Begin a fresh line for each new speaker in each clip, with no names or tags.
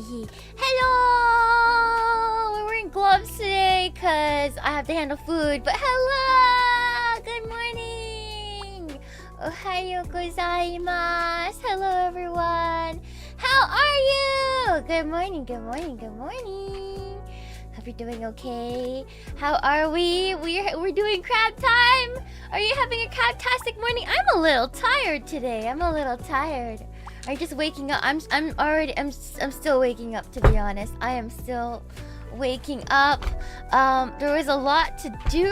Hello! We're wearing gloves today because I have to handle food. But hello! Good morning! Ohayo gozaimasu! Hello, everyone! How are you? Good morning, good morning, good morning. Hope you're doing okay. How are we? We're doing crab time. Are you having a crab-tastic morning? I'm a little tired today. I'm a little tired. Are you just waking up? I'm still waking up, to be honest. I am still waking up. There was a lot to do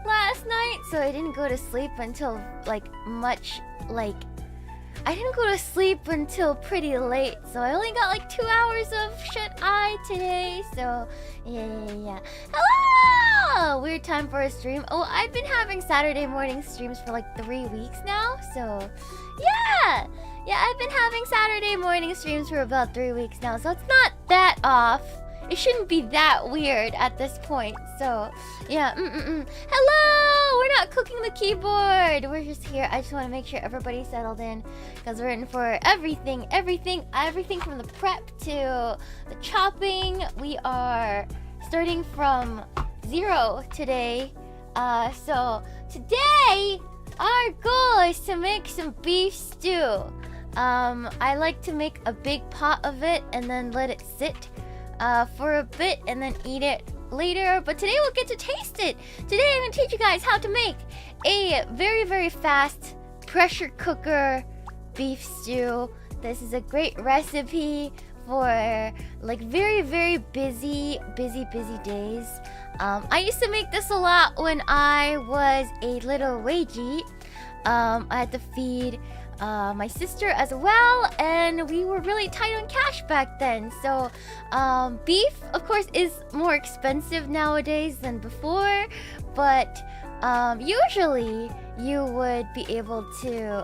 last night, so I didn't go to sleep until I didn't go to sleep until pretty late, so I only got like 2 hours of shut-eye today, so yeah. Hello! Weird time for a stream. Oh, I've been having Saturday morning streams for like 3 weeks now, so yeah, I've been having Saturday morning streams for about 3 weeks now, so it's not that off. It shouldn't be that weird at this point, so yeah. Hello! We're not cooking the keyboard. We're just here. I just want to make sure everybody's settled in because we're in for everything from the prep to the chopping. We are starting from 0 today. So today our goal is to make some beef stew. I like to make a big pot of it and then let it sit for a bit and then eat it later, but today we'll get to taste it. Today I'm going to teach you guys how to make a very, very fast pressure cooker beef stew. This is a great recipe for like very, very busy days. I used to make this a lot when I was a little wagey. I had to feed my sister as well, and we were really tight on cash back then, so beef of course is more expensive nowadays than before, but usually you would be able to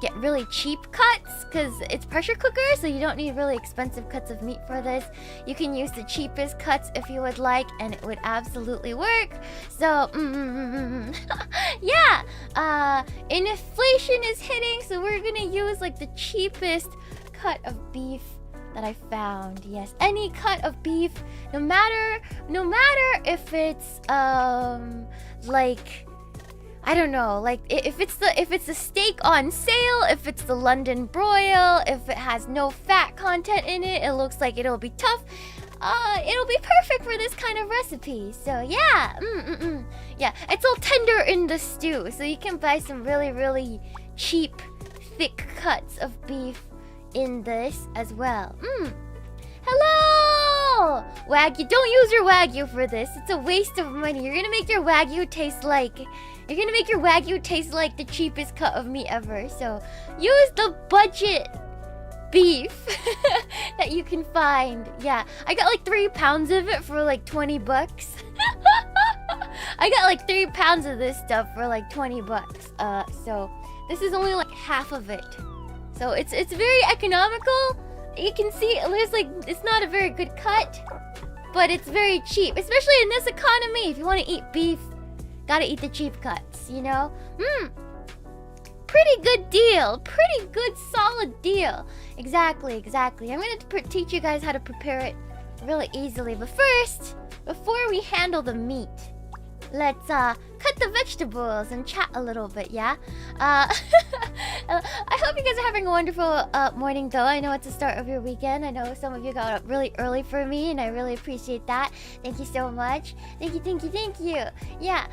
get really cheap cuts because it's pressure cooker, so you don't need really expensive cuts of meat for this. You can use the cheapest cuts if you would like, and it would absolutely work. So yeah, inflation is hitting, so we're gonna use like the cheapest cut of beef that I found. Yes, any cut of beef, no matter if it's like, I don't know, like if it's the steak on sale, if it's the London broil, if it has no fat content in it, it looks like it'll be tough. It'll be perfect for this kind of recipe. So yeah, yeah, it's all tender in the stew, so you can buy some really, really cheap, thick cuts of beef in this as well. Hello! Wagyu, don't use your Wagyu for this. It's a waste of money. You're gonna make your Wagyu taste like the cheapest cut of meat ever. So use the budget beef that you can find. Yeah, I got like 3 pounds of it for like 20 bucks. I got like 3 pounds of this stuff for like 20 bucks. So this is only like half of it. So it's very economical. You can see there's like, it's not a very good cut, but it's very cheap, especially in this economy. If you want to eat beef, gotta eat the cheap cuts, you know? Pretty good deal. Pretty good, solid deal. Exactly. I'm gonna teach you guys how to prepare it really easily. But first, before we handle the meat, let's cut the vegetables and chat a little bit, yeah? I hope you guys are having a wonderful morning, though. I know it's the start of your weekend. I know some of you got up really early for me, and I really appreciate that. Thank you so much. Thank you. Yeah,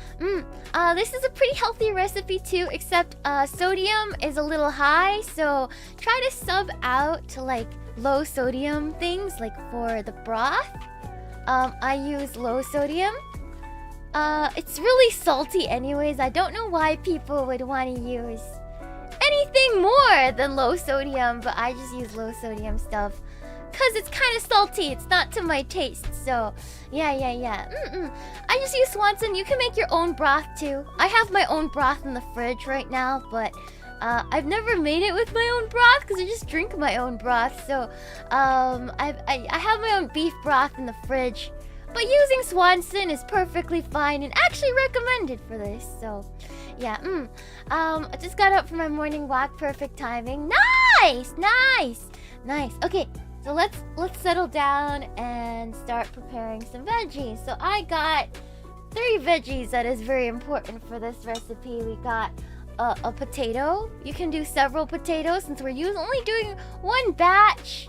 this is a pretty healthy recipe, too, except sodium is a little high, so try to sub out to, like, low sodium things, like for the broth. I use low sodium. It's really salty anyways. I don't know why people would want to use anything more than low sodium, but I just use low sodium stuff because it's kind of salty. It's not to my taste, so yeah. I just use Swanson. You can make your own broth too. I have my own broth in the fridge right now, but I've never made it with my own broth because I just drink my own broth. So I have my own beef broth in the fridge. But using Swanson is perfectly fine and actually recommended for this. So, yeah. I just got up for my morning walk. Perfect timing. Nice. Okay. So let's settle down and start preparing some veggies. So I got 3 veggies that is very important for this recipe. We got a potato. You can do several potatoes since we're only doing 1 batch.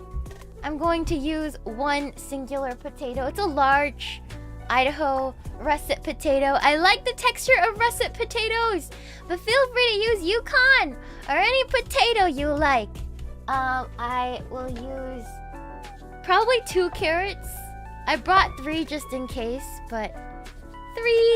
I'm going to use 1 singular potato. It's a large Idaho russet potato. I like the texture of russet potatoes, but feel free to use Yukon or any potato you like. I will use probably 2 carrots. I brought 3 just in case, but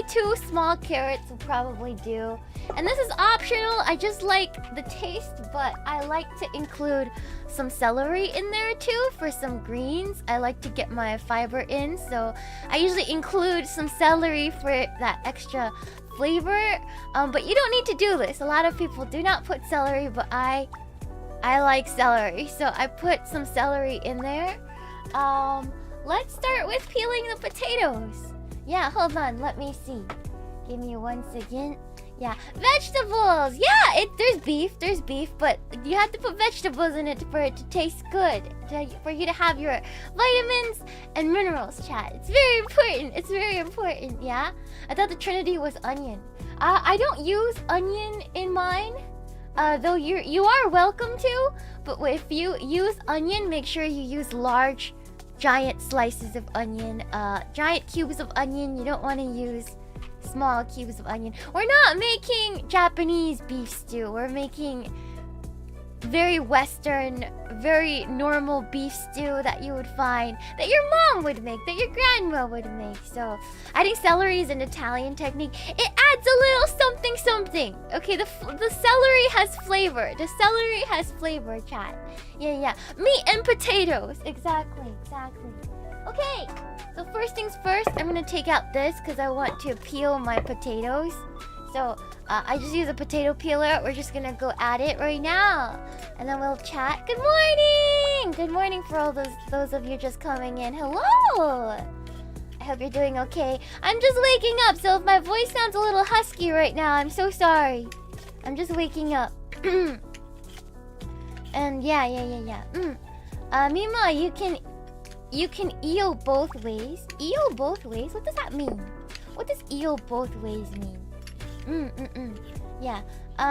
2 small carrots will probably do. And this is optional. I just like the taste, but I like to include some celery in there too for some greens. I like to get my fiber in, so I usually include some celery for that extra flavor. But you don't need to do this. A lot of people do not put celery, but I like celery, so I put some celery in there. Let's start with peeling the potatoes. Yeah, hold on, let me see. Give me 1 second. Yeah, vegetables. Yeah, there's beef, but you have to put vegetables in it for it to taste good. For you to have your vitamins and minerals, chat. It's very important. It's very important, yeah? I thought the trinity was onion. I don't use onion in mine. Though you are welcome to, but if you use onion, make sure you use large, giant slices of onion, giant cubes of onion. You don't want to use small cubes of onion. We're not making Japanese beef stew. We're making very Western, very normal beef stew that you would find, that your mom would make, that your grandma would make. So adding celery is an Italian technique. It adds a little something something. Okay, the celery has flavor. The celery has flavor, chat. Yeah. Meat and potatoes. Exactly. Okay, so first things first, I'm gonna take out this because I want to peel my potatoes. So I just use a potato peeler. We're just gonna go at it right now, and then we'll chat. Good morning! Good morning for all those of you just coming in. Hello! I hope you're doing okay. I'm just waking up, so if my voice sounds a little husky right now, I'm so sorry. I'm just waking up. And yeah. Meemaw, you can eel both ways. Eel both ways? What does that mean? What does eel both ways mean? Yeah.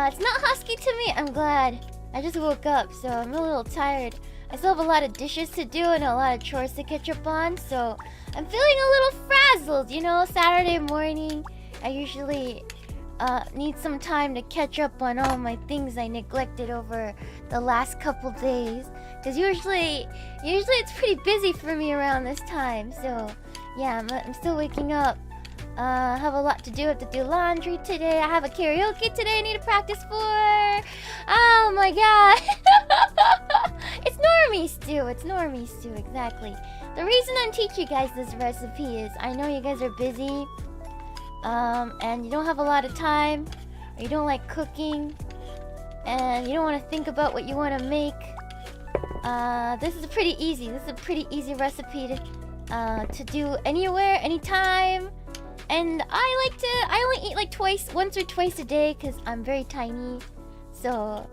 It's not husky to me. I'm glad. I just woke up, so I'm a little tired. I still have a lot of dishes to do and a lot of chores to catch up on, so I'm feeling a little frazzled. You know, Saturday morning, I usually need some time to catch up on all my things I neglected over the last couple days. Because usually it's pretty busy for me around this time. So, yeah, I'm still waking up. I have a lot to do. I have to do laundry today. I have a karaoke today I need to practice for. Oh my god. It's normie stew, exactly. The reason I'm teaching you guys this recipe is I know you guys are busy. And you don't have a lot of time. Or you don't like cooking. And you don't want to think about what you want to make. This is pretty easy. This is a pretty easy recipe to do anywhere, anytime. And I only eat like once or twice a day because I'm very tiny. So,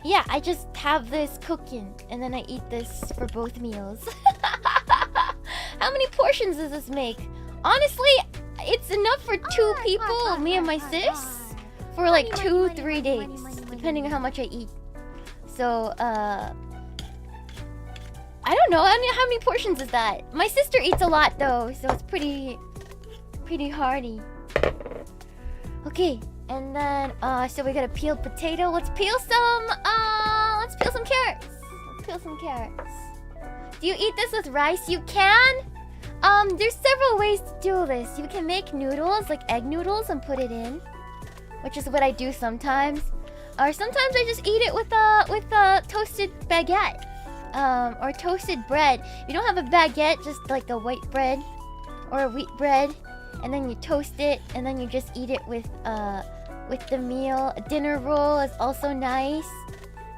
yeah, I just have this cooking and then I eat this for both meals. How many portions does this make? Honestly, it's enough for 2 people, me and my sis, for like 2-3 days, depending on how much I eat. So, I don't know. How many portions is that? My sister eats a lot though, so it's pretty hearty. Okay, and then so we got a peeled potato. Let's peel some carrots. Do you eat this with rice? You can. There's several ways to do this. You can make noodles, like egg noodles, and put it in, which is what I do sometimes. Or sometimes I just eat it with a toasted baguette. Or toasted bread. If you don't have a baguette, just like a white bread or a wheat bread, and then you toast it, and then you just eat it with the meal. A dinner roll is also nice.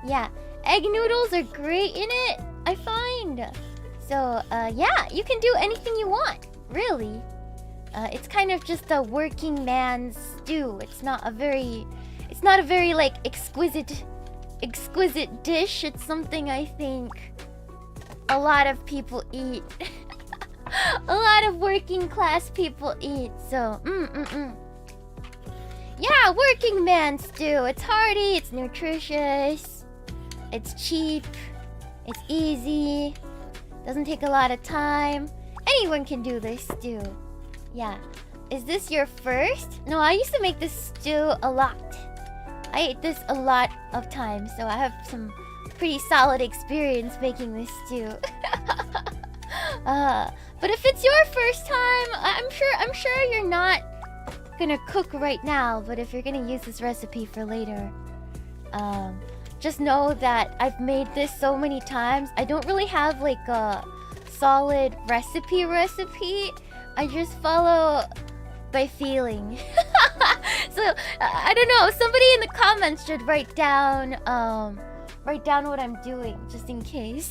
Yeah, egg noodles are great in it, I find. So yeah, you can do anything you want, really. It's kind of just a working man's stew. It's not a very like exquisite exquisite dish. It's something I think a lot of people eat. A lot of working class people eat. So, yeah, working man stew. It's hearty, it's nutritious, it's cheap, it's easy, doesn't take a lot of time. Anyone can do this stew. Yeah. Is this your first? No, I used to make this stew a lot. I ate this a lot of times, so I have some pretty solid experience making this stew. But if it's your first time, I'm sure you're not gonna cook right now, but if you're gonna use this recipe for later, just know that I've made this so many times. I don't really have like a solid recipe. I just follow by feeling. So I don't know, somebody in the comments should write down what I'm doing just in case.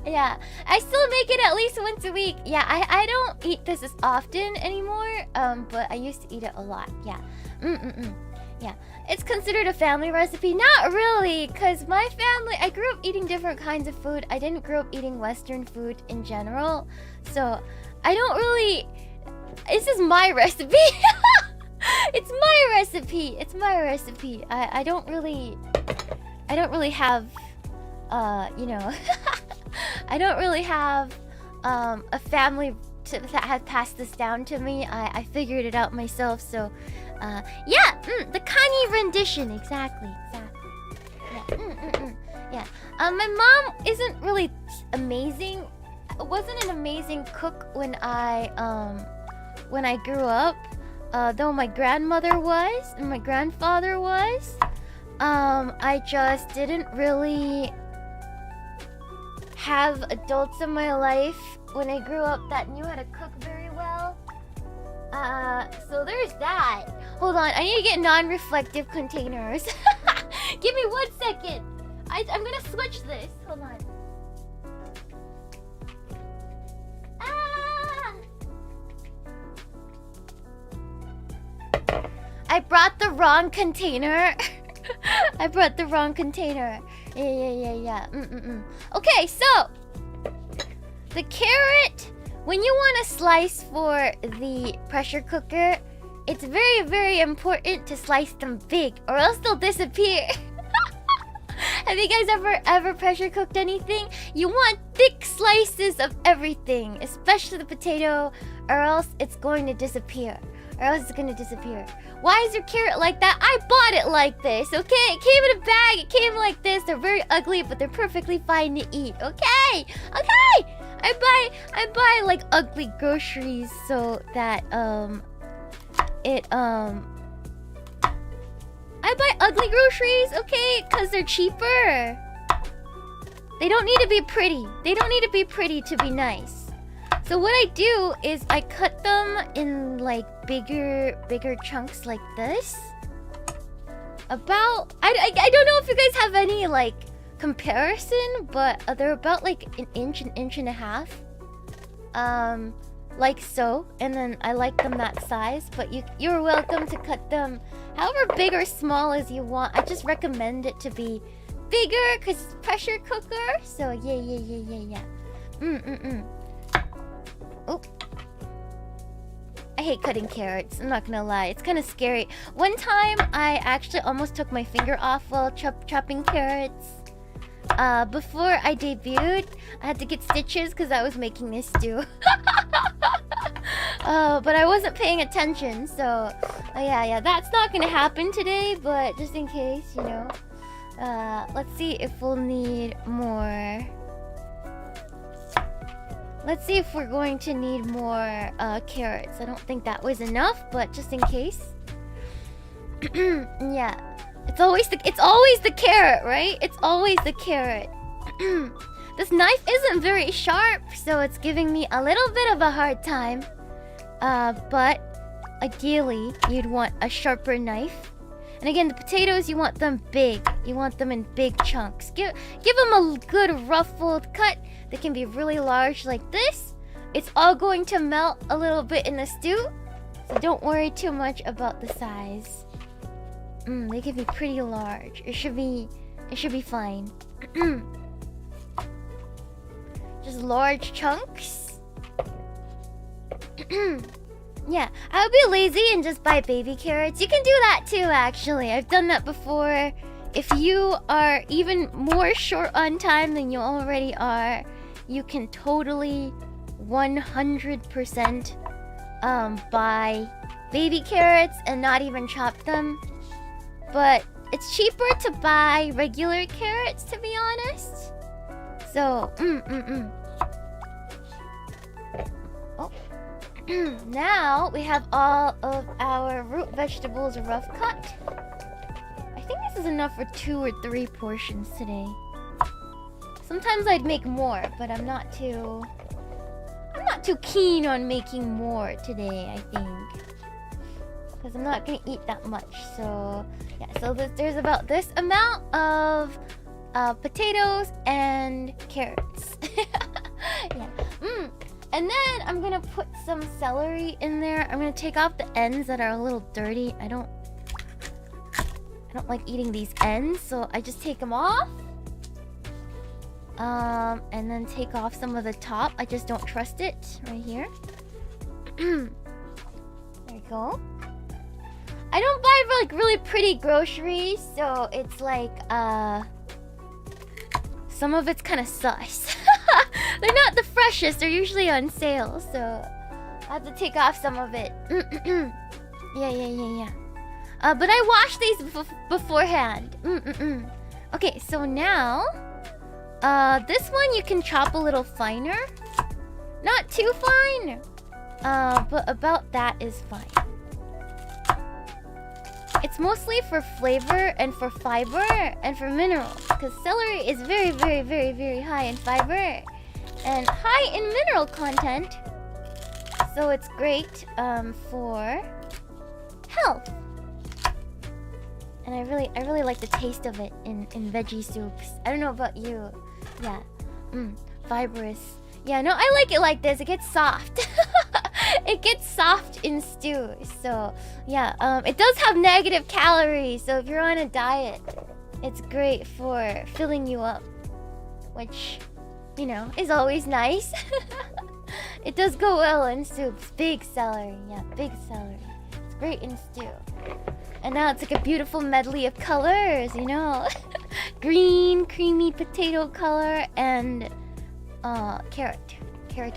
Yeah, I still make it at least once a week. Yeah, I don't eat this as often anymore, but I used to eat it a lot. Yeah. Yeah, it's considered a family recipe. Not really, because my family, I grew up eating different kinds of food. I didn't grow up eating Western food in general, so I don't really... This is my recipe. It's my recipe. It's my recipe. I don't really have, you know, I don't really have a family that has passed this down to me. I figured it out myself. So, yeah, the Kani rendition. Exactly. Yeah. Yeah. My mom isn't really amazing. Wasn't an amazing cook when I grew up. Though my grandmother was and my grandfather was. I just didn't really have adults in my life when I grew up that knew how to cook very well. So there's that. Hold on, I need to get non-reflective containers. Give me 1 second. I'm gonna switch this. Hold on. I brought the wrong container. I brought the wrong container. Yeah. Okay, so the carrot, when you want to slice for the pressure cooker, it's very, very important to slice them big, or else they'll disappear. Have you guys ever pressure cooked anything? You want thick slices of everything, especially the potato, or else it's going to disappear. Why is your carrot like that? I bought it like this, okay? It came in a bag, it came like this. They're very ugly, but they're perfectly fine to eat, okay? I buy like ugly groceries so that I buy ugly groceries, okay? Because they're cheaper. They don't need to be pretty. They don't need to be pretty to be nice. So what I do is I cut them in like bigger chunks like this. About I don't know if you guys have any like comparison, but they're about like an inch and a half. Like so, and then I like them that size, but you're welcome to cut them however big or small as you want. I just recommend it to be bigger because it's pressure cooker. So yeah. Oh, I hate cutting carrots, I'm not gonna lie. It's kind of scary. One time, I actually almost took my finger off while chopping carrots. Before I debuted, I had to get stitches because I was making this stew. But I wasn't paying attention, so... yeah, that's not gonna happen today, but just in case, you know. Let's see if we'll need more... Let's see if we're going to need more carrots. I don't think that was enough, but just in case. Yeah. It's always the carrot, right? It's always the carrot. This knife isn't very sharp, so it's giving me a little bit of a hard time. But ideally, you'd want a sharper knife. And again, the potatoes, you want them big. You want them in big chunks. Give them a good ruffled cut. They can be really large like this. It's all going to melt a little bit in the stew, so don't worry too much about the size. They could be pretty large. It should be fine. Just large chunks. Yeah, I would be lazy and just buy baby carrots. You can do that too, actually. I've done that before. If you are even more short on time than you already are, you can totally 100% buy baby carrots and not even chop them. But it's cheaper to buy regular carrots, to be honest. So, Oh. Now we have all of our root vegetables rough cut. I think this is enough for 2 or 3 portions today. Sometimes I'd make more, but I'm not too keen on making more today, I think. Because I'm not gonna eat that much. So yeah, so there's about this amount of potatoes and carrots. Yeah. And then I'm gonna put some celery in there. I'm gonna take off the ends that are a little dirty. I don't like eating these ends, so I just take them off. And then take off some of the top. I just don't trust it. Right here. There you go. I don't buy like really pretty groceries, so it's like some of it's kind of sus. They're not the freshest. They're usually on sale, so I have to take off some of it. Yeah. But I washed these beforehand. Okay, so now this one you can chop a little finer. Not too fine, but about that is fine. It's mostly for flavor and for fiber and for minerals, because celery is very, very, very, very high in fiber and high in mineral content. So it's great for health. And I really like the taste of it in veggie soups. I don't know about you. Yeah. Fibrous. Yeah, no, I like it like this. It gets soft. It gets soft in stew. So, yeah, it does have negative calories. So if you're on a diet, it's great for filling you up, which, you know, is always nice. It does go well in soups. Big celery. Yeah, big celery. It's great in stew. And now it's like a beautiful medley of colors, you know. Green, creamy potato color, and carrot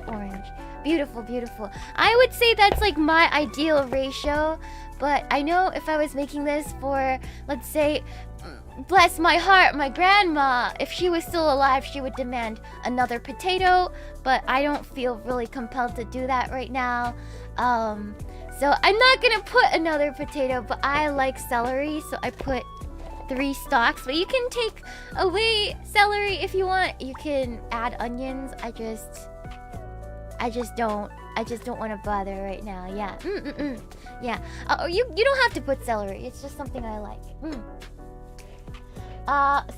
orange. Beautiful, beautiful. I would say that's like my ideal ratio, but I know if I was making this for, let's say, bless my heart, my grandma, if she was still alive, she would demand another potato, but I don't feel really compelled to do that right now. So I'm not gonna put another potato, but I like celery, so I put 3 stalks. But you can take away celery if you want. You can add onions. I just don't want to bother right now. Yeah. Yeah. You don't have to put celery. It's just something I like.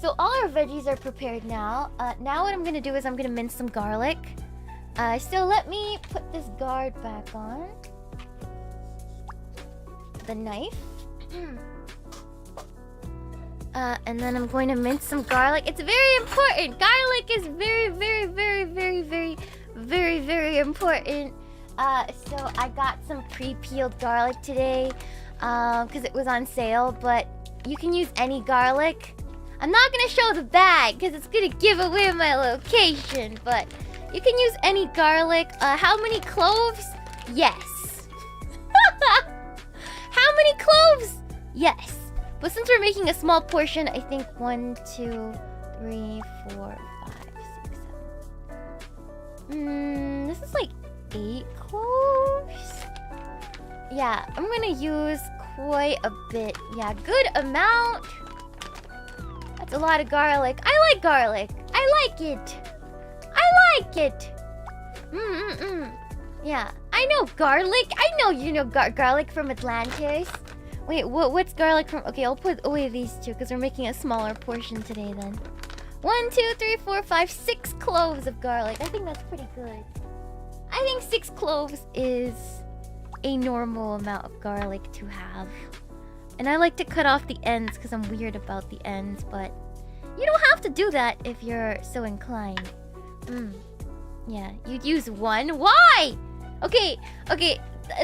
So all our veggies are prepared now. Now what I'm gonna do is I'm gonna mince some garlic. So let me put this guard back on. The knife. And then I'm going to mince some garlic. It's very important. Garlic is very, very, very, very, very, very, very important. So I got some pre-peeled garlic today because it was on sale, but you can use any garlic. I'm not going to show the bag because it's going to give away my location, but you can use any garlic. How many cloves? Yes. How many cloves? Yes. But since we're making a small portion, I think 1, 2, 3, 4, 5, 6, 7. This is like 8 cloves. Yeah, I'm gonna use quite a bit. Yeah, good amount. That's a lot of garlic. I like garlic. I like it. I like it. Yeah, I know garlic. I know you know garlic from Atlantis. Wait, what's garlic from? Okay, I'll put away these 2 because we're making a smaller portion today then. 1, 2, 3, 4, 5, 6 cloves of garlic. I think that's pretty good. I think 6 cloves is a normal amount of garlic to have. And I like to cut off the ends because I'm weird about the ends, but you don't have to do that if you're so inclined. Yeah, you'd use one. Why? Okay,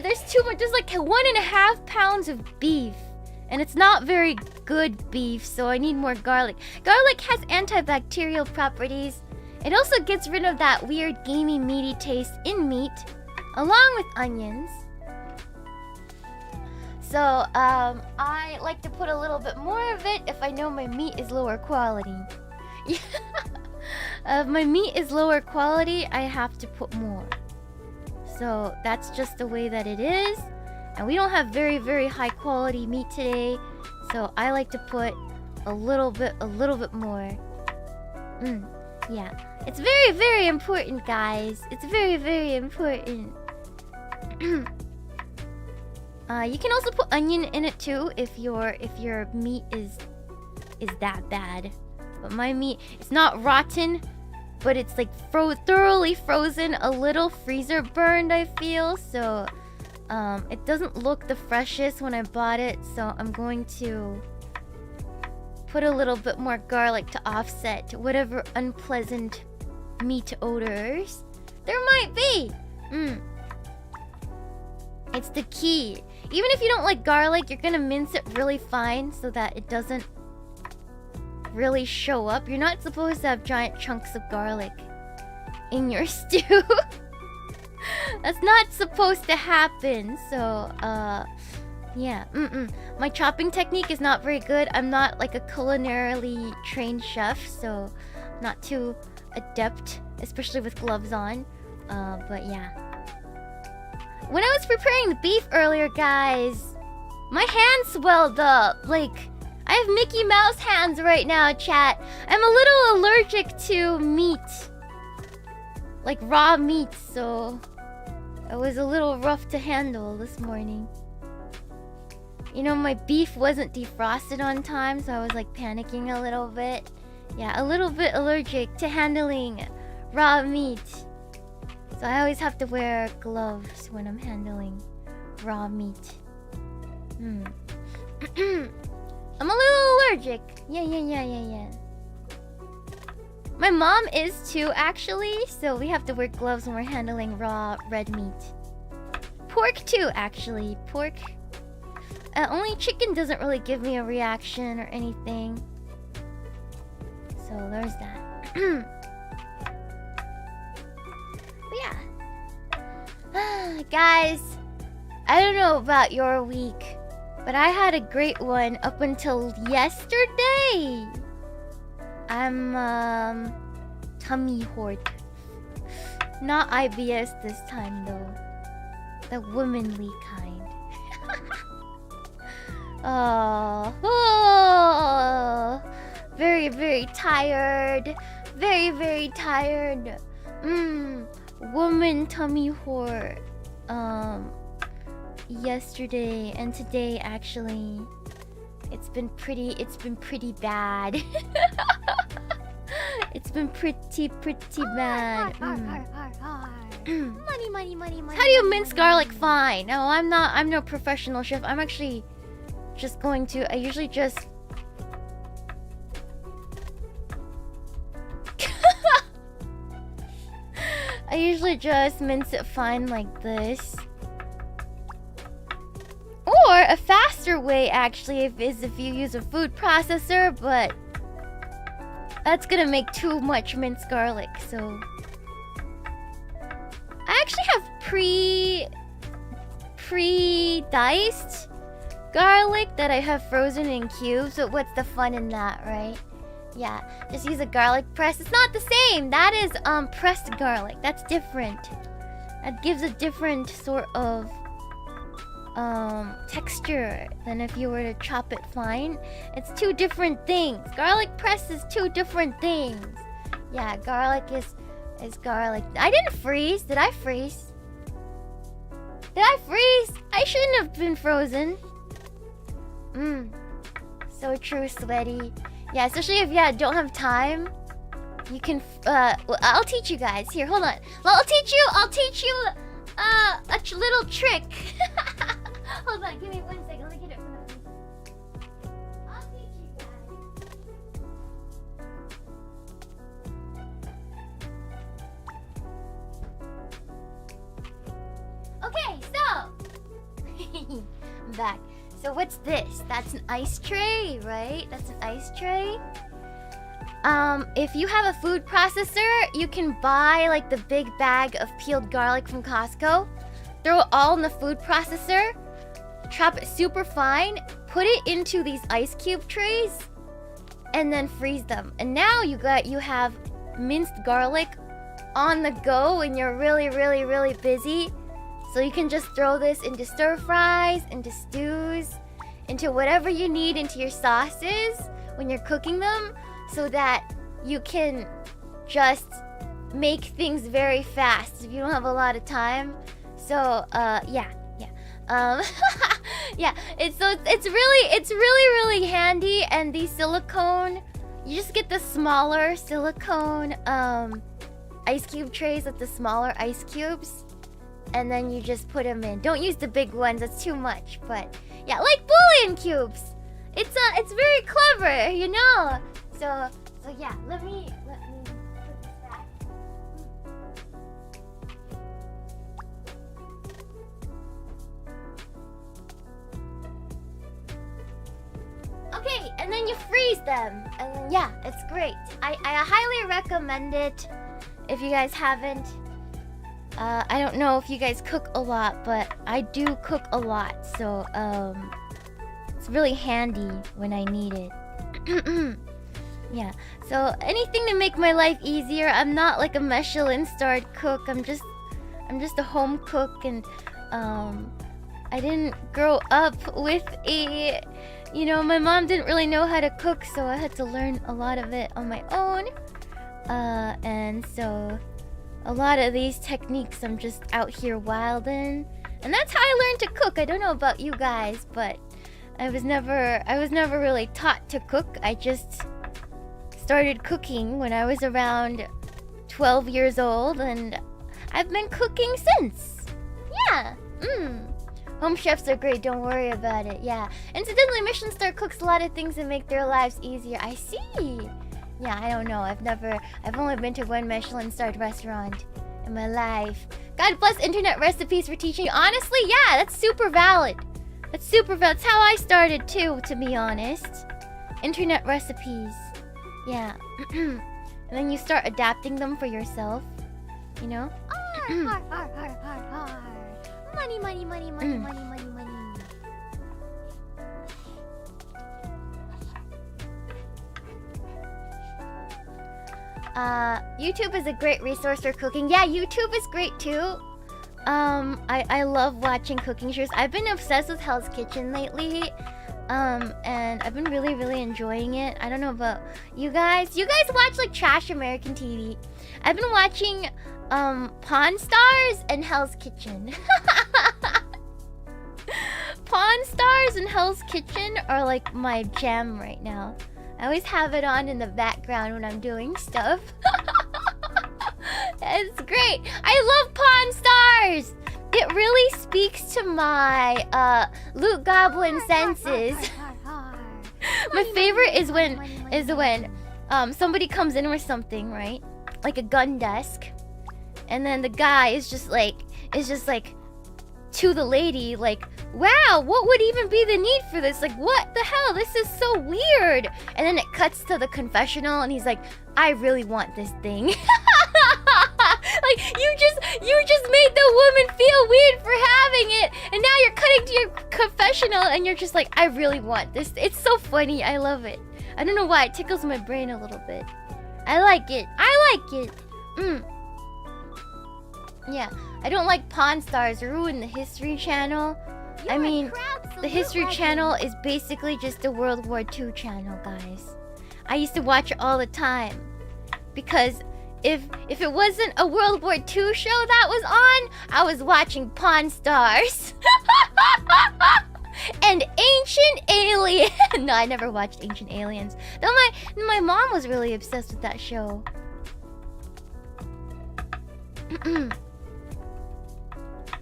there's too much. There's like 1.5 pounds of beef. And it's not very good beef, so I need more garlic. Garlic has antibacterial properties. It also gets rid of that weird gamey meaty taste in meat, along with onions. So, I like to put a little bit more of it if I know my meat is lower quality. If my meat is lower quality, I have to put more. So, that's just the way that it is. And we don't have very, very high quality meat today, so I like to put a little bit more. Yeah. It's very, very important, guys. It's very, very important. You can also put onion in it too if your meat is that bad. But my meat, it's not rotten, but it's like thoroughly frozen, a little freezer burned, I feel. So it doesn't look the freshest when I bought it, so I'm going to put a little bit more garlic to offset whatever unpleasant meat odors there might be. It's the key. Even if you don't like garlic, you're gonna mince it really fine so that it doesn't really show up. You're not supposed to have giant chunks of garlic in your stew. That's not supposed to happen. So, yeah. My chopping technique is not very good. I'm not like a culinarily trained chef, so I'm not too adept, especially with gloves on. But yeah. When I was preparing the beef earlier, guys, my hands swelled up. Like, I have Mickey Mouse hands right now, chat. I'm a little allergic to meat. Like raw meat, so it was a little rough to handle this morning. You know, my beef wasn't defrosted on time, so I was like panicking a little bit. Yeah, a little bit allergic to handling raw meat. So I always have to wear gloves when I'm handling raw meat. I'm a little allergic. Yeah. My mom is too, actually, so we have to wear gloves when we're handling raw red meat. Pork too, actually. Pork. Only chicken doesn't really give me a reaction or anything. So there's that. But yeah. Guys, I don't know about your week, but I had a great one up until yesterday. I'm tummy hort. Not IBS this time though. The womanly kind. Oh, very, very tired. Very, very tired. Woman tummy hort. Yesterday and today actually. It's been pretty bad. It's been pretty bad. Money. How do you mince garlic fine? No, I'm no professional chef. I'm actually just going to, I usually just mince it fine like this. Or a faster way actually is if you use a food processor, but that's gonna make too much minced garlic, so I actually have pre-diced garlic that I have frozen in cubes, so what's the fun in that, right? Yeah, just use a garlic press. It's not the same. That is pressed garlic. That's different. That gives a different sort of texture than if you were to chop it fine. It's two different things. Garlic press is two different things. Yeah, garlic is garlic. I didn't freeze. Did I freeze? Did I freeze? I shouldn't have been frozen. So true, sweaty. Yeah, especially if you don't have time. You can well, I'll teach you guys. Here, hold on. I'll teach you a little trick. Hold on, give me 1 second. Let me get it from the back. So what's this? That's an ice tray, right? That's an ice tray. If you have a food processor, you can buy like the big bag of peeled garlic from Costco. Throw it all in the food processor. Chop it super fine. Put it into these ice cube trays. And then freeze them. And now you have minced garlic on the go when you're really, really, really busy. So you can just throw this into stir fries, into stews, into whatever you need, into your sauces when you're cooking them, so that you can just make things very fast if you don't have a lot of time. So yeah. Yeah, it's really handy. And these silicone, you just get the smaller silicone ice cube trays with the smaller ice cubes, and then you just put them in. Don't use the big ones, that's too much. But yeah, like bouillon cubes. It's very clever, you know. So yeah, let me put this back. Okay, and then you freeze them, and then, yeah, it's great. I highly recommend it if you guys haven't. I don't know if you guys cook a lot, but I do cook a lot, so it's really handy when I need it. Yeah, so anything to make my life easier. I'm not like a Michelin-starred cook. I'm just a home cook, and I didn't grow up with a, you know, my mom didn't really know how to cook, so I had to learn a lot of it on my own. And so a lot of these techniques I'm just out here wilding, and that's how I learned to cook. I don't know about you guys, but I was never really taught to cook. I just started cooking when I was around 12 years old, and I've been cooking since. Yeah. Home chefs are great, don't worry about it. Yeah. Incidentally, Michelin star cooks a lot of things that make their lives easier. I see. Yeah, I don't know. I've only been to one Michelin starred restaurant in my life. God bless internet recipes for teaching. Honestly, yeah, that's super valid. That's super valid. That's how I started too, to be honest. Internet recipes. Yeah. And then you start adapting them for yourself. You know? Money, money, money, money, money, money, money. YouTube is a great resource for cooking. Yeah, YouTube is great too. I love watching cooking shows. I've been obsessed with Hell's Kitchen lately. And I've been really, really enjoying it. I don't know about you guys. You guys watch like trash American TV. I've been watching Pawn Stars and Hell's Kitchen. Pawn Stars and Hell's Kitchen are like my jam right now. I always have it on in the background when I'm doing stuff. It's great. I love Pawn Stars. It really speaks to my Loot Goblin senses. My favorite is when somebody comes in with something, right? Like a gun desk. And then the guy is just like to the lady, like, wow, what would even be the need for this? Like, what the hell? This is so weird. And then it cuts to the confessional, and he's like, I really want this thing. Like, you just made the woman feel weird for having it, and now you're cutting to your confessional, and you're just like, I really want this. It's so funny. I love it. I don't know why. It tickles my brain a little bit. I like it. Yeah, I don't like Pawn Stars. Ruin the History Channel. I mean, the History Channel is basically just a World War II channel, guys. I used to watch it all the time. Because if it wasn't a World War II show that was on, I was watching Pawn Stars. And Ancient Alien. No, I never watched Ancient Aliens. Though my mom was really obsessed with that show.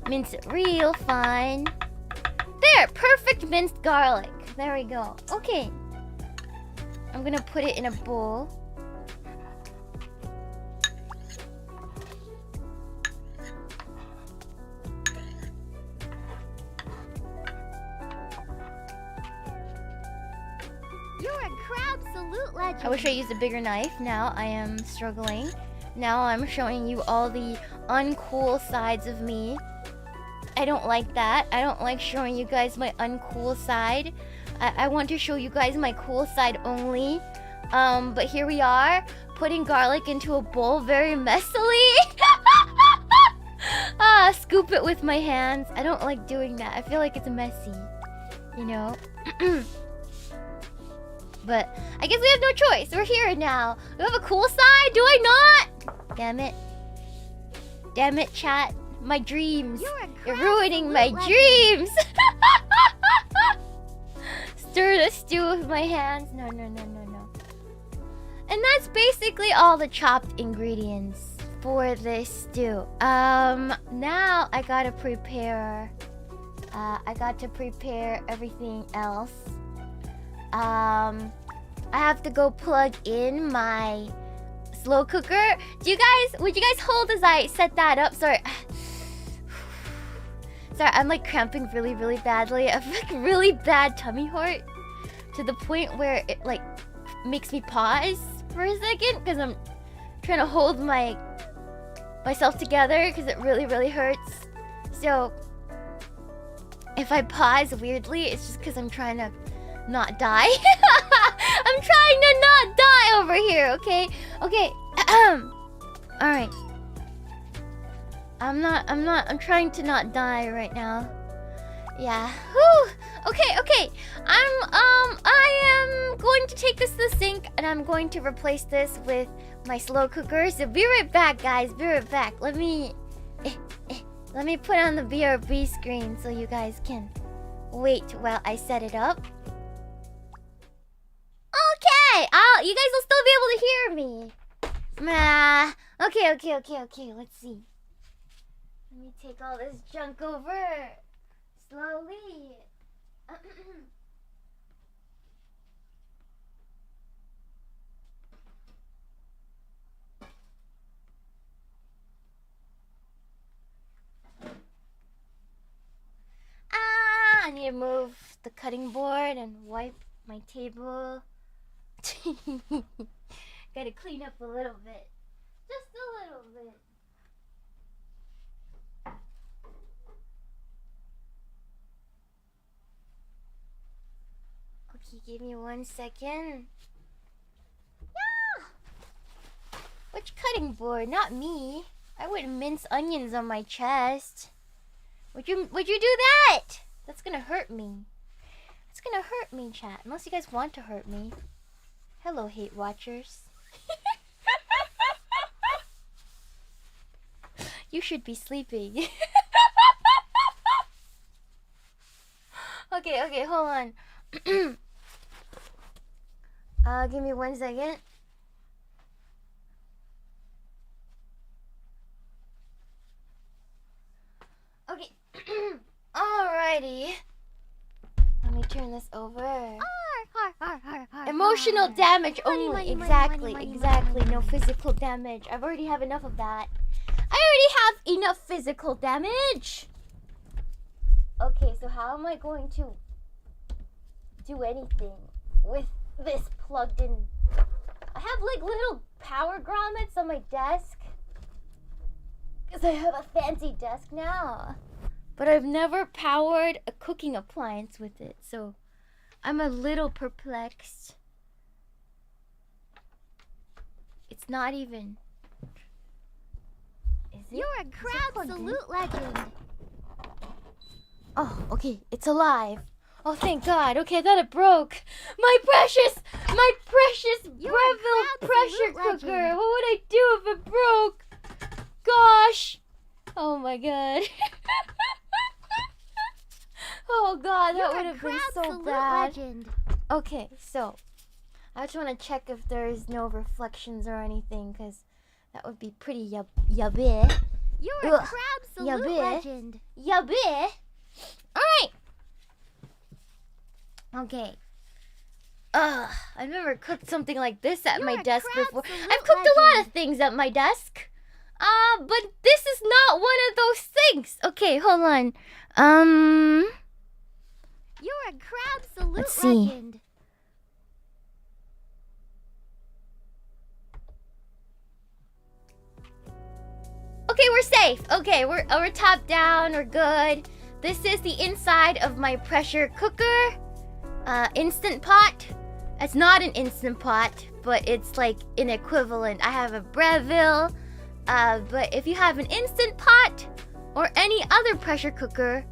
Mince it real fine. There, perfect minced garlic. There we go. Okay. I'm gonna put it in a bowl. You're a crab-salute legend. I wish I used a bigger knife. Now I am struggling. Now I'm showing you all the uncool sides of me. I don't like that. I don't like showing you guys my uncool side. I want to show you guys my cool side only. But here we are, putting garlic into a bowl very messily. Scoop it with my hands. I don't like doing that. I feel like it's messy, you know? But I guess we have no choice. We're here now. We have a cool side, do I not? Damn it. Damn it, chat. My dreams. You're ruining my dreams. Stir the stew with my hands. No. And that's basically all the chopped ingredients for this stew. Now I gotta prepare everything else. I have to go plug in my slow cooker. Would you guys hold as I set that up? Sorry, I'm like cramping really badly. I have like really bad tummy hurt to the point where it like makes me pause for a second because I'm trying to hold myself together because it really hurts. So if I pause weirdly, it's just because I'm trying to not die. I'm trying to not die over here, okay? Alright. I'm trying to not die right now. Yeah. Whew. Okay. I am going to take this to the sink and I'm going to replace this with my slow cooker. So be right back, guys. Be right back. Let me put on the BRB screen so you guys can wait while I set it up. Okay. You guys will still be able to hear me. Okay. Let's see. Let me take all this junk over slowly. I need to move the cutting board and wipe my table. Gotta clean up a little bit. Just a little bit. Okay, give me 1 second. Yeah! Which cutting board? Not me. I wouldn't mince onions on my chest. Would you do that? That's gonna hurt me. It's gonna hurt me, chat. Unless you guys want to hurt me. Hello, hate watchers. You should be sleeping. Okay, hold on. Give me 1 second. Okay. Alrighty. Let me turn this over. Emotional damage only. Exactly. No physical damage. I've already have enough of that. I already have enough physical damage. Okay, so how am I going to do anything with this plugged in? I have like little power grommets on my desk because I have a fancy desk now. But I've never powered a cooking appliance with it, so I'm a little perplexed. It's not even. Is it? You're a crab-salute legend. Oh, okay, it's alive. Oh, thank God. Okay, I thought it broke. My precious Breville pressure cooker. What would I do if it broke? Gosh. Oh my God. Oh God, that would have been so bad. Legend. Okay, so I just want to check if there's no reflections or anything, because that would be pretty yabby. You're a crab-salute legend. Yabby. Alright. Okay. I've never cooked something like this at my desk before. I've cooked a lot of things at my desk. But this is not one of those things. Okay, hold on. You're a crab-salute legend. safe. Okay, we're top down. We're good. This is the inside of my pressure cooker. Instant pot. It's not an instant pot, but it's like an equivalent. I have a Breville. But if you have an instant pot or any other pressure cooker,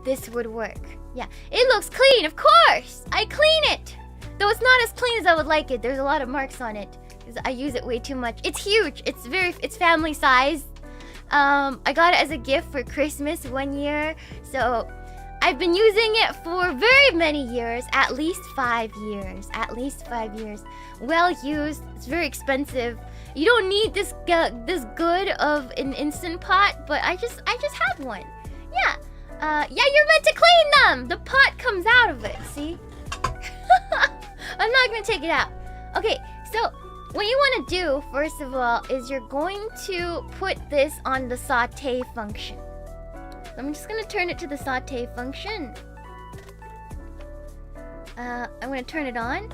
this would work. Yeah, it looks clean, of course. I clean it. Though it's not as clean as I would like it. There's a lot of marks on it because I use it way too much. It's huge. It's family size. I got it as a gift for Christmas one year. So I've been using it for very many years, at least 5 years. At least 5 years. Well used. It's very expensive. You don't need this good of an instant pot, but I just have one. Yeah. Yeah, you're meant to clean them. The pot comes out of it. See? I'm not gonna take it out. Okay, so what you want to do first of all is you're going to put this on the saute function. I'm just gonna turn it to the saute function. I'm gonna turn it on.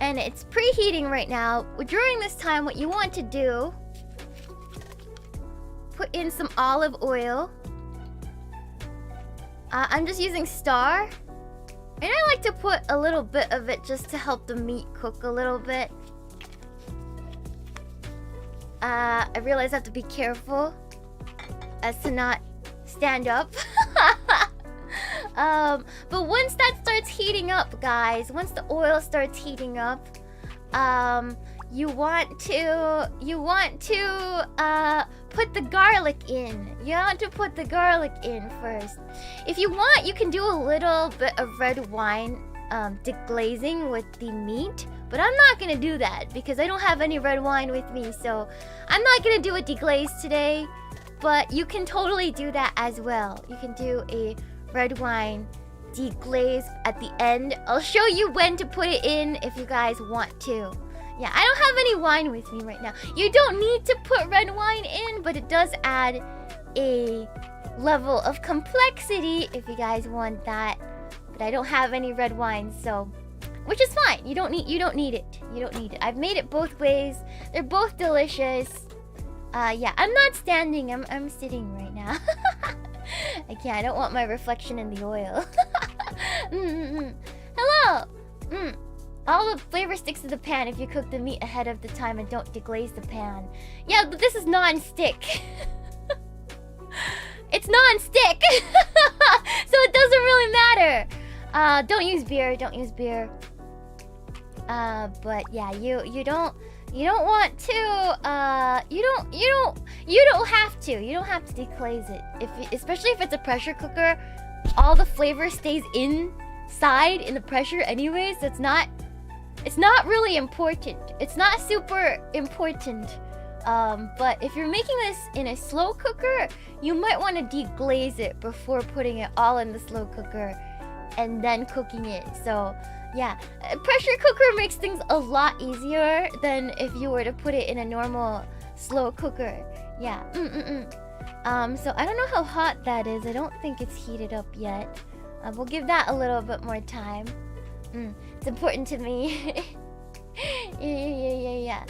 And it's preheating right now. During this time, what you want to do, put in some olive oil. I'm just using Star. And I like to put a little bit of it just to help the meat cook a little bit. I realize I have to be careful as to not stand up. But once that starts heating up, guys, once the oil starts heating up, you want to put the garlic in. You want to put the garlic in first. If you want, you can do a little bit of red wine deglazing with the meat, but I'm not gonna do that because I don't have any red wine with me, so I'm not gonna do a deglaze today. But you can totally do that as well. You can do a red wine deglaze at the end. I'll show you when to put it in if you guys want to. Yeah, I don't have any wine with me right now. You don't need to put red wine in, but it does add a level of complexity if you guys want that. But I don't have any red wine, so which is fine. You don't need it. You don't need it. I've made it both ways. They're both delicious. Yeah, I'm not standing. I'm sitting right now. I can't. I don't want my reflection in the oil. Hello. All the flavor sticks to the pan if you cook the meat ahead of the time and don't deglaze the pan. Yeah, but this is non-stick. It's non-stick. So it doesn't really matter. Don't use beer. Don't use beer. But yeah, you don't want to. You don't have to. You don't have to deglaze it. Especially if it's a pressure cooker, all the flavor stays inside in the pressure anyway. So it's not really important. It's not super important. But if you're making this in a slow cooker, you might want to deglaze it before putting it all in the slow cooker and then cooking it. So yeah, a pressure cooker makes things a lot easier than if you were to put it in a normal slow cooker. Yeah. So I don't know how hot that is. I don't think it's heated up yet. We'll give that a little bit more time. It's important to me. Yeah.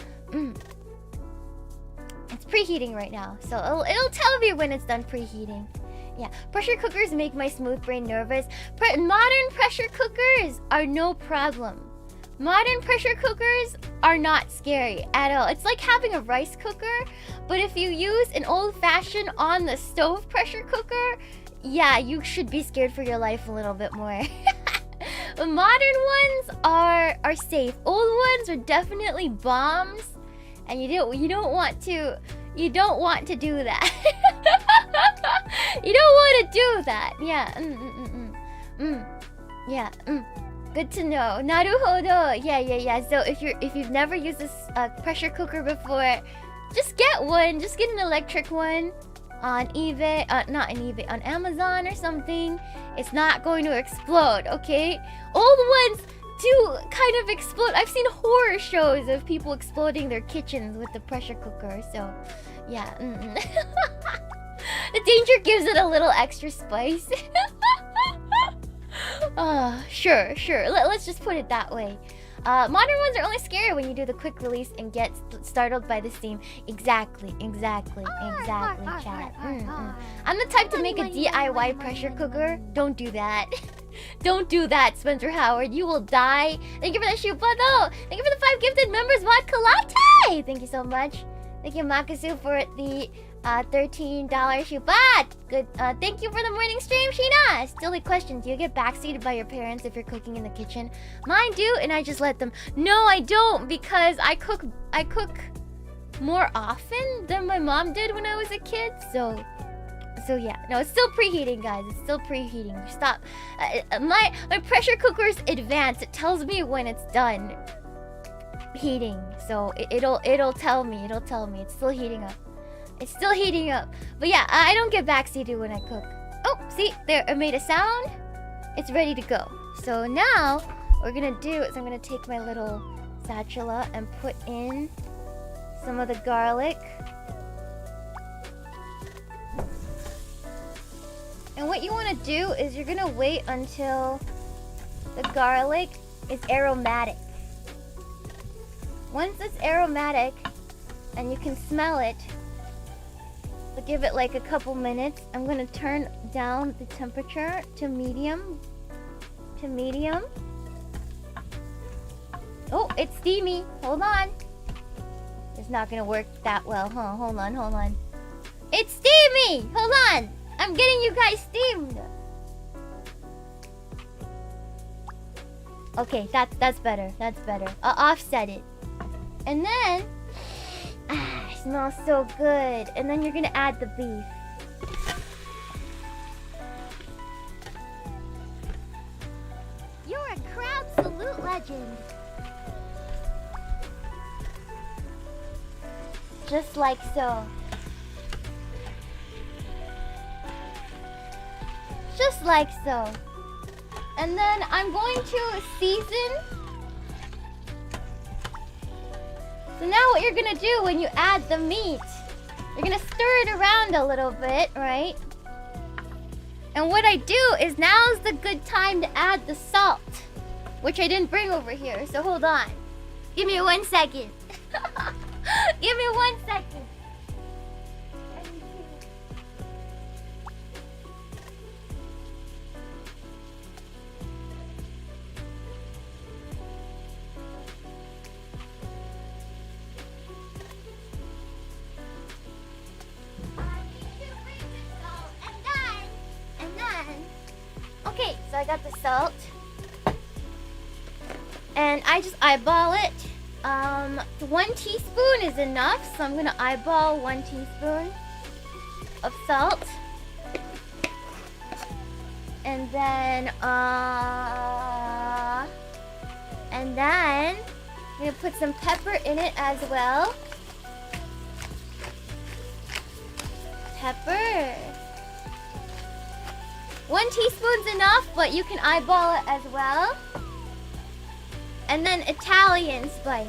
It's preheating right now, so it'll tell me when it's done preheating. Yeah, pressure cookers make my smooth brain nervous. Modern pressure cookers are no problem. Modern pressure cookers are not scary at all. It's like having a rice cooker, but if you use an old-fashioned on the stove pressure cooker, yeah, you should be scared for your life a little bit more. But modern ones are safe. Old ones are definitely bombs, and you don't want to do that. You don't want to do that. Yeah. Yeah. Good to know. Naruhodo. Yeah. So if you've never used this pressure cooker before, just get one. Just get an electric one on eBay. Not on eBay. On Amazon or something. It's not going to explode. Okay. Old ones do kind of explode. I've seen horror shows of people exploding their kitchens with the pressure cooker. So, yeah. The danger gives it a little extra spice. Sure. Let's just put it that way. Modern ones are only scary when you do the quick release and get startled by the steam. Exactly, chat. I'm the type to make a DIY pressure cooker. Don't do that. Don't do that, Spencer Howard. You will die. Thank you for the Shubado. Thank you for the 5 gifted members. Vodka latte. Thank you so much. Thank you, Makasu, for the $13 Shubat. Good. Thank you for the morning stream, Sheena. Silly question. Do you get backseated by your parents if you're cooking in the kitchen? Mine do, and I just let them. No, I don't, because I cook more often than my mom did when I was a kid. So yeah. No, it's still preheating, guys. It's still preheating. Stop. My pressure cooker's advanced. It tells me when it's done heating. So it'll tell me. It'll tell me. It's still heating up. It's still heating up. But yeah, I don't get backseated when I cook. Oh, see? There, it made a sound. It's ready to go. So now, what we're gonna do is I'm gonna take my little spatula and put in some of the garlic. And what you want to do is you're gonna wait until the garlic is aromatic. Once it's aromatic and you can smell it, so give it like a couple minutes. I'm gonna turn down the temperature to medium. Oh, it's steamy. Hold on. It's not gonna work that well, huh? Hold on. It's steamy! Hold on! I'm getting you guys steamed. Okay, that's better. I'll offset it. And then it smells so good. And then you're gonna add the beef. You're a crowd salute legend. Just like so. Just like so. And then I'm going to season. So now what you're gonna do when you add the meat, you're gonna stir it around a little bit, right? And what I do is now's the good time to add the salt, which I didn't bring over here, so hold on. Give me 1 second. Give me 1 second. Okay, so I got the salt. And I just eyeball it. 1 teaspoon is enough, so I'm gonna eyeball 1 teaspoon of salt. And then I'm gonna put some pepper in it as well. Pepper. 1 teaspoon's enough, but you can eyeball it as well. And then Italian spice.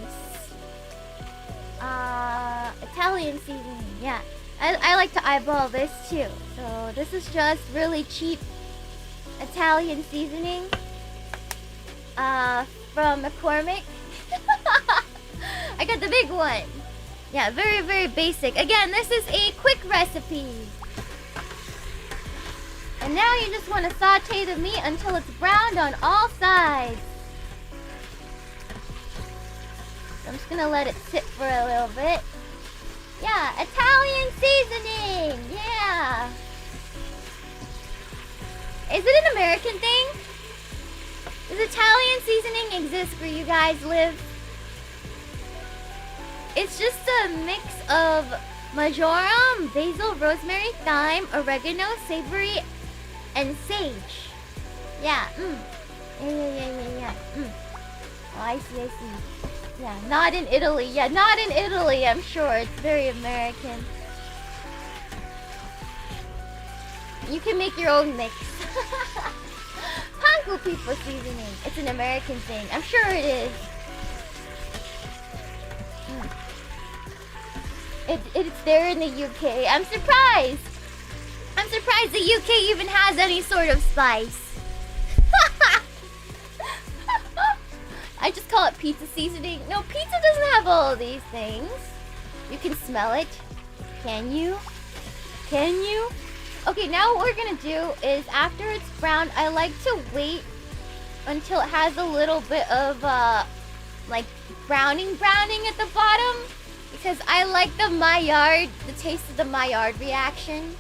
Italian seasoning, yeah. I like to eyeball this too. So this is just really cheap Italian seasoning from McCormick. I got the big one. Yeah, very, very basic. Again, this is a quick recipe. And now you just want to saute the meat until it's browned on all sides. So I'm just going to let it sit for a little bit. Yeah, Italian seasoning! Yeah! Is it an American thing? Does Italian seasoning exist where you guys live? It's just a mix of marjoram, basil, rosemary, thyme, oregano, savory, and sage. Yeah, Yeah. Oh, I see. Yeah, not in Italy. Yeah, not in Italy, I'm sure. It's very American. You can make your own mix. Panko people seasoning. It's an American thing. I'm sure it is. It's there in the UK. I'm surprised. I'm surprised the UK even has any sort of spice. I just call it pizza seasoning. No, pizza doesn't have all of these things. You can smell it. Can you? Can you? Okay, now what we're gonna do is after it's browned, I like to wait until it has a little bit of like browning at the bottom, because I like the taste of the Maillard reaction.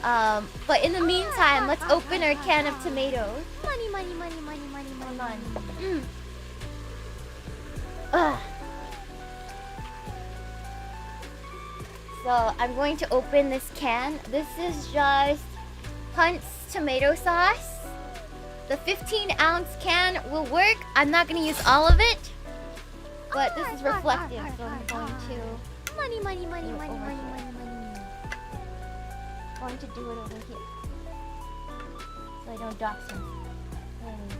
But in the meantime, let's open our can of tomatoes. Money, money, money, money, money, money, money. So I'm going to open this can. This is just Hunt's tomato sauce. The 15-ounce can will work. I'm not going to use all of it, but this is reflective, so I'm going to... Money, money, money, money, money, money, money. I'm going to do it over here, so I don't dox myself. There it is.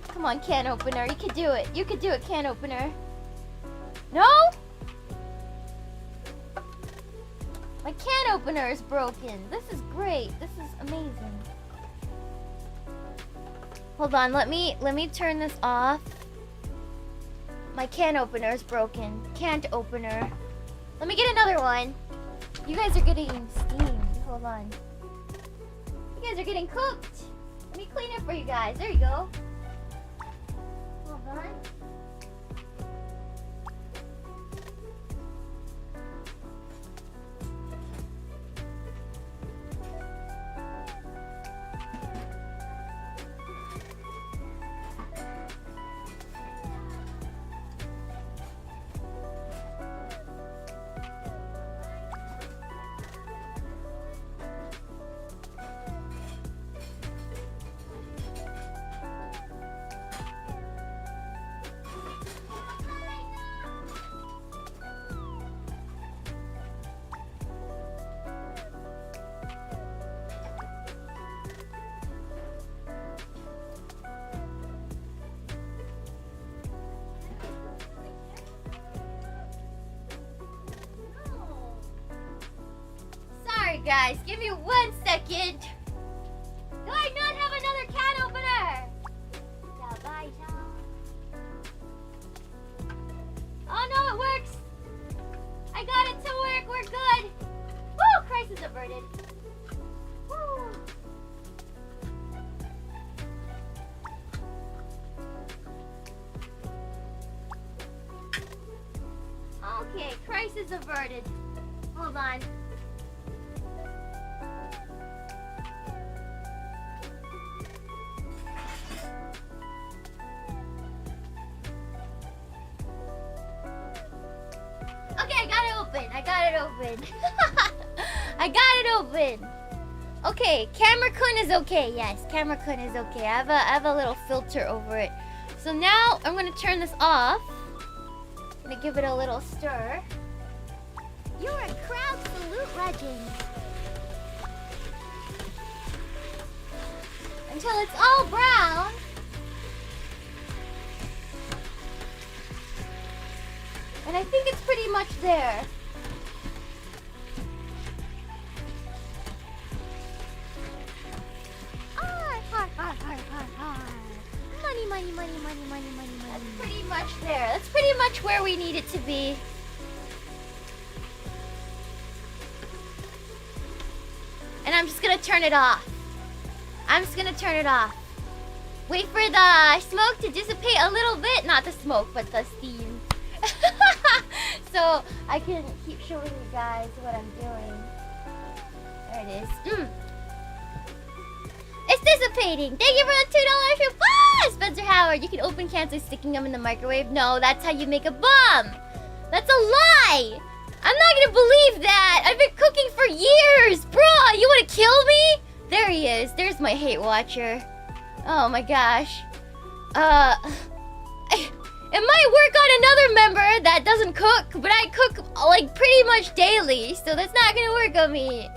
Come on, can opener. You could do it. You could do it, can opener. No? My can opener is broken. This is great. This is amazing. Hold on. Let me turn this off. My can opener is broken. Can't opener. Let me get another one. You guys are getting steamed. Hold on. You guys are getting cooked. Let me clean it for you guys. There you go. Hold on. Guys, give me 1 second. Do I not have another can opener? Oh no, it works. I got it to work. We're good. Woo! Crisis averted. Woo! Okay, crisis averted. Hold on. I got it open. Okay, camera kun is okay. Yes, camera kun is okay. I have a little filter over it. So now I'm gonna turn this off. I'm gonna give it a little stir. You're a crowd salute legend. Until it's all brown. And I think it's pretty much there. Money, money, money, money, money, money, money. That's pretty much there. That's pretty much where we need it to be. And I'm just gonna turn it off. I'm just gonna turn it off. Wait for the smoke to dissipate a little bit. Not the smoke, but the steam. So I can keep showing you guys what I'm doing. There it is. It's dissipating. Thank you for the $2 for Spencer Howard. You can open cans by sticking them in the microwave. No, that's how you make a bomb. That's a lie. I'm not gonna believe that. I've been cooking for years. Bruh, you wanna kill me? There he is. There's my hate watcher. Oh my gosh. It might work on another member that doesn't cook, but I cook like pretty much daily, so that's not gonna work on me.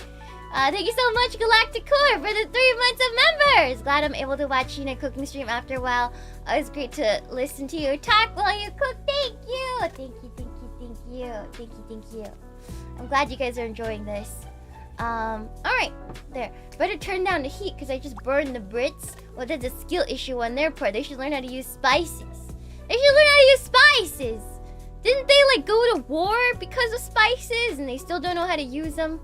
Thank you so much, Galactic Core, for the 3 months of members. Glad I'm able to watch Shiina cooking stream after a while. It's great to listen to you talk while you cook. Thank you. Thank you, thank you, thank you. Thank you, thank you. I'm glad you guys are enjoying this. Alright. There. Better turn down the heat because I just burned the Brits. Well, that's a skill issue on their part. They should learn how to use spices. They should learn how to use spices! Didn't they, like, go to war because of spices and they still don't know how to use them?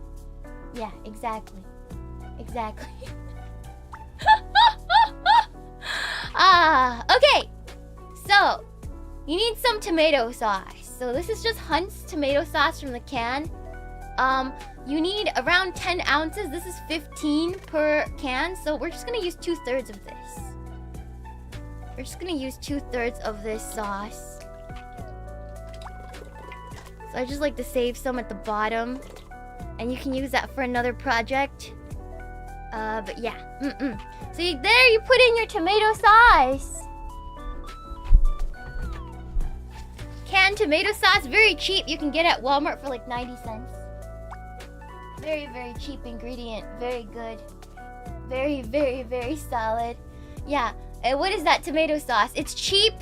Yeah, exactly. Exactly. Okay. So, you need some tomato sauce. So this is just Hunt's tomato sauce from the can. You need around 10 ounces. This is 15 per can. So we're just gonna use 2/3 of this. We're just gonna use 2/3 of this sauce. So I just like to save some at the bottom. And you can use that for another project. But yeah. So there you put in your tomato sauce. Canned tomato sauce, very cheap. You can get at Walmart for like 90 cents. Very, very cheap ingredient. Very good. Very, very, very solid. Yeah. And what is that tomato sauce? It's cheap.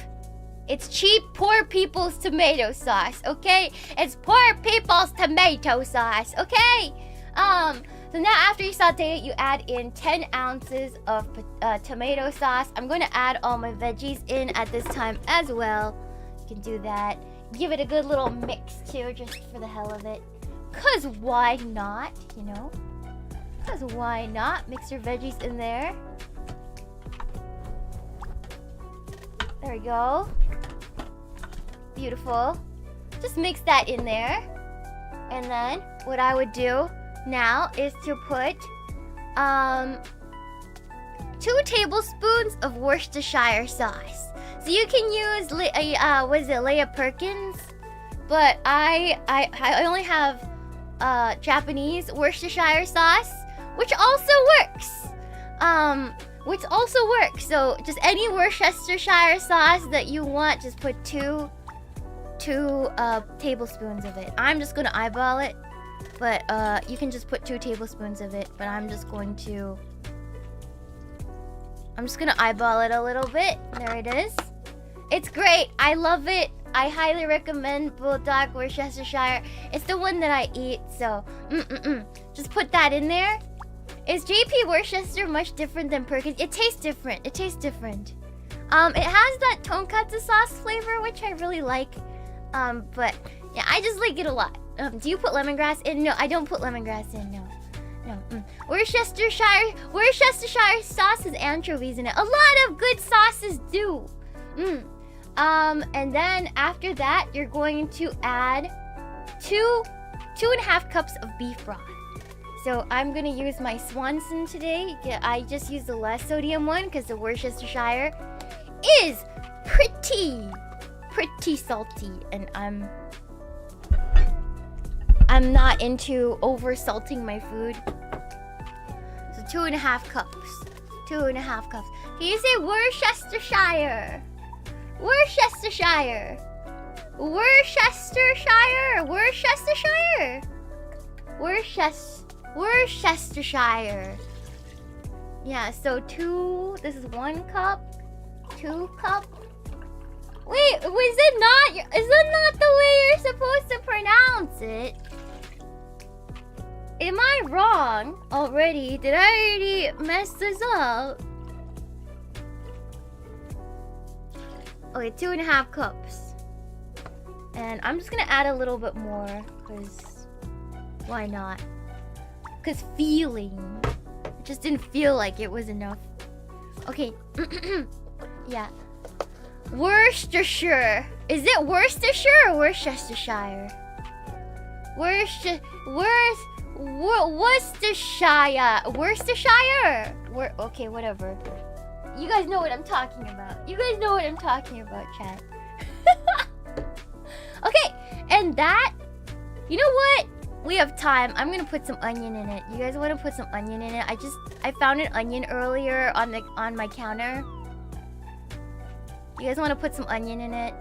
It's cheap poor people's tomato sauce, okay? It's poor people's tomato sauce, okay? So now after you saute it, you add in 10 ounces of tomato sauce. I'm going to add all my veggies in at this time as well. You can do that. Give it a good little mix too, just for the hell of it. Cause why not, you know? Cause why not? Mix your veggies in there. There we go. Beautiful. Just mix that in there. And then what I would do now is to put 2 tablespoons of Worcestershire sauce. So you can use Leia Perkins, but I only have Japanese Worcestershire sauce, which also works. So just any Worcestershire sauce that you want, just put 2 tablespoons of it. I'm just gonna eyeball it, but you can just put 2 tablespoons of it. But I'm just gonna eyeball it a little bit. There it is. It's great. I love it. I highly recommend Bulldog Worcestershire. It's the one that I eat, so just put that in there. Is JP Worcester much different than Perkins? It tastes different. It tastes different. It has that tonkatsu sauce flavor, which I really like. But yeah, I just like it a lot. Do you put lemongrass in? No, I don't put lemongrass in. No. Worcestershire sauce has anchovies in it. A lot of good sauces do. And then after that, you're going to add 2.5 cups of beef broth. So I'm gonna use my Swanson today. I just used the less sodium one because the Worcestershire is pretty salty, and I'm not into over salting my food. So 2.5 cups. 2.5 cups. Can you say Worcestershire? Worcestershire. Worcestershire. Worcestershire. Worcestershire. Yeah, so 2. This is 1 cup. 2 cup. Wait, is that not the way you're supposed to pronounce it? Am I wrong already? Did I already mess this up? Okay, 2.5 cups. And I'm just gonna add a little bit more, because why not? Because feeling. It just didn't feel like it was enough. Okay. Yeah. Worcestershire. Is it Worcestershire or Worcestershire? Worcestershire. Worcestershire. Okay, whatever. You guys know what I'm talking about. You guys know what I'm talking about, chat. Okay, and that, you know what? We have time. I'm gonna put some onion in it. You guys want to put some onion in it? I found an onion earlier on my counter. You guys want to put some onion in it?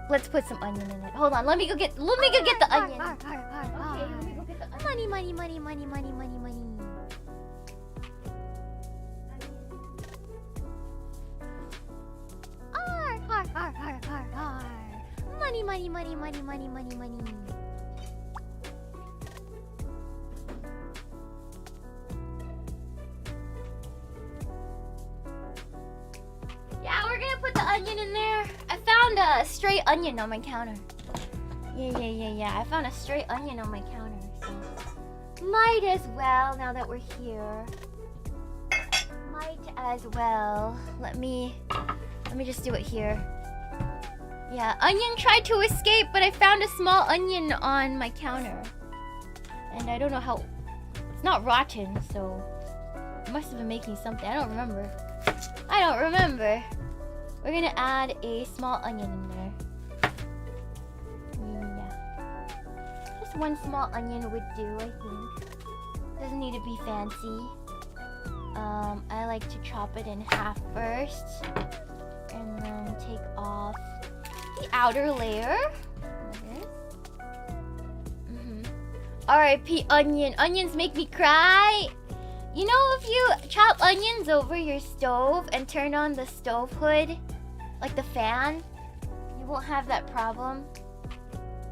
Let's put some onion in it. Hold on. Let me go get the onion. Okay, let me go get the onion. Money. Money. a stray onion on my counter. Yeah. I found a stray onion on my counter, so might as well, now that we're here. Might as well. Let me just do it here. Yeah, onion tried to escape, but I found a small onion on my counter. And I don't know how... It's not rotten, so... It must have been making something. I don't remember. We're gonna add a small onion in there. Yeah. Just one small onion would do, I think. Doesn't need to be fancy. I like to chop it in half first. And then take off the outer layer. R.I.P. onion. Onions make me cry. You know, if you chop onions over your stove and turn on the stove hood, like the fan, you won't have that problem.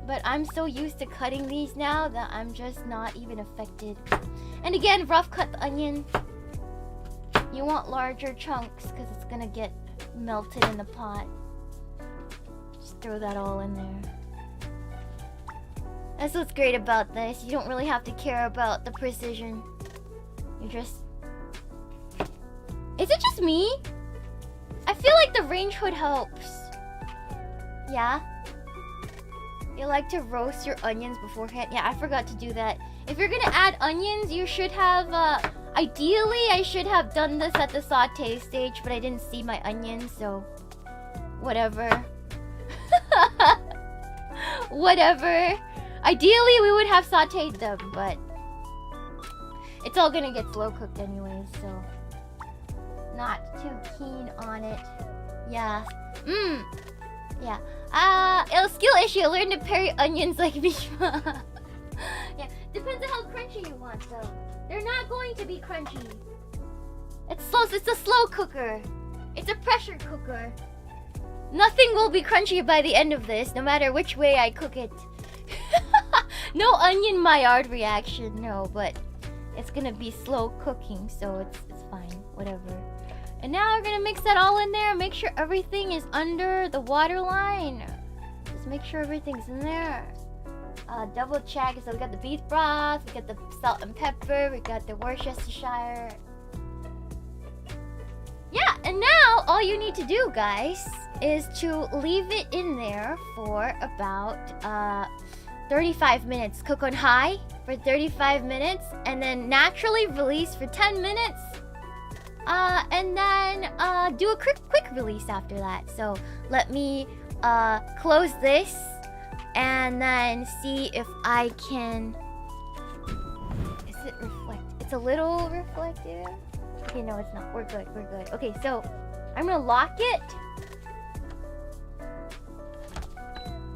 But I'm so used to cutting these now that I'm just not even affected. And again, rough cut the onion. You want larger chunks because it's gonna get melted in the pot. Just throw that all in there. That's what's great about this. You don't really have to care about the precision. You just... Is it just me? I feel like the range hood helps. Yeah? You like to roast your onions beforehand? Yeah, I forgot to do that. If you're gonna add onions, you should have... Ideally, I should have done this at the saute stage, but I didn't see my onions, so... Whatever. Whatever. Ideally, we would have sauteed them, but... It's all gonna get slow cooked anyways, so... Not too keen on it. Yeah. Yeah. It'll skill issue. Learn to parry onions like Meemaw. Yeah. Depends on how crunchy you want, though. They're not going to be crunchy. It's slow. It's a slow cooker. It's a pressure cooker. Nothing will be crunchy by the end of this, no matter which way I cook it. No onion Maillard reaction, no, but it's gonna be slow cooking, so it's fine, whatever. And now we're gonna mix that all in there. Make sure everything is under the water line. Just make sure everything's in there. Double check. So we got the beef broth, we got the salt and pepper, we got the Worcestershire. Yeah, and now all you need to do, guys, is to leave it in there for about 35 minutes. Cook on high for 35 minutes, and then naturally release for 10 minutes. And then do a quick release after that. So let me close this and then see if I can... Is it reflect? It's a little reflective. Okay, no, it's not. We're good. Okay, so I'm gonna lock it.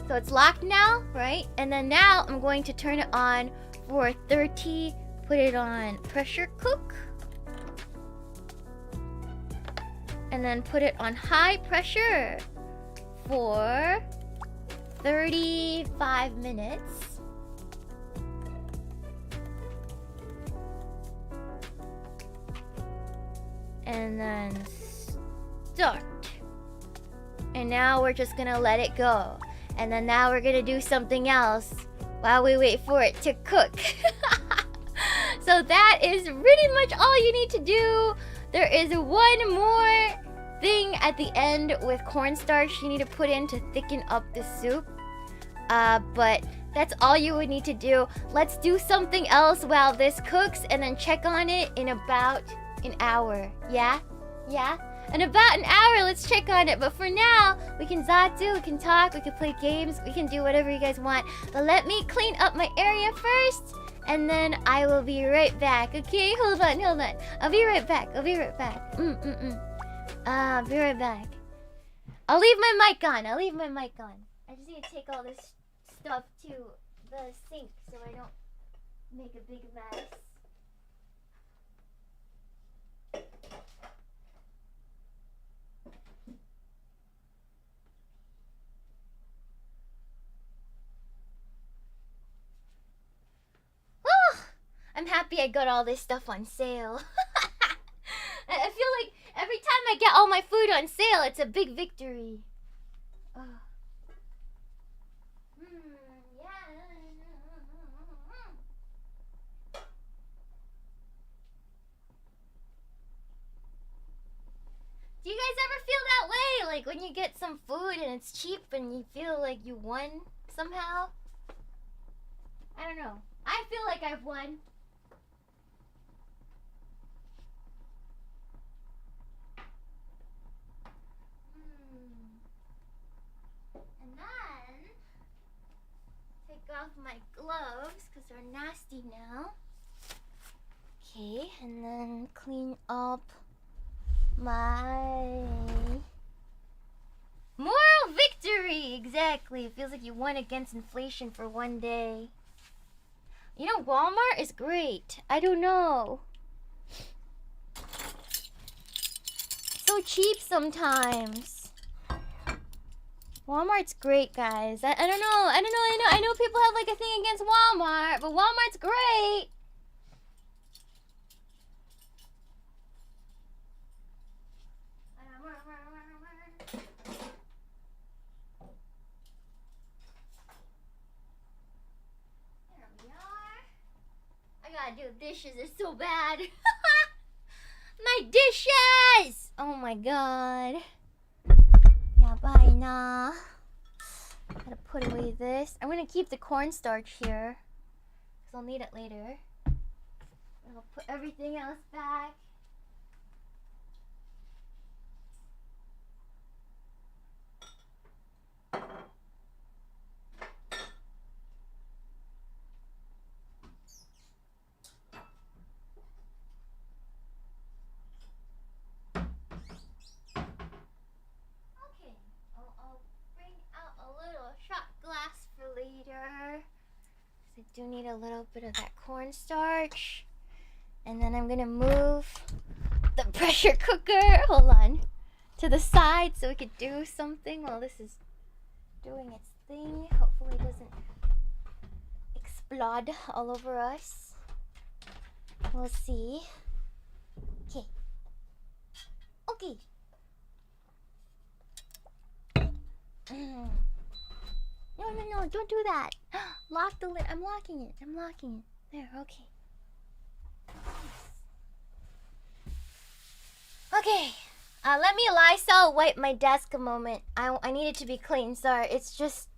So it's locked now, right? And then now I'm going to turn it on for 30. Put it on pressure cook. And then put it on high pressure for 35 minutes. And then start. And now we're just gonna let it go. And then now we're gonna do something else while we wait for it to cook. So that is pretty much all you need to do. There is one more thing at the end with cornstarch you need to put in to thicken up the soup. But that's all you would need to do. Let's do something else while this cooks and then check on it in about an hour. Yeah? Yeah? In about an hour, let's check on it. But for now, we can zatsu, we can talk, we can play games, we can do whatever you guys want. But let me clean up my area first, and then I will be right back. Okay? Hold on. I'll be right back. I'll be right back. I'll be right back. I'll leave my mic on. I just need to take all this stuff to the sink so I don't make a big mess. I'm happy I got all this stuff on sale. I feel like every time I get all my food on sale, it's a big victory. Oh. like when you get some food and it's cheap and you feel like you won somehow. I don't know. I feel like I've won. And then take off my gloves because they're nasty now. Okay, and then clean up my moral victory. Exactly. It feels like you won against inflation for one day. You know, Walmart is great. I don't know. So cheap sometimes. Walmart's great, guys. I don't know. I know people have like a thing against Walmart, but Walmart's great. I gotta do dishes, they're so bad. My dishes! Oh my god. Yeah, bye na. Gotta put away this. I'm gonna keep the cornstarch here, because I'll need it later. I'll put everything else back. I do need a little bit of that cornstarch. And then I'm gonna move the pressure cooker, hold on, to the side so we could do something while this is doing its thing. Hopefully it doesn't explode all over us. We'll see. Okay. Okay. No, don't do that. Lock the lid. I'm locking it. There, okay. Okay. Let me Lysol wipe my desk a moment. I need it to be clean. Sorry, it's just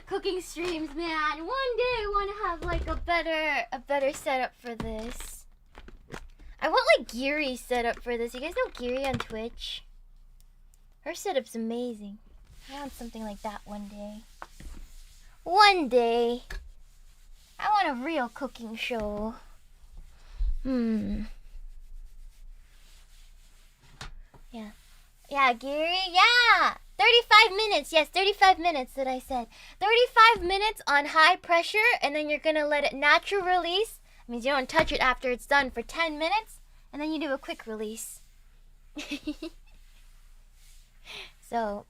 cooking streams, man. One day I want to have like a better setup for this. I want like Geary setup for this. You guys know Geary on Twitch? Her setup's amazing. I want something like that one day. One day. I want a real cooking show. Yeah. Yeah, Gary? Yeah! 35 minutes. Yes, 35 minutes that I said. 35 minutes on high pressure, and then you're gonna let it natural release. That means you don't touch it after it's done for 10 minutes, and then you do a quick release. So,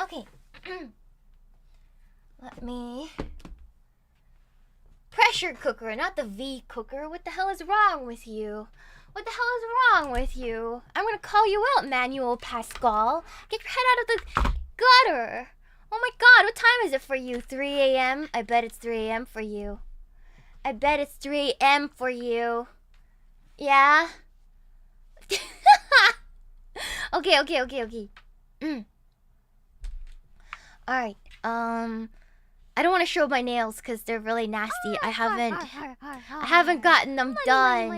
Okay. Let me... Pressure cooker, not the V cooker. What the hell is wrong with you? What the hell is wrong with you? I'm gonna call you out, Manuel Pascal. Get your head out of the gutter. Oh my god, what time is it for you? 3 a.m.? I bet it's 3 a.m. for you. I bet it's 3 a.m. for you. Yeah? Okay. Alright, I don't want to show my nails because they're really nasty. I haven't gotten them done.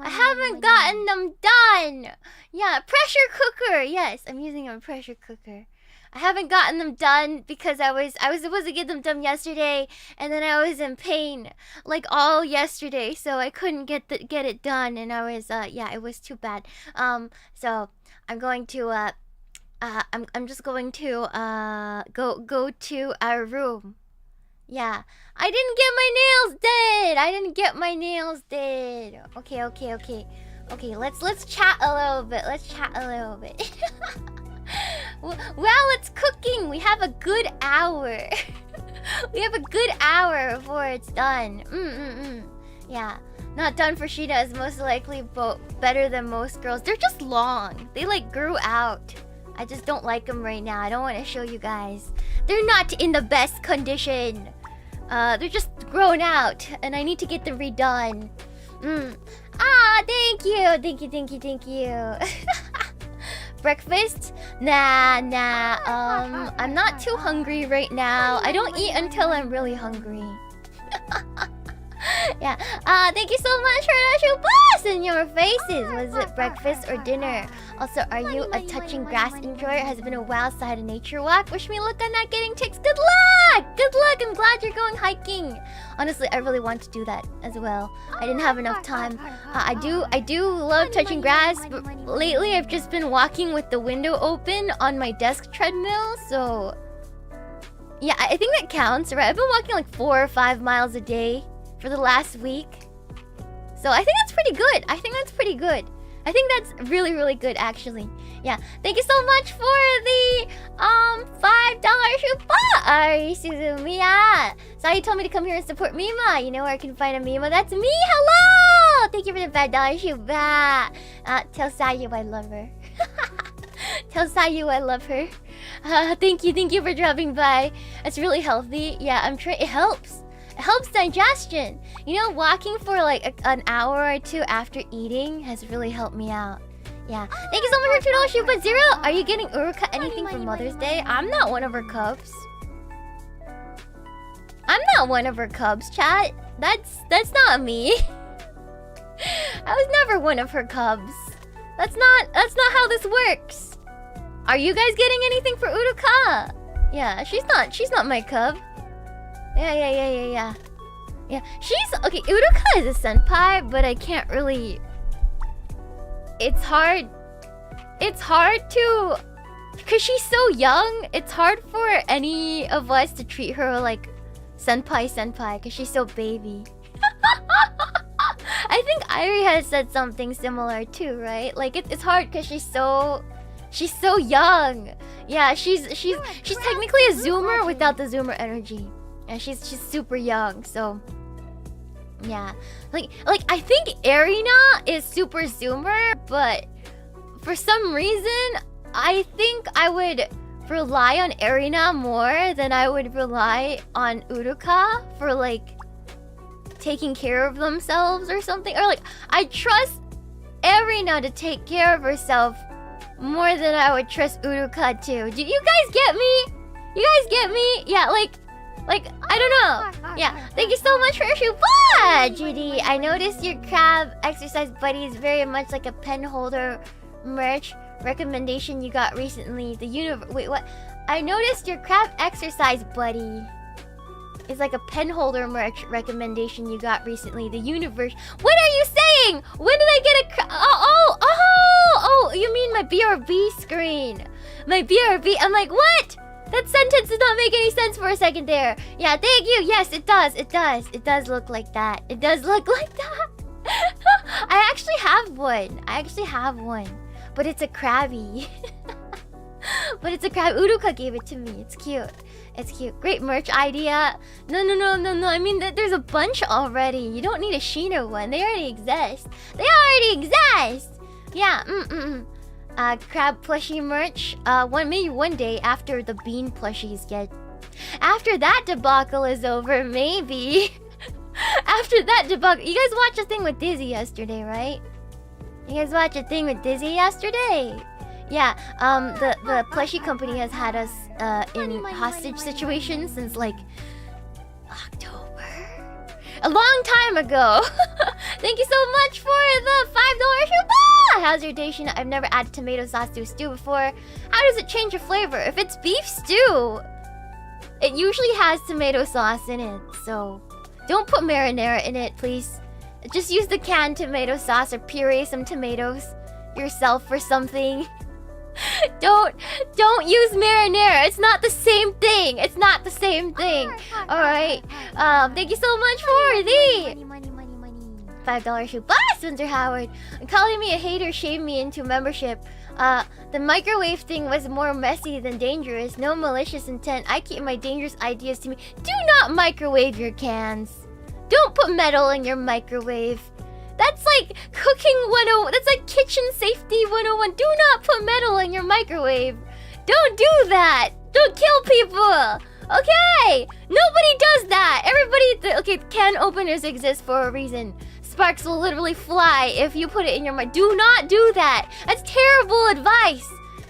I haven't gotten them done. Yeah, pressure cooker. Yes, I'm using a pressure cooker. I haven't gotten them done because I was supposed to get them done yesterday, and then I was in pain like all yesterday, so I couldn't get it done, and I was yeah, it was too bad. So I'm going to I'm just going to go to our room. Yeah, I didn't get my nails did. Okay, let's chat a little bit. Well, it's cooking. We have a good hour. We have a good hour before it's done. Yeah, not done for Shiina is most likely better than most girls. They're just long. They like grew out. I just don't like them right now. I don't want to show you guys. They're not in the best condition. They're just grown out, and I need to get them redone. Thank you. Breakfast? Nah. I'm not too hungry right now. I don't eat until I'm really hungry. Yeah. Thank you so much for the boss in your faces. Was it breakfast or dinner? Also, are you a touching grass enjoyer? It has been a while, so I had a nature walk. Wish me luck on not getting ticks. Good luck! Good luck! I'm glad you're going hiking. Honestly, I really want to do that as well. I didn't have enough time. I do love touching grass, but lately I've just been walking with the window open on my desk treadmill, so... Yeah, I think that counts, right? I've been walking like 4 or 5 miles a day for the last week. So I think that's pretty good. I think that's really, really good, actually. Yeah. Thank you so much for the $5 super, Suzumiya. Sorry you told me to come here and support Meemaw. You know where I can find a Meemaw? That's me. Hello. Thank you for the $5 super. Tell Sayu I love her. Tell Sayu I love her. Thank you for dropping by. It's really healthy. Yeah, I'm trying. It helps. It helps digestion. You know, walking for like an hour or two after eating has really helped me out. Yeah. Thank you so much for $2 But Zero, are you getting Uruka anything for Mother's Day? I'm not one of her cubs. I'm not one of her cubs, chat. That's not me. I was never one of her cubs. That's not how this works. Are you guys getting anything for Uruka? Yeah, she's not my cub. Yeah. She's okay. Uruka is a senpai, but I can't really. It's hard to, cause she's so young. It's hard for any of us to treat her like senpai, cause she's so baby. I think Irie has said something similar too, right? Like it's hard cause she's so young. Yeah, she's technically a zoomer without the zoomer energy. And she's super young, so yeah. Like I think Arena is super zoomer, but for some reason I think I would rely on Arena more than I would rely on Uruka for like taking care of themselves or something. Or like I trust Arena to take care of herself more than I would trust Uruka to. Do you guys get me? Yeah, like I don't know. Yeah, thank you so much for your shoe, Judy. I noticed your crab exercise buddy is very much like a pen holder merch recommendation you got recently. Wait, what? I noticed your crab exercise buddy is like a pen holder merch recommendation you got recently. The universe. What are you saying? When did I get a Oh, you mean my BRB screen? My BRB. I'm like, what? That sentence did not make any sense for a second there. Yeah, thank you. Yes, it does. It does look like that. It does look like that. I actually have one. But it's a crabby. Uruka gave it to me. It's cute. Great merch idea. No. I mean, there's a bunch already. You don't need a Shiina one. They already exist. Yeah, crab plushie merch. Maybe one day after the bean plushies get. After that debacle is over, maybe. After that debacle, you guys watched a thing with Dizzy yesterday, right? Yeah. The plushie company has had us in hostage situations since like October. A long time ago. Thank you so much for the $5 Shuba! How's your day, Shiina? I've never added tomato sauce to a stew before. How does it change your flavor? If it's beef stew, it usually has tomato sauce in it. So don't put marinara in it, please. Just use the canned tomato sauce or puree some tomatoes yourself for something. Don't use marinara. It's not the same thing. Alright. Thank you so much for the $5 shoe. Spencer Howard. Calling me a hater shamed me into membership. The microwave thing was more messy than dangerous. No malicious intent. I keep my dangerous ideas to me. Do not microwave your cans. Don't put metal in your microwave. That's like cooking 101. That's like kitchen safety 101. Do not put metal in your microwave. Don't do that. Don't kill people. Okay! Nobody does that! Everybody... Okay, can openers exist for a reason. Sparks will literally fly if you put it in your mind. Do not do that! That's terrible advice!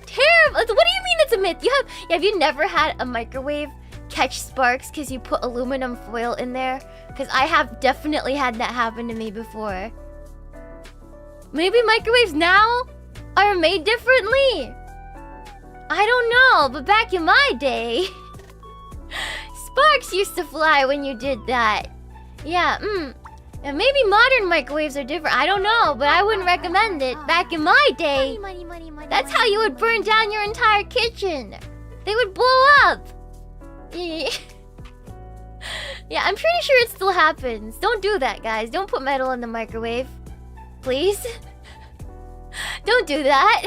Terrible! What do you mean it's a myth? Have you never had a microwave catch sparks because you put aluminum foil in there? Because I have definitely had that happen to me before. Maybe microwaves now are made differently? I don't know, but back in my day... Sparks used to fly when you did that. Yeah, And maybe modern microwaves are different. I don't know, but I wouldn't recommend it. Back in my day, that's how you would burn down your entire kitchen. They would blow up. Yeah, I'm pretty sure it still happens. Don't do that, guys. Don't put metal in the microwave. Please. Don't do that.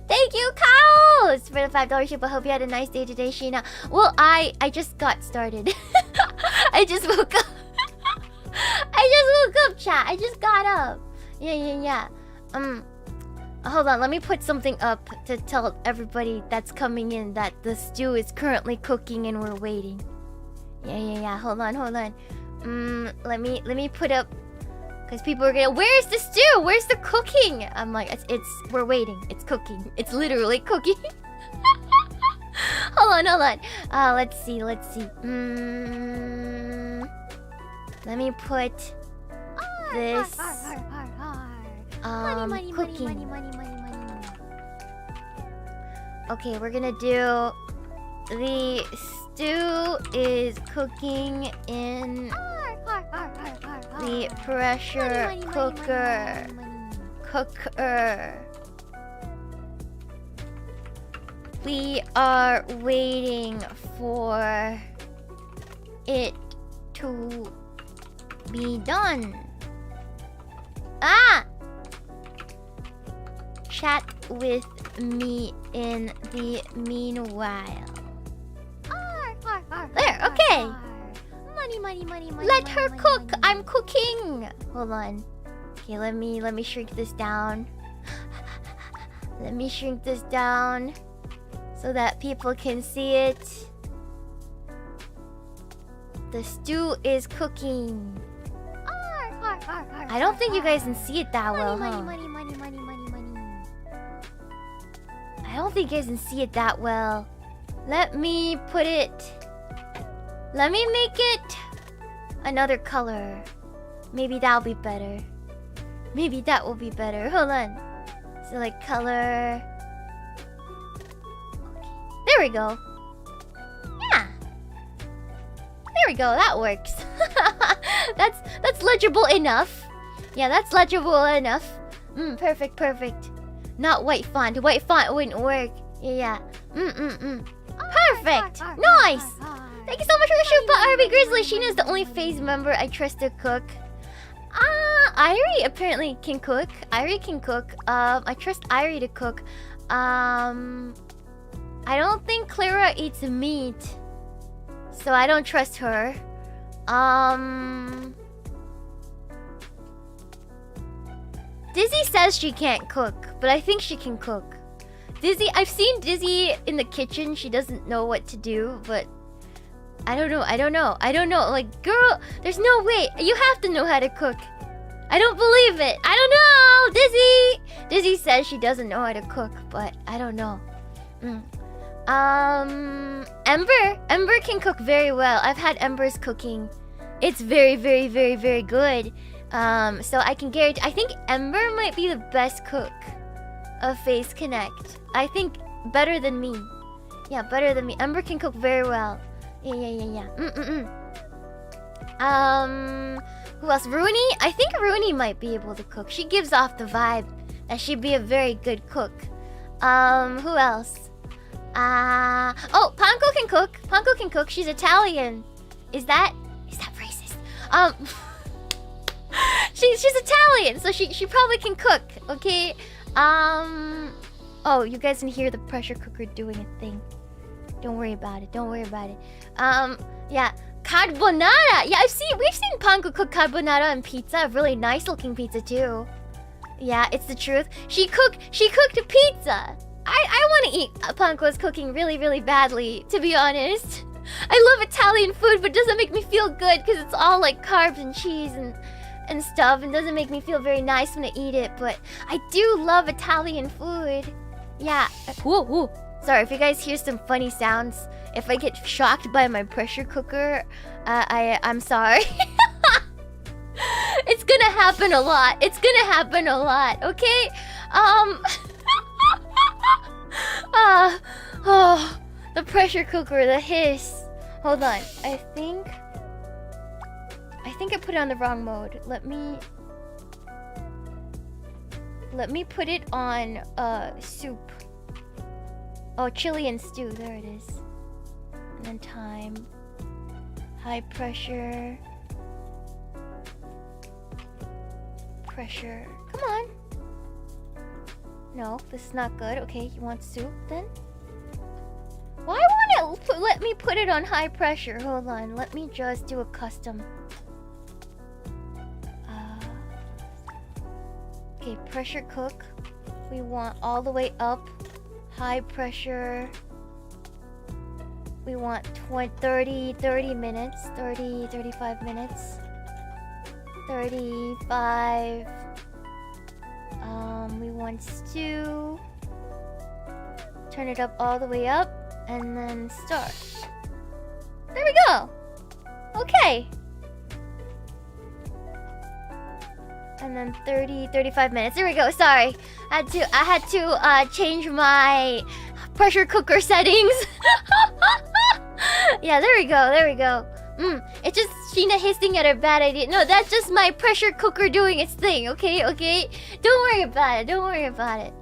Thank you, Cows, for the $5 ship. I hope you had a nice day today, Shiina. Well, I just got started. I just woke up. Chat. I just got up. Yeah. Hold on. Let me put something up to tell everybody that's coming in that the stew is currently cooking and we're waiting. Yeah. Hold on. Let me put up. Because people are gonna, where's the stew? Where's the cooking? I'm like, we're waiting. It's cooking. It's literally cooking. Hold on. Let's see. Let me put this cooking. Okay, we're gonna do the stew is cooking in the pressure cooker. We are waiting for it to be done. Chat with me in the meanwhile. There, okay. Money. Let her cook. I'm cooking. Hold on. Okay, let me shrink this down. Let me shrink this down so that people can see it. The stew is cooking. I don't think you guys can see it that well, huh? I don't think you guys can see it that well. Let me put it... Let me make it another color. Maybe that'll be better. Maybe that will be better. Hold on. So like color... Okay. There we go. Yeah. There we go. That works. That's legible enough. Yeah, that's legible enough. Perfect. Not white font. White font wouldn't work. Yeah. Perfect. Nice. Thank you so much for the shoot, but RB Grizzly. Sheena's the only phase member I trust to cook. Irie apparently can cook. Irie can cook. I trust Irie to cook. I don't think Clara eats meat, so I don't trust her. Dizzy says she can't cook, but I think she can cook. Dizzy, I've seen Dizzy in the kitchen. She doesn't know what to do, but I don't know. Like, girl, there's no way. You have to know how to cook. I don't believe it. I don't know, Dizzy. Dizzy says she doesn't know how to cook, but I don't know. Ember can cook very well. I've had Ember's cooking. It's very good. So I can guarantee. I think Ember might be the best cook of Phase Connect. I think better than me. Yeah, better than me. Ember can cook very well. Yeah. Who else? Rooney? I think Rooney might be able to cook. She gives off the vibe that she'd be a very good cook. Who else? Oh, Panko can cook. Panko can cook. She's Italian. Is that racist? She's Italian, so she probably can cook. Okay. Oh, you guys can hear the pressure cooker doing a thing. Don't worry about it. Yeah, carbonara. Yeah, we've seen Panko cook carbonara and pizza. A really nice looking pizza too. Yeah, it's the truth. She cooked a pizza. I want to eat Panko's cooking really, really badly, to be honest. I love Italian food, but it doesn't make me feel good because it's all like carbs and cheese and stuff, and doesn't make me feel very nice when I eat it. But I do love Italian food. Yeah. Whoa. Sorry if you guys hear some funny sounds. If I get shocked by my pressure cooker, I'm sorry. It's gonna happen a lot. It's gonna happen a lot. Okay. Oh, the pressure cooker, the hiss. Hold on. I think I put it on the wrong mode. Let me put it on soup. Oh, chili and stew. There it is. And then time. High pressure. Pressure. Come on. No, this is not good. Okay, you want soup then? Why won't it let me put it on high pressure? Hold on, let me just do a custom. Okay, pressure cook. We want all the way up. High pressure. We want 30 minutes. 35 minutes. 35. We want stew. Turn it up all the way up. And then start. There we go. Okay. And then 35 minutes. There we go. Sorry. I had to change my pressure cooker settings. Yeah, there we go. It's just Shiina hissing at her bad idea. No, that's just my pressure cooker doing its thing, okay? Don't worry about it.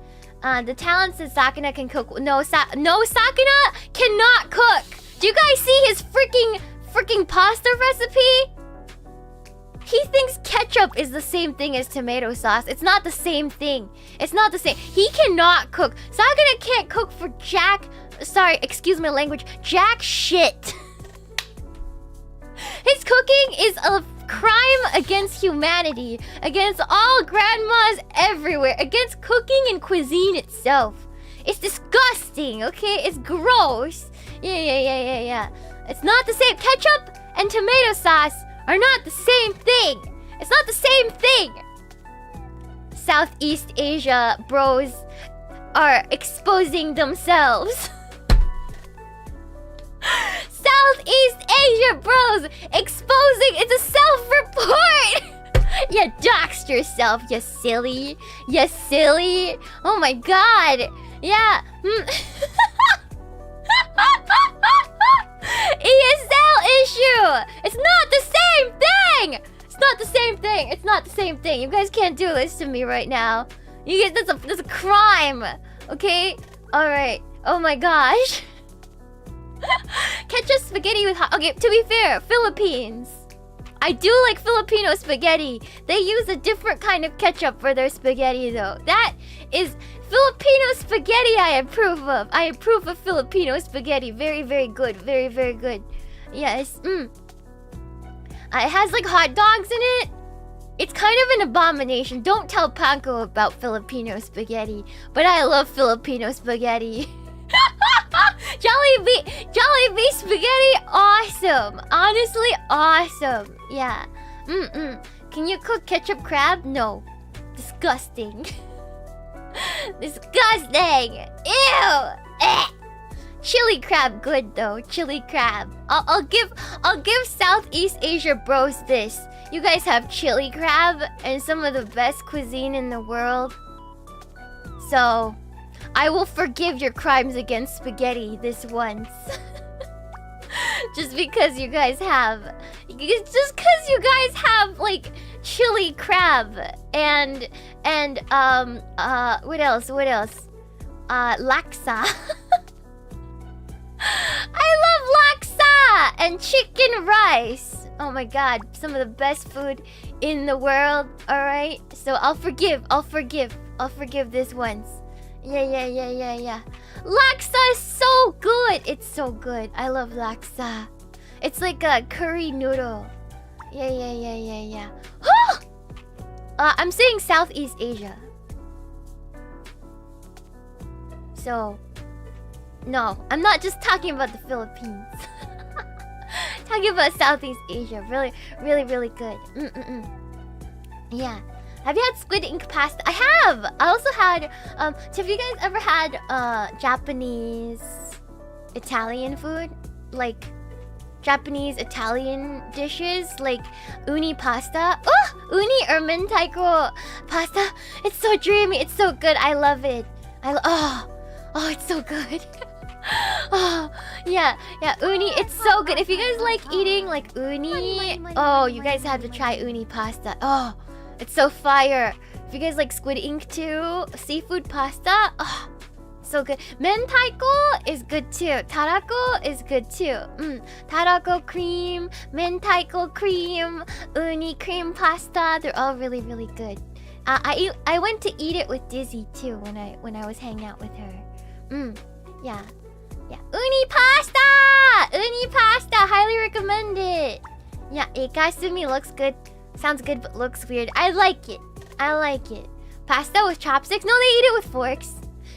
The talent says Sakuna can cook. No, Sakuna cannot cook. Do you guys see his freaking pasta recipe? He thinks ketchup is the same thing as tomato sauce. It's not the same thing. He cannot cook. Sakuna can't cook for sorry, excuse my language. Jack shit. His cooking is a crime against humanity, against all grandmas everywhere, against cooking and cuisine itself. It's disgusting, okay? It's gross. Yeah. It's not the same. Ketchup and tomato sauce are not the same thing. It's not the same thing. Southeast Asia bros are exposing themselves. Southeast Asia bros exposing. It's a self-report. You doxed yourself, you silly. Oh my god. Yeah. ESL issue. It's not the same thing. It's not the same thing. You guys can't do this to me right now. You guys, that's a crime. Okay. All right. Oh my gosh. Ketchup spaghetti with hot. Okay, to be fair, Philippines. I do like Filipino spaghetti. They use a different kind of ketchup for their spaghetti, though. That is Filipino spaghetti I approve of. I approve of Filipino spaghetti. Very, very good. Very, very good. Yes. It has like hot dogs in it. It's kind of an abomination. Don't tell Panko about Filipino spaghetti. But I love Filipino spaghetti. Jollibee spaghetti, awesome. Honestly, awesome. Yeah. Can you cook ketchup crab? No. Disgusting. Disgusting. Ew. Chili crab, good though. Chili crab. I'll give Southeast Asia bros this. You guys have chili crab and some of the best cuisine in the world. So I will forgive your crimes against spaghetti this once. Just because you guys have like chili crab and what else? Laksa. I love laksa and chicken rice. Oh my god, some of the best food in the world. All right, so I'll forgive this once. Yeah. Laksa is so good. It's so good. I love laksa. It's like a curry noodle. Yeah. I'm saying Southeast Asia. So, no, I'm not just talking about the Philippines. Talking about Southeast Asia. Really, really, really good. Yeah. Have you had squid ink pasta? I have! I also had, so have you guys ever had, Japanese Italian food? Like, Japanese Italian dishes? Like, uni pasta? Oh! Uni or mentaiko pasta? It's so dreamy. It's so good. I love it. Oh, it's so good. Oh, yeah, uni. It's so good. If you guys like eating, like, uni, oh, you guys have to try uni pasta. Oh, it's so fire. If you guys like squid ink too, seafood pasta, oh, so good. Mentaiko is good too. Tarako is good too. Tarako cream, mentaiko cream, uni cream pasta. They're all really, really good. I went to eat it with Dizzy too when I was hanging out with her. Yeah. Uni pasta! Uni pasta! Highly recommend it. Yeah, ikasumi looks good. Sounds good but looks weird. I like it. Pasta with chopsticks? No, they eat it with forks.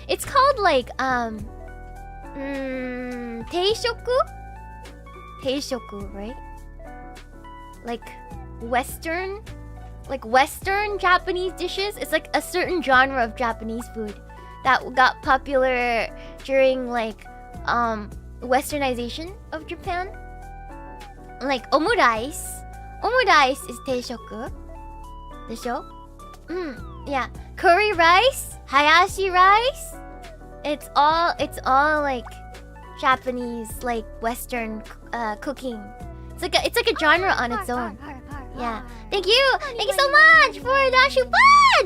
It's called like teishoku? Teishoku, right? Like Western Japanese dishes. It's like a certain genre of Japanese food that got popular during like westernization of Japan. Like omurice is teishoku. Desho? Yeah. Curry rice, hayashi rice. It's all like Japanese, like Western cooking. It's like a genre on its own. Yeah. Thank you so much for Dashu.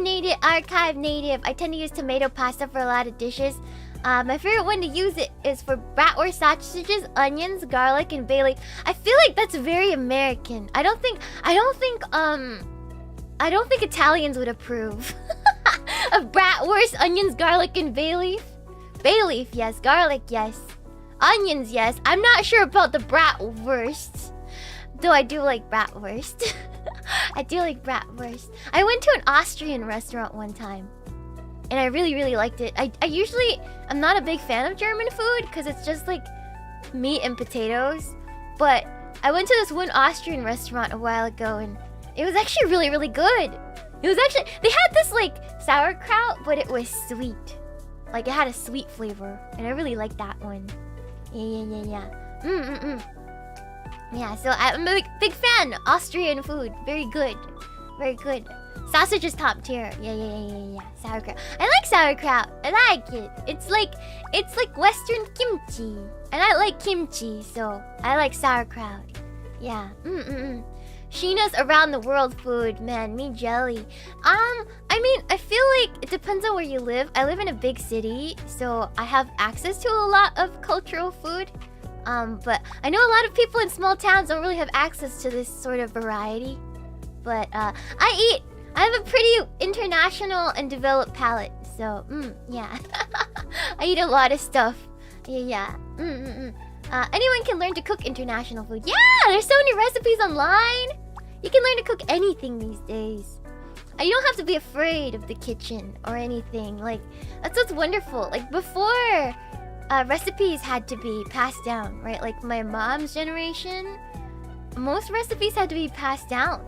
Native archive native. I tend to use tomato pasta for a lot of dishes. My favorite one to use it is for bratwurst sausages, onions, garlic, and bay leaf. I feel like that's very American. I don't think Italians would approve of bratwurst, onions, garlic, and bay leaf. Bay leaf, yes. Garlic, yes. Onions, yes. I'm not sure about the bratwurst, though I do like bratwurst. I do like bratwurst. I went to an Austrian restaurant one time, and I really, really liked it. I'm not a big fan of German food because it's just like meat and potatoes. But I went to this one Austrian restaurant a while ago, and it was actually really, really good. They had this like sauerkraut, but it was sweet. Like it had a sweet flavor, and I really liked that one. Yeah. Yeah, so I'm a big fan. Austrian food, very good. Sausage is top tier. Yeah. Sauerkraut. I like sauerkraut. I like it. It's like Western kimchi, and I like kimchi, so I like sauerkraut. Yeah. Shiina's around the world food, man. Me jelly. I mean, I feel like it depends on where you live. I live in a big city, so I have access to a lot of cultural food. But I know a lot of people in small towns don't really have access to this sort of variety. But I have a pretty international and developed palate, so yeah. I eat a lot of stuff. Yeah. Anyone can learn to cook international food. Yeah, there's so many recipes online. You can learn to cook anything these days. You don't have to be afraid of the kitchen or anything. Like, that's what's wonderful. Like before, recipes had to be passed down, right? Like my mom's generation, most recipes had to be passed down.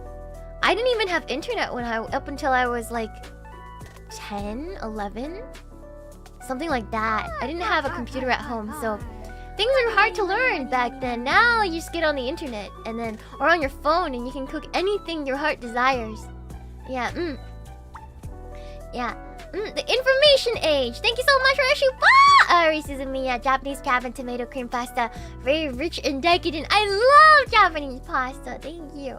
I didn't even have internet up until I was like 10, 11, something like that. I didn't have a computer at home, so things were hard to learn back then. Now you just get on the internet or on your phone, and you can cook anything your heart desires. Yeah. The information age. Thank you so much, Rashu. Suzumiya, Japanese crab and tomato cream pasta. Very rich and decadent. I love Japanese pasta. Thank you.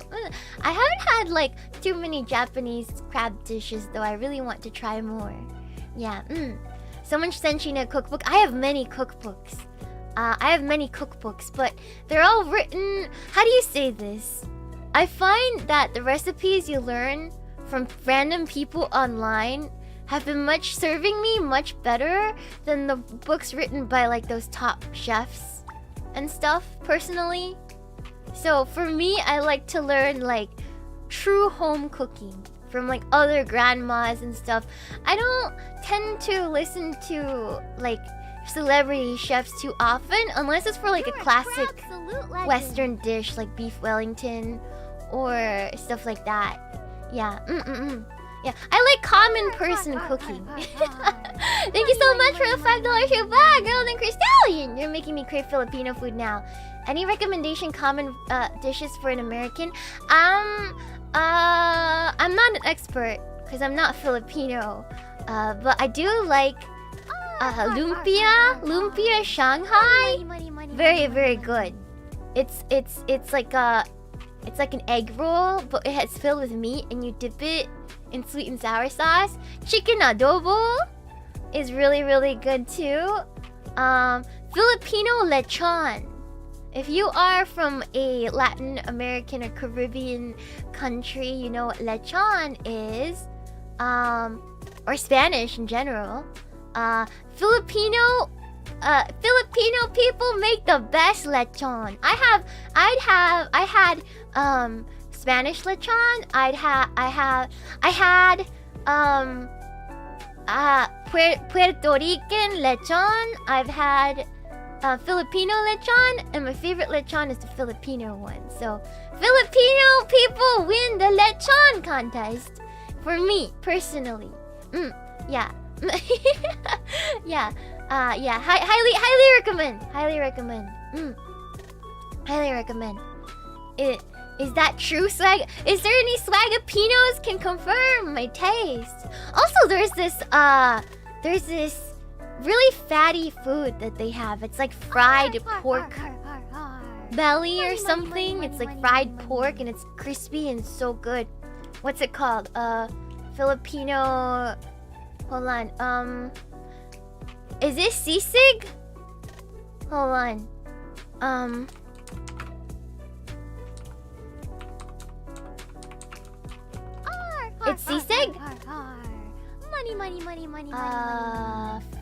I haven't had like too many Japanese crab dishes, though. I really want to try more. Yeah. Someone sent Shiina a cookbook. I have many cookbooks. But they're all written... How do you say this? I find that the recipes you learn from random people online have been serving me much better than the books written by like those top chefs and stuff, personally. So for me, I like to learn like true home cooking. from like other grandmas and stuff. I don't tend to listen to like celebrity chefs too often unless it's for like a classic Western dish like beef Wellington or stuff like that. Yeah. Yeah, I like common person cooking. Thank you so much for the $5 shoe bag, Golden Crystallion. You're making me crave Filipino food now. Any recommendation common dishes for an American? I'm not an expert because I'm not Filipino. But I do like lumpia Shanghai. Very, very good. It's like an egg roll, but it's filled with meat, and you dip it in sweet and sour sauce. Chicken adobo is really, really good too. Filipino lechon. If you are from a Latin American or Caribbean country, you know what lechon is. Or Spanish in general. Filipino people make the best lechon. I had Spanish lechon. I had Puerto Rican lechon. I've had Filipino lechon, and my favorite lechon is the Filipino one. So Filipino people win the lechon contest for me personally. Yeah. Yeah. Yeah. Highly recommend. Highly recommend. Highly recommend. Is that true, swag? Is there any swagapinos can confirm my taste? Also, there's this really fatty food that they have. It's like fried pork belly or something. It's like fried pork and it's crispy and so good. What's it called? Filipino. Hold on. Is this sisig? Hold on. It's sisig? Money.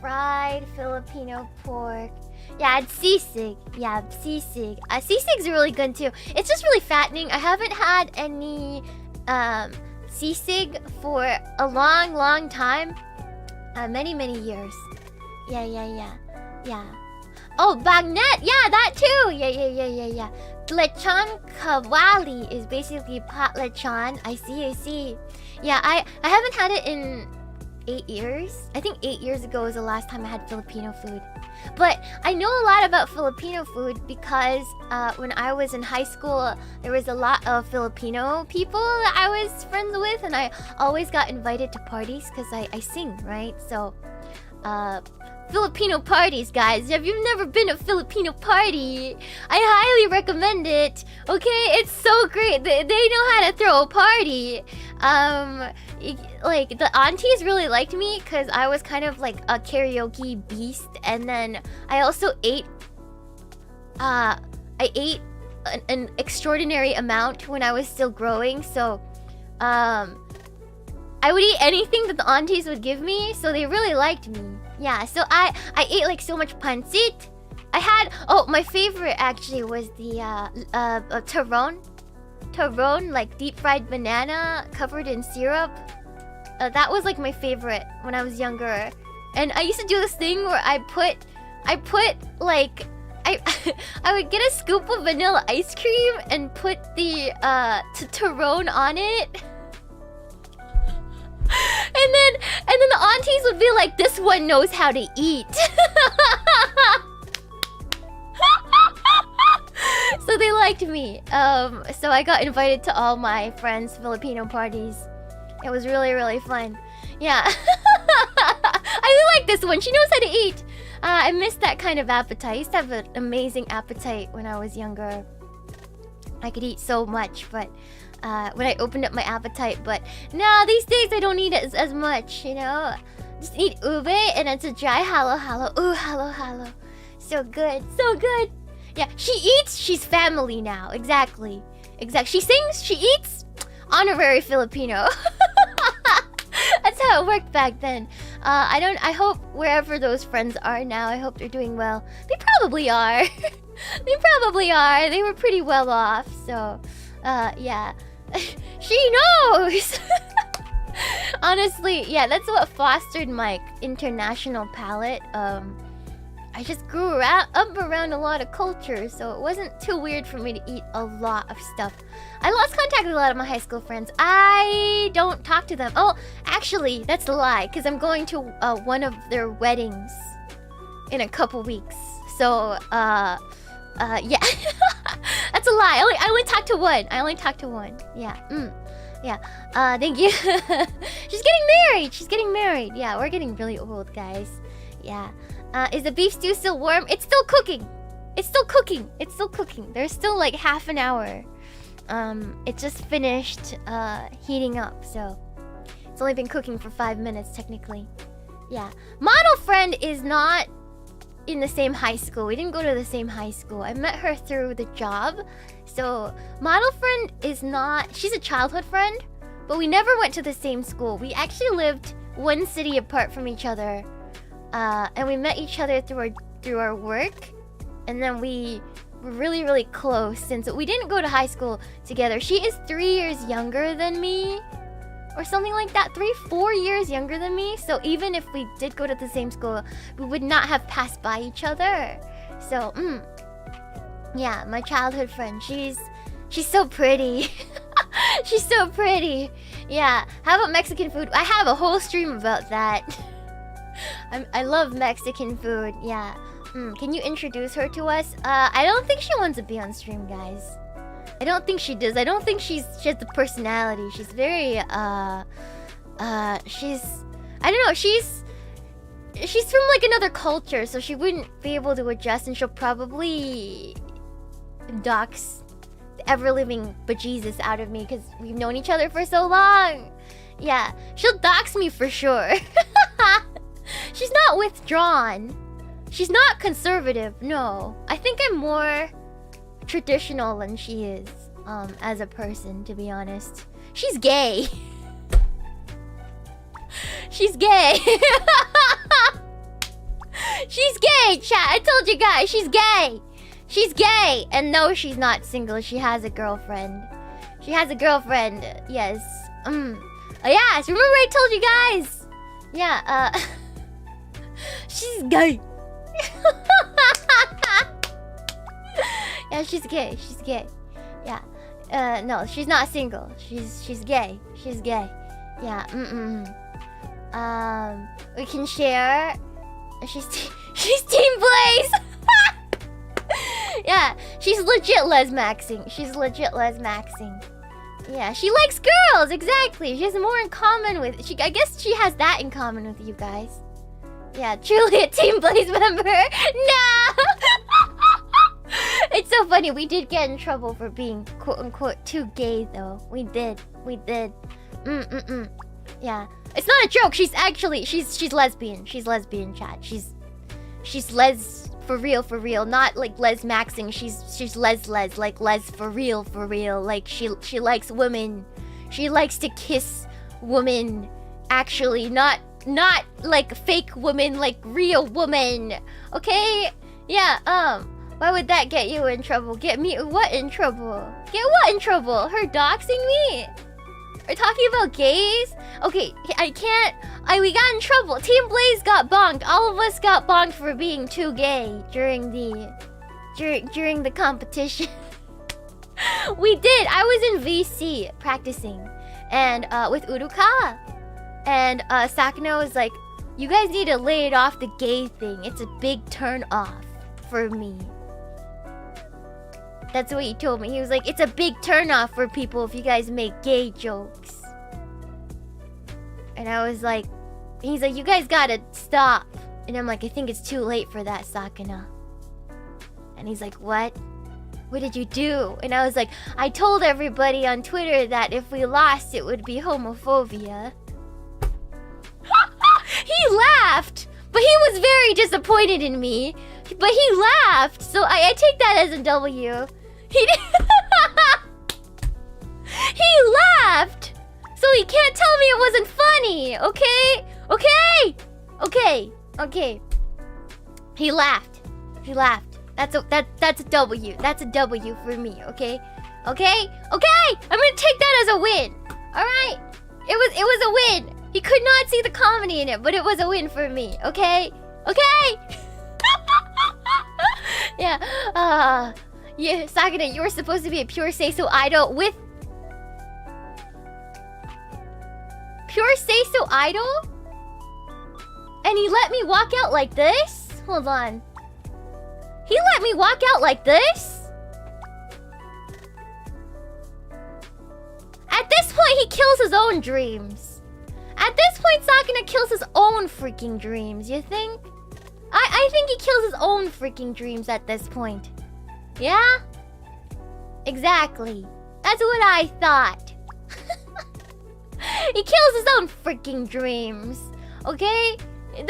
Fried Filipino pork. Yeah, it's sisig. Yeah, sisig. Sisig's really good too. It's just really fattening. I haven't had any sisig for a long time. Many years. Yeah. Oh, bagnet. Yeah, that too. Yeah. Lechon kawali is basically pot lechon. I see. Yeah, I haven't had it in 8 years. I think 8 years ago was the last time I had Filipino food. But I know a lot about Filipino food because when I was in high school, there was a lot of Filipino people that I was friends with, and I always got invited to parties because I sing, right? So, Filipino parties, guys. If you've never been to a Filipino party, I highly recommend it. Okay, it's so great. They know how to throw a party. Like the aunties really liked me because I was kind of like a karaoke beast, and then I also ate. I ate an extraordinary amount when I was still growing, so I would eat anything that the aunties would give me, so they really liked me. Yeah, so I ate like so much pancit. I had my favorite actually was the Taron, like deep fried banana covered in syrup. That was like my favorite when I was younger. And I used to do this thing where I put like I would get a scoop of vanilla ice cream and put the Taron on it. And then the aunties would be like, "This one knows how to eat." So they liked me. So I got invited to all my friends' Filipino parties. It was really, really fun. Yeah. I really like this one. She knows how to eat. I missed that kind of appetite. I used to have an amazing appetite when I was younger. I could eat so much, but when I opened up my appetite, but now these days I don't eat it as much, you know? Just eat ube and it's a dry halo. Ooh, halo. So good. Yeah, she eats, she's family now. Exactly. She sings, she eats. Honorary Filipino. That's how it worked back then. I hope wherever those friends are now, I hope they're doing well. They probably are. They were pretty well off, so yeah. She knows. Honestly, yeah, that's what fostered my international palate. I just grew up around a lot of cultures, so it wasn't too weird for me to eat a lot of stuff. I lost contact with a lot of my high school friends. I don't talk to them. Oh, actually, that's a lie, because I'm going to one of their weddings in a couple weeks. So, yeah. That's a lie. I only talked to one. I only talked to one. Yeah. Yeah. Thank you. She's getting married. She's getting married. Yeah, we're getting really old, guys. Yeah. Is the beef stew still warm? It's still cooking. It's still cooking. It's still cooking. There's still like half an hour. It just finished heating up, so it's only been cooking for 5 minutes technically. Yeah. Model friend is not in the same high school. We didn't go to the same high school. I met her through the job. So model friend is not... She's a childhood friend, but we never went to the same school. We actually lived one city apart from each other. And we met each other through our work. And then we were really, really close since we didn't go to high school together. She is 3 years younger than me. Or something like that. 4 years younger than me. So even if we did go to the same school, we would not have passed by each other. So, yeah, my childhood friend. She's so pretty. She's so pretty. Yeah. How about Mexican food? I have a whole stream about that. I love Mexican food. Yeah. Can you introduce her to us? I don't think she wants to be on stream, guys. I don't think she does. I don't think she has the personality. She's very she's I don't know, she's from like another culture, so she wouldn't be able to adjust, and she'll probably dox the ever-living bejesus out of me because we've known each other for so long. Yeah, she'll dox me for sure. She's not withdrawn. She's not conservative, no. I think I'm more traditional than she is as a person, to be honest. She's gay. She's gay. She's gay, chat. I told you guys, she's gay. She's gay. And no, she's not single. She has a girlfriend. She has a girlfriend. Yes. Oh, yes. Remember I told you guys? Yeah, she's gay. Yeah, she's gay. She's gay. Yeah. No, she's not single. She's gay. She's gay. Yeah. We can share. She's Team Blaze. Yeah, she's legit lesmaxing. She's legit lesmaxing. Yeah, she likes girls. Exactly. She has more in common with. I guess she has that in common with you guys. Yeah, truly a Team Blaze member. No. It's so funny. We did get in trouble for being quote unquote too gay, though. We did. Yeah, it's not a joke. She's lesbian. She's lesbian, chat. She's les for real. Not like les maxing. She's les like les for real. Like she likes women. She likes to kiss women. Actually, not like fake woman, like real woman. Okay? Yeah. Why would that get you in trouble? Get me what in trouble? Get what in trouble? Her doxing me? We're talking about gays? Okay, I can't. We got in trouble. Team Blaze got bonked. All of us got bonked for being too gay during the competition. We did. I was in VC practicing, and with Urukawa, and Sakano was like, "You guys need to lay it off the gay thing. It's a big turn off for me." That's what he told me. He was like, it's a big turnoff for people if you guys make gay jokes. And I was like, he's like, you guys gotta stop. And I'm like, I think it's too late for that, Sakana. And he's like, what? What did you do? And I was like, I told everybody on Twitter that if we lost, it would be homophobia. He laughed, but he was very disappointed in me. But he laughed, so I take that as a W. He laughed, so he can't tell me it wasn't funny. Okay. He laughed. That's a W. That's a W for me. Okay. I'm gonna take that as a win. All right. It was a win. He could not see the comedy in it, but it was a win for me. Okay? Okay? Yeah. Yeah, Sakura, you were supposed to be a pure say-so idol with... Pure say-so idol? And he let me walk out like this? Hold on. He let me walk out like this? At this point, he kills his own dreams. At this point, Sakura kills his own freaking dreams, you think? I think he kills his own freaking dreams at this point. Yeah? Exactly. That's what I thought. He kills his own freaking dreams. Okay? I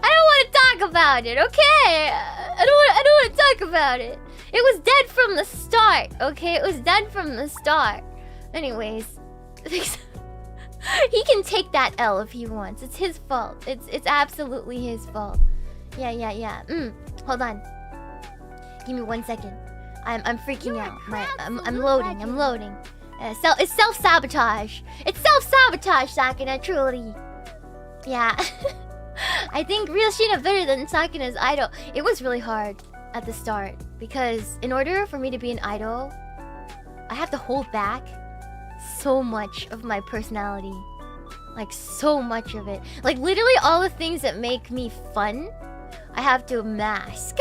don't want to talk about it, okay? I don't want to talk about it. It was dead from the start, okay? It was dead from the start. Anyways. He can take that L if he wants. It's his fault. It's absolutely his fault. Yeah. Hold on. Give me 1 second. I'm freaking out. I'm loading. It's self-sabotage. It's self-sabotage, Sakura, truly. Yeah. I think Real Shiina better than Sakuna's idol. It was really hard at the start because in order for me to be an idol, I have to hold back so much of my personality. Like, so much of it. Like, literally all the things that make me fun, I have to mask.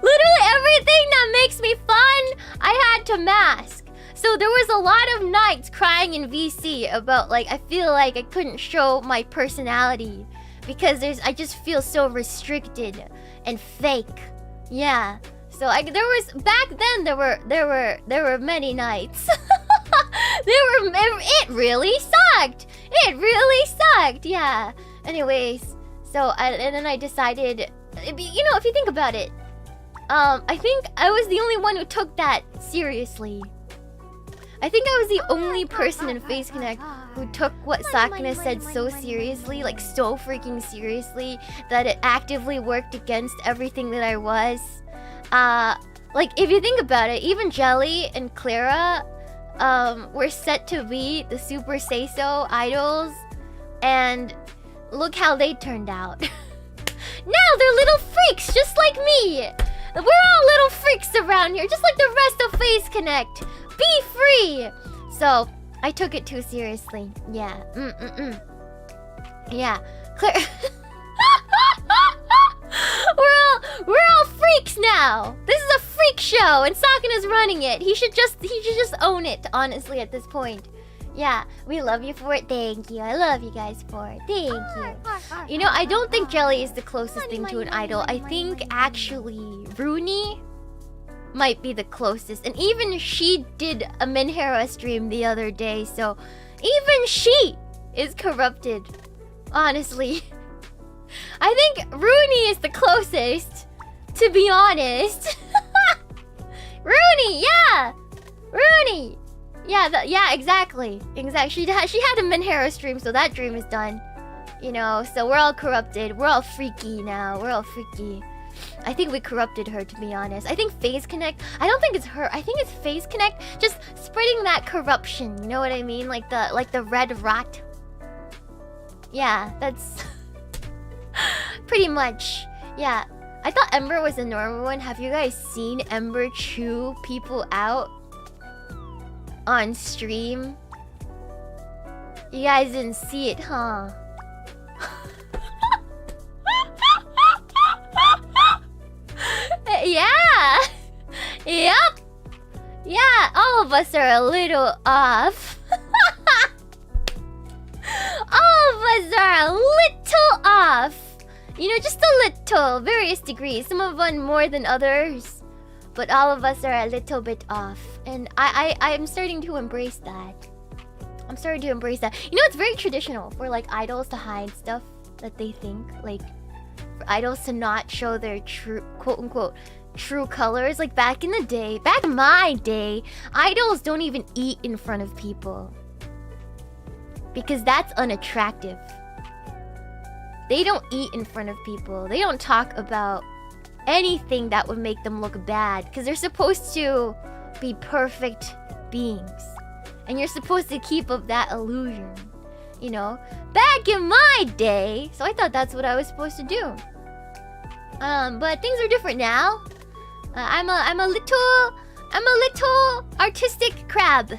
Literally everything that makes me fun, I had to mask. So there was a lot of nights crying in VC about, like, I feel like I couldn't show my personality because I just feel so restricted and fake. Yeah. So back then there were many nights. It really sucked. It really sucked. Yeah. Anyways, and then I decided, you know, if you think about it, I think I was the only one who took that seriously. I think I was the only person in Face Connect who took what Sakuna said so seriously, like so freaking seriously, that it actively worked against everything that I was. Like, if you think about it, even Jelly and Clara were set to be the Super Say-So idols, and look how they turned out. Now they're little freaks just like me. We're all little freaks around here, just like the rest of Face Connect. Be free. So I took it too seriously. Yeah. Yeah. Clara. We're all freaks now. This is a freak show, and Sakuna's running it. He should just own it, honestly, at this point. Yeah, we love you for it. Thank you. I love you guys for it. Thank you. You know, I don't think Jelly is the closest thing to an idol. I think actually Rooney might be the closest, and even she did a Minhera stream the other day, so even she is corrupted. Honestly. I think Rooney is the closest, to be honest. Rooney, yeah! Rooney! Yeah, exactly. She had a Minhera stream, so that dream is done. You know, so we're all corrupted. We're all freaky now. We're all freaky. I think we corrupted her, to be honest. I think Phase Connect... I don't think it's her. I think it's Phase Connect just spreading that corruption. You know what I mean? Like the red rat. Yeah, that's... pretty much. Yeah. I thought Ember was the normal one. Have you guys seen Ember chew people out on stream? You guys didn't see it, huh? Yeah. Yep. Yeah, all of us are a little off. All of us are a little off. You know, just a little, various degrees. Some of us more than others, but all of us are a little bit off. And I'm starting to embrace that. I'm starting to embrace that. You know, it's very traditional for like idols to hide stuff that they think, like for idols to not show their true, quote unquote, true colors. Like back in the day, back in my day, idols don't even eat in front of people because that's unattractive. They don't eat in front of people. They don't talk about anything that would make them look bad because they're supposed to be perfect beings. And you're supposed to keep up that illusion. You know? Back in my day, so I thought that's what I was supposed to do. But things are different now. I'm a little artistic crab.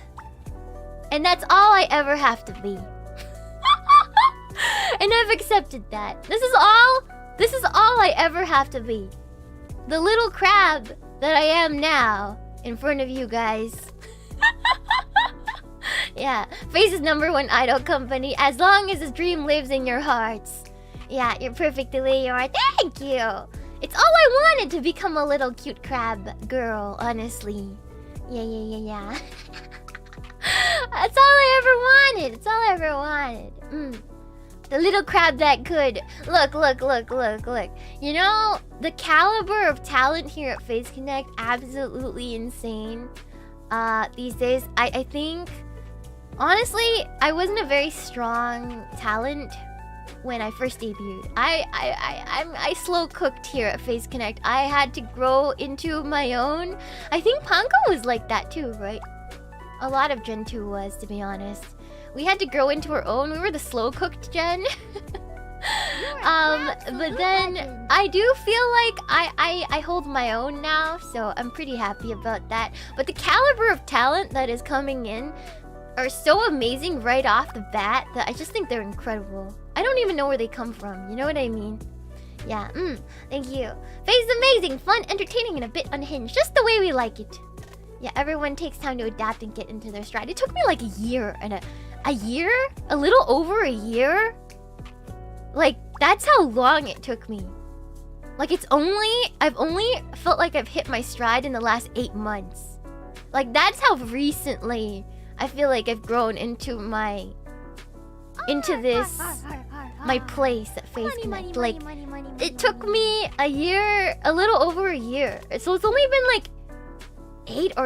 And that's all I ever have to be. And I've accepted that. This is all I ever have to be. The little crab that I am now in front of you guys. Yeah, Face's #1 idol company. As long as this dream lives in your hearts. Yeah, you're perfect the way you are. Thank you. It's all I wanted to become a little cute crab girl, honestly. Yeah. That's all I ever wanted. It's all I ever wanted. The little crab that could. Look. You know, the caliber of talent here at Face Connect, absolutely insane. These days, I think, honestly, I wasn't a very strong talent when I first debuted. I slow cooked here at Face Connect. I had to grow into my own. I think Panko was like that too, right? A lot of Gen 2 was, to be honest. We had to grow into our own. We were the slow cooked gen. But then I do feel like I hold my own now, so I'm pretty happy about that. But the caliber of talent that is coming in are so amazing right off the bat that I just think they're incredible. I don't even know where they come from, you know what I mean? Yeah, thank you. Face is amazing, fun, entertaining, and a bit unhinged, just the way we like it. Yeah, everyone takes time to adapt and get into their stride. It took me like a year and a year? A little over a year? Like, that's how long it took me. Like, I've only felt like I've hit my stride in the last 8 months. Like, that's how recently I feel like I've grown into my place at Face Connect. Like, it took me a year, a little over a year. So it's only been like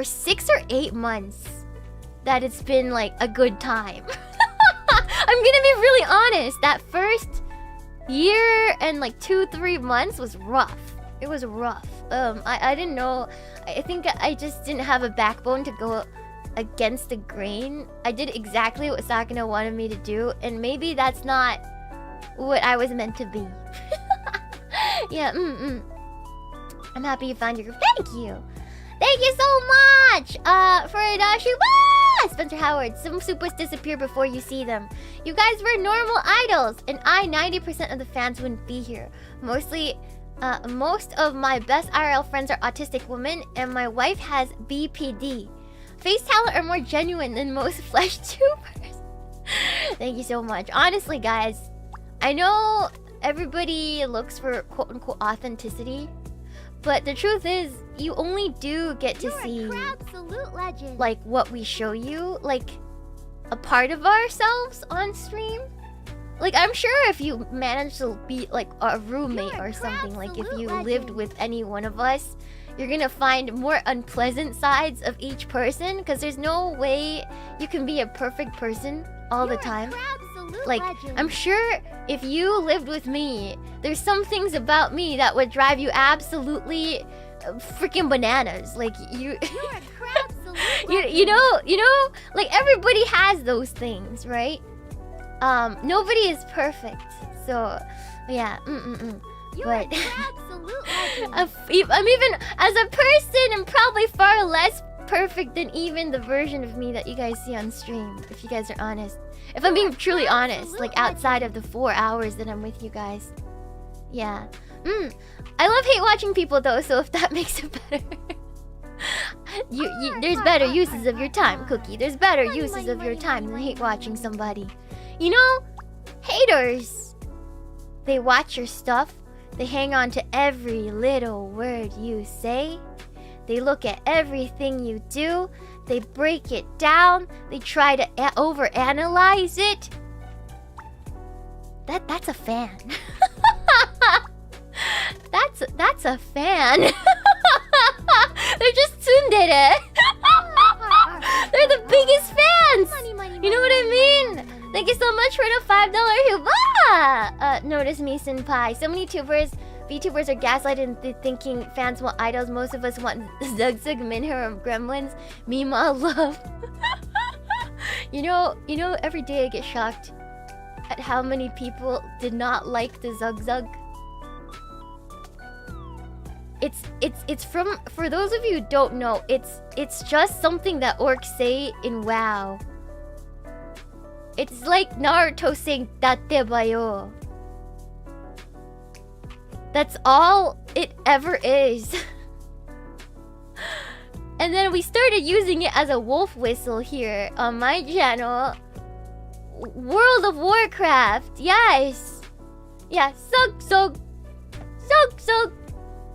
6 or 8 months that it's been like a good time. I'm gonna be really honest. That first year and like 2-3 months was rough. It was rough. I didn't know. I think I just didn't have a backbone to go against the grain. I did exactly what Sakano wanted me to do, and maybe that's not what I was meant to be. Yeah, I'm happy you found your group. Thank you. Thank you so much for Adashi. Spencer Howard, some supers disappear before you see them. You guys were normal idols, and 90% of the fans wouldn't be here. Most of my best IRL friends are autistic women, and my wife has BPD. Face talent are more genuine than most flesh tubers. Thank you so much. Honestly, guys, I know everybody looks for quote-unquote authenticity, but the truth is, you only do get to see like what we show you, like a part of ourselves on stream. Like, I'm sure if you manage to be like a roommate or something, like if you lived with any one of us, you're gonna find more unpleasant sides of each person, because there's no way you can be a perfect person all the time. Like, I'm sure if you lived with me, there's some things about me that would drive you absolutely freaking bananas. Like, you know, like everybody has those things, right? Nobody is perfect. So, yeah, but I'm even, as a person, I'm probably far less perfect than even the version of me that you guys see on stream, if you guys are honest. If I'm being truly honest, like outside of the 4 hours that I'm with you guys. Yeah. I love hate watching people though, so if that makes it better. There's better uses of your time, Cookie. There's better uses of your time than hate watching somebody. You know, haters, they watch your stuff. They hang on to every little word you say. They look at everything you do. They break it down. They try to overanalyze it. That's a fan. That's a fan. They're just tsundere. They're the biggest fans. You know what I mean? Thank you so much for the $5 huba. Notice me, senpai. So many tubers VTubers are gaslighted into thinking fans want idols. Most of us want Zug Zug, Minhara, Gremlins, Meemaw, love. You know, every day I get shocked at how many people did not like the Zug Zug. It's from, for those of you who don't know, it's just something that orcs say in WoW. It's like Naruto saying "Datte bayo." That's all it ever is. And then we started using it as a wolf whistle here on my channel. World of Warcraft, yes. Yeah, Zug Zug. Zug Zug.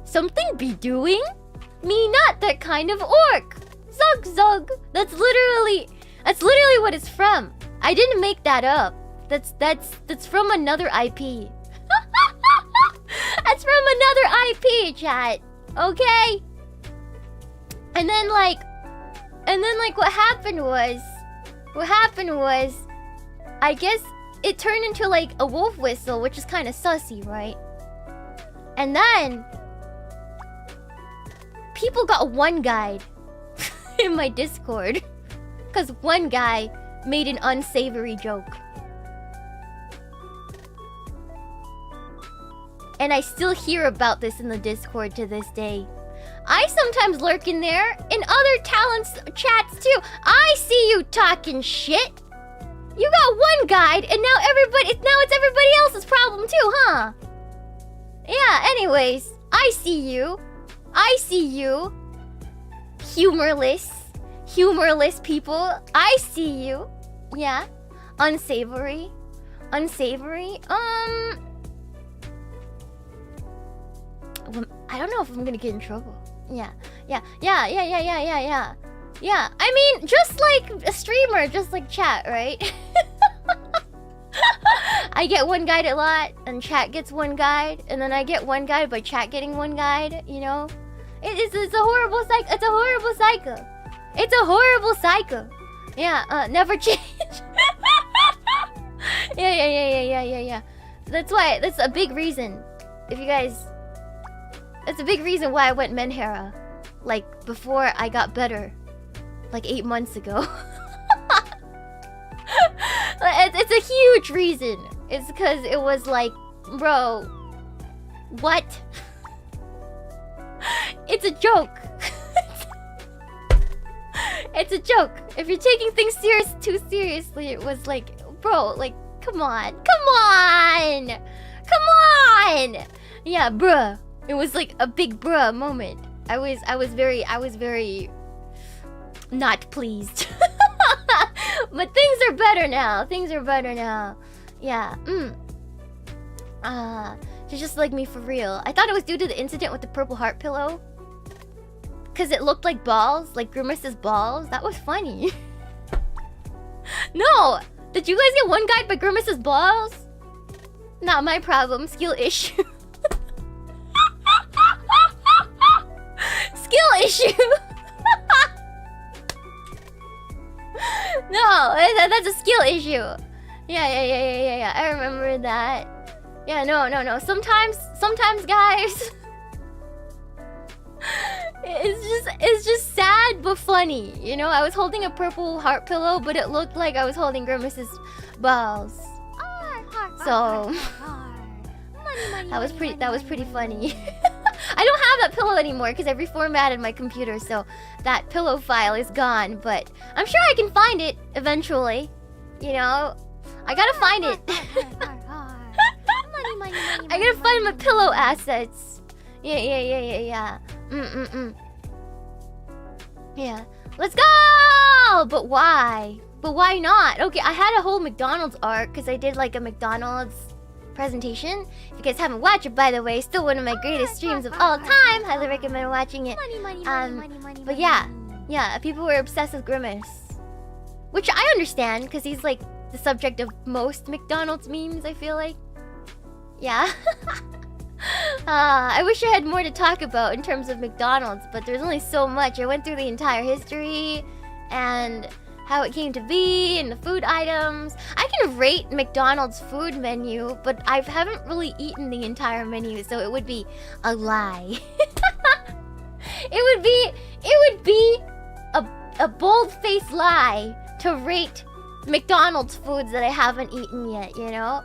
Something be doing? Me not that kind of orc. Zug Zug. That's literally what it's from. I didn't make that up. That's from another IP. That's from another IP, chat. Okay? And then like what happened was I guess it turned into like a wolf whistle, which is kind of sussy, right? And then people got one guide in my Discord because one guy made an unsavory joke. And I still hear about this in the Discord to this day. I sometimes lurk in there, in other talents chats too. I see you talking shit. You got one guide, and now it's everybody else's problem too, huh? Yeah, anyways, I see you. Humorless people. I see you. Yeah. Unsavory. I don't know if I'm gonna get in trouble. Yeah. I mean, just like a streamer, just like chat, right? I get one guide a lot, and chat gets one guide, and then I get one guide by chat getting one guide, you know? It's a horrible cycle. It's a horrible cycle. Yeah, never change. Yeah. That's a big reason. That's a big reason why I went Menhera. Like, before I got better. Like 8 months ago. It's a huge reason. It's because it was like, bro, what? It's a joke. It's a joke. If you're taking things too seriously, it was like, bro, like, come on. Yeah, bruh. It was like a big bruh moment. I was very not pleased. But things are better now. Yeah. She's just like me for real. I thought it was due to the incident with the purple heart pillow. Cause it looked like balls, like Grimace's balls. That was funny. No! Did you guys get one guide by Grimace's balls? Not my problem. Skill issue. Skill issue. No, that's a skill issue. Yeah. I remember that. Yeah, no. Sometimes, guys. It's just sad but funny. You know, I was holding a purple heart pillow, but it looked like I was holding Grimace's balls. So that was pretty funny. I don't have that pillow anymore because I reformatted my computer, so that pillow file is gone. But I'm sure I can find it eventually. You know, I gotta find it. I gotta find my pillow assets. Yeah. Yeah. Let's go! But why? But why not? Okay, I had a whole McDonald's arc because I did like a McDonald's presentation. If you guys haven't watched it, by the way, still one of my greatest streams of all time. Highly recommend watching it. But yeah, people were obsessed with Grimace, which I understand because he's like the subject of most McDonald's memes, I feel like. Yeah. I wish I had more to talk about in terms of McDonald's, but there's only so much. I went through the entire history and how it came to be and the food items. I can rate McDonald's food menu, but I haven't really eaten the entire menu, so it would be a lie. It would be a bold-faced lie to rate McDonald's foods that I haven't eaten yet, you know?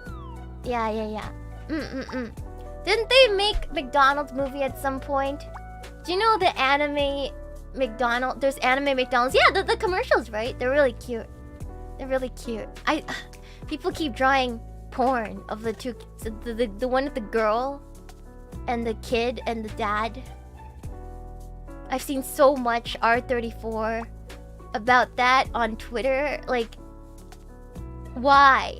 Yeah. Didn't they make McDonald's movie at some point? Do you know the anime McDonald's? There's anime McDonald's. Yeah, the commercials, right? They're really cute. They're really cute. People keep drawing porn of the two, the one with the girl and the kid and the dad. I've seen so much R34 about that on Twitter. Like, why?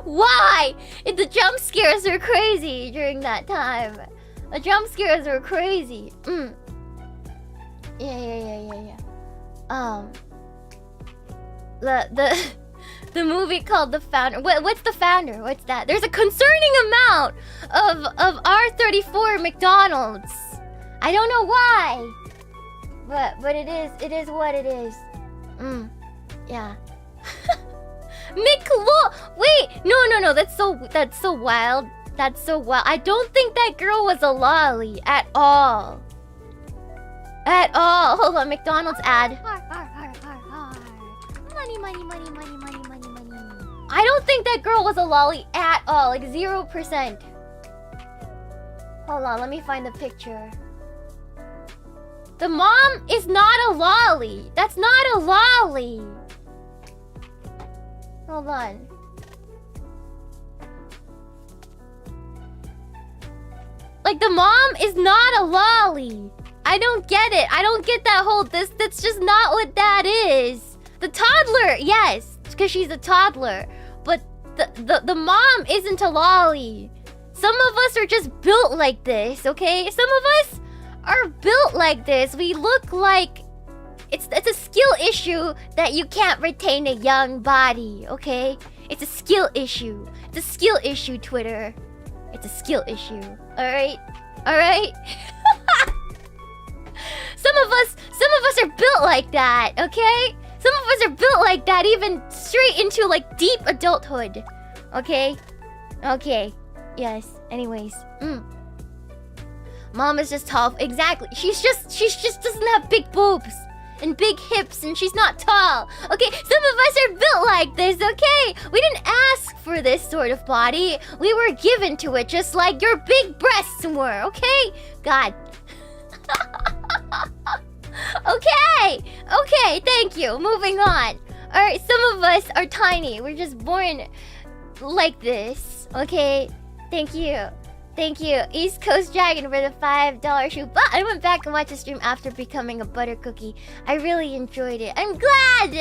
Why? The jump scares were crazy during that time. The jump scares were crazy. Yeah. The movie called The Founder. What's The Founder? What's that? There's a concerning amount of R34 McDonald's. I don't know why, but it is what it is. Yeah. Wait, no. That's so wild. That's so wild. I don't think that girl was a lolly at all. At all. Hold on, McDonald's ad. Money. I don't think that girl was a lolly at all. Like 0%. Hold on, let me find the picture. The mom is not a lolly. That's not a lolly. Hold on. Like, the mom is not a lolly. I don't get it. I don't get that whole that's just not what that is. The toddler, yes, because she's a toddler. But the mom isn't a lolly. Some of us are just built like this, okay? Some of us are built like this. We look like it's a skill issue that you can't retain a young body, okay? It's a skill issue. It's a skill issue, Twitter. It's a skill issue. Alright? Some of us are built like that, okay? Some of us are built like that, even straight into like deep adulthood. Okay? Yes. Anyways. Mom is just tall. Exactly. She's just doesn't have big boobs and big hips, and she's not tall. Okay? Some of us are built like this, okay? We didn't ask for this sort of body. We were given to it, just like your big breasts were, okay? God. Okay, thank you. Moving on. Alright, some of us are tiny. We're just born like this. Okay? Thank you. East Coast Dragon for the $5 shoe. But I went back and watched the stream after becoming a butter cookie. I really enjoyed it. I'm glad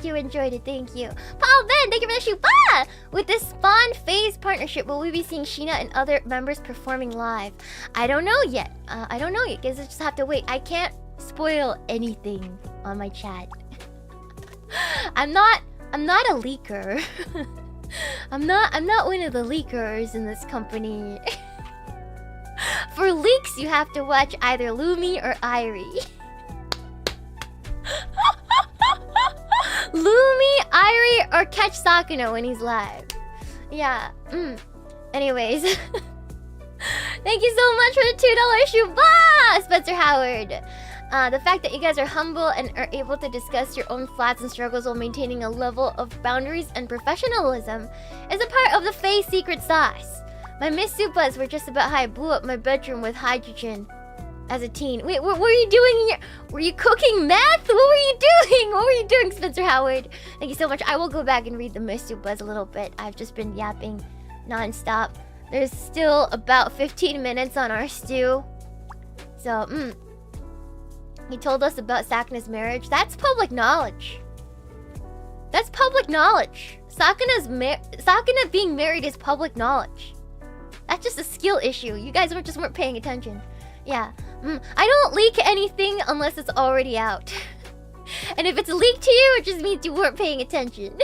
you enjoyed it. Thank you. Paul Ben, thank you for the shoe. Bah! With this Spawn Phase partnership, will we be seeing Shiina and other members performing live? I don't know yet. Guys, I just have to wait. I can't spoil anything on my chat. I'm not a leaker. I'm not one of the leakers in this company. For leaks, you have to watch either Lumi or Irie. Lumi, Irie, or catch Sakano when he's live. Yeah. Anyways. Thank you so much for the $2 shoe. Bah! Spencer Howard. The fact that you guys are humble and are able to discuss your own flats and struggles while maintaining a level of boundaries and professionalism is a part of the Faye secret sauce. My Miss Supas were just about how I blew up my bedroom with hydrogen as a teen. Wait, what were you doing in your... Were you cooking meth? What were you doing, Spencer Howard? Thank you so much. I will go back and read the Miss Supas a little bit. I've just been yapping non-stop. There's still about 15 minutes on our stew. So, he told us about Sakana's marriage. That's public knowledge. Sakana being married is public knowledge. That's just a skill issue. You guys weren't paying attention. Yeah. I don't leak anything unless it's already out. And if it's leaked to you, it just means you weren't paying attention.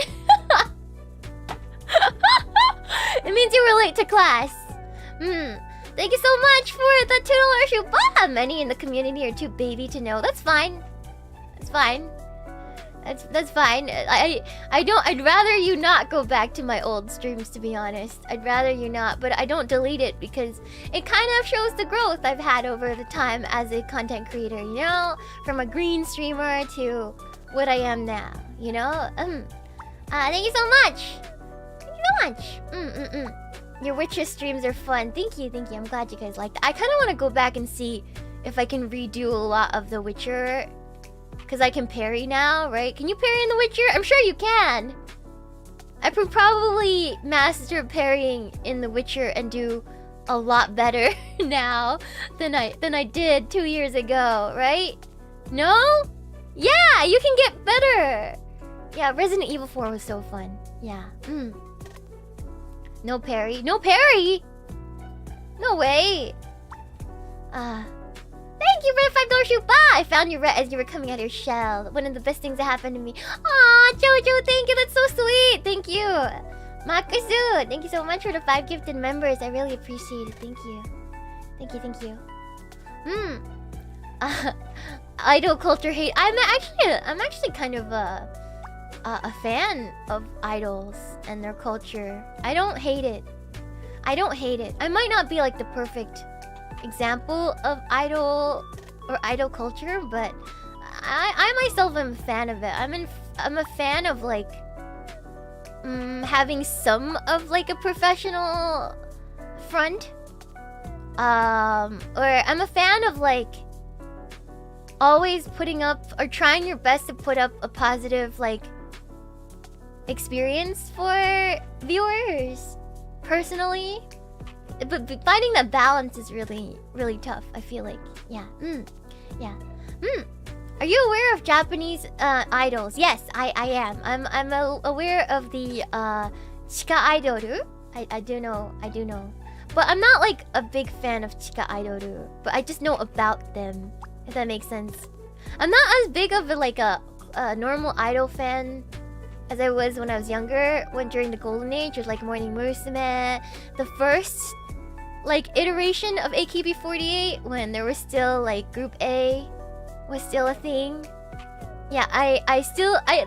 It means you were late to class. Thank you so much for the $2 shoe. Bah! Many in the community are too baby to know. That's fine. That's fine. I'd rather you not go back to my old streams, to be honest. I'd rather you not, but I don't delete it because it kind of shows the growth I've had over the time as a content creator, you know? From a green streamer to what I am now, you know? Thank you so much. Thank you so much. Your Witcher streams are fun. Thank you. I'm glad you guys liked it. I kind of want to go back and see if I can redo a lot of The Witcher. Because I can parry now, right? Can you parry in The Witcher? I'm sure you can. I could probably master parrying in The Witcher and do a lot better now than I did 2 years ago, right? No? Yeah, you can get better. Yeah, Resident Evil 4 was so fun. Yeah. No parry. No parry? No way. Thank you for the $5 shoot. Bye! I found you right as you were coming out of your shell. One of the best things that happened to me. Aw, Jojo, thank you. That's so sweet. Thank you. Makasu, thank you so much for the 5 gifted members. I really appreciate it. Thank you. Thank you. Idol culture hate. I'm actually kind of a fan of idols and their culture. I don't hate it. I might not be like the perfect example of idol culture, but I myself am a fan of it. I'm a fan of like having some of like a professional front, or I'm a fan of like always putting up or trying your best to put up a positive like experience for viewers personally. But finding that balance is really, really tough, I feel like. Yeah. Are you aware of Japanese idols? Yes, I am. I'm aware of the Chika Idoru. I do know. But I'm not like a big fan of Chika Idoru. But I just know about them, if that makes sense. I'm not as big of a normal idol fan as I was when I was younger, during the golden age with like Morning Musume, the first like iteration of AKB48 when there was still like Group A was still a thing. Yeah, I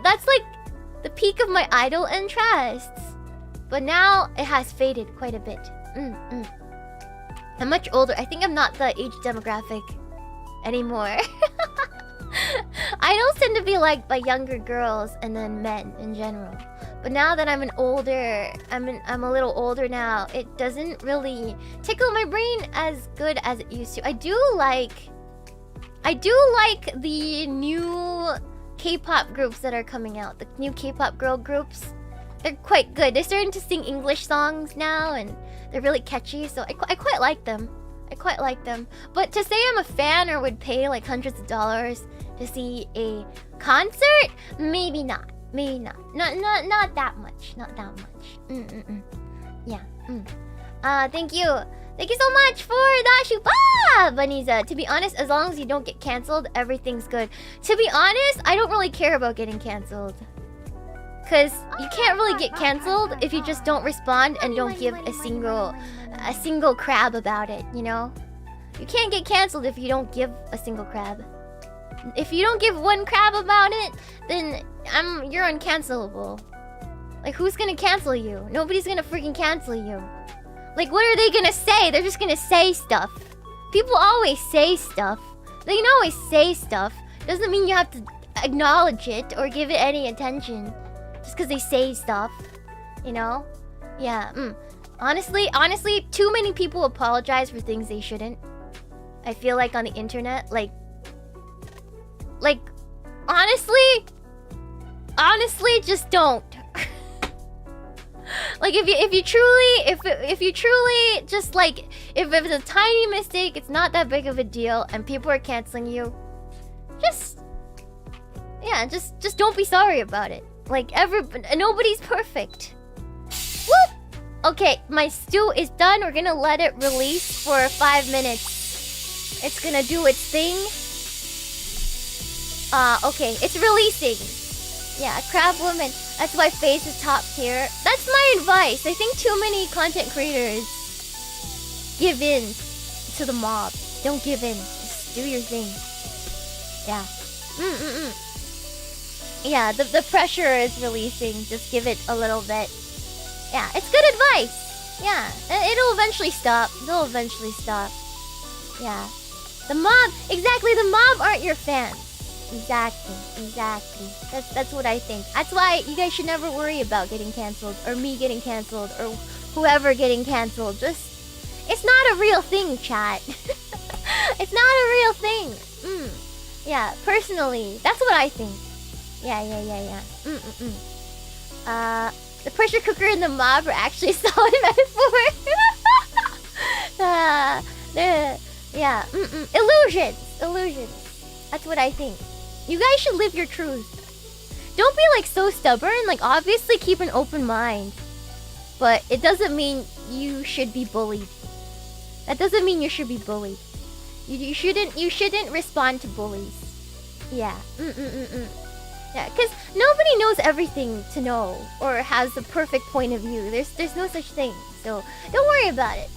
that's like the peak of my idol interests. But now it has faded quite a bit. I'm much older. I think I'm not the age demographic anymore. Idols tend to be liked by younger girls and then men in general. But now that I'm I'm a little older now, it doesn't really tickle my brain as good as it used to. I do like the new K-pop groups that are coming out. The new K-pop girl groups. They're quite good. They're starting to sing English songs now and they're really catchy, so I quite like them. But to say I'm a fan or would pay like hundreds of dollars to see a concert, maybe not. Not that much. Yeah. Thank you so much for the shupa, Baniza. To be honest, as long as you don't get cancelled, everything's good. To be honest, I don't really care about getting cancelled. Cause you can't really get cancelled if you just don't respond and don't give a single crab about it, you know? You can't get cancelled if you don't give a single crab. If you don't give one crab about it, then you're uncancelable. Like, who's gonna cancel you? Nobody's gonna freaking cancel you. Like, what are they gonna say? They're just gonna say stuff. People always say stuff. They can always say stuff. Doesn't mean you have to acknowledge it or give it any attention. Just because they say stuff. You know? Yeah, Honestly, too many people apologize for things they shouldn't. I feel like on the internet, like honestly, just don't. Like if you truly just like if it's a tiny mistake, it's not that big of a deal, and people are canceling you, just don't be sorry about it. Like nobody's perfect. Whoop. Okay, my stew is done. We're gonna let it release for 5 minutes. It's gonna do its thing. Okay, it's releasing. Yeah, crab woman. That's why face is top tier. That's my advice. I think too many content creators give in to the mob. Don't give in. Just do your thing. Yeah. Yeah, the pressure is releasing. Just give it a little bit. Yeah, it's good advice. Yeah, it'll eventually stop. They'll eventually stop. Yeah. The mob, exactly, the mob aren't your fans. Exactly. That's what I think. That's why you guys should never worry about getting canceled, or me getting canceled, or whoever getting canceled. Just, it's not a real thing, chat. It's not a real thing. Yeah, personally, that's what I think. Yeah. The pressure cooker and the mob are actually solid metaphor. Yeah. Illusions. That's what I think. You guys should live your truth. Don't be like so stubborn. Like, obviously keep an open mind, but it doesn't mean you should be bullied. That doesn't mean you should be bullied. You shouldn't respond to bullies. Yeah. Yeah, because nobody knows everything to know or has the perfect point of view. There's no such thing. So don't worry about it.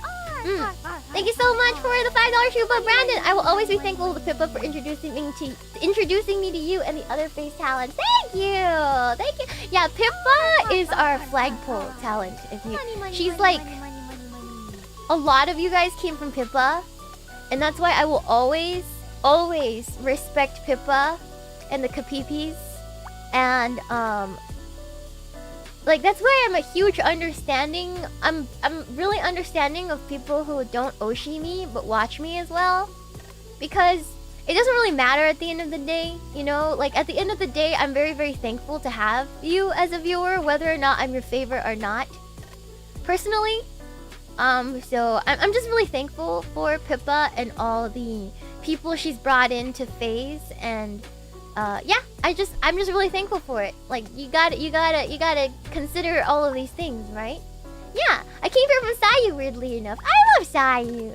Thank you so much for the $5 Shuba, Brandon. I will always be thankful to Pippa for introducing me to you and the other face talent. Thank you. Yeah, Pippa is our flagpole talent. She's like, a lot of you guys came from Pippa, and that's why I will always respect Pippa and the Kapipis, and like, that's why I'm a huge understanding. I'm really understanding of people who don't Oshi me but watch me as well, because it doesn't really matter at the end of the day, you know. Like, at the end of the day, I'm very, very thankful to have you as a viewer, whether or not I'm your favorite or not. Personally, so I'm just really thankful for Pippa and all the people she's brought into FaZe, and yeah, I'm just really thankful for it. Like, you gotta consider all of these things, right? Yeah, I came here from Sayu, weirdly enough. I love Sayu.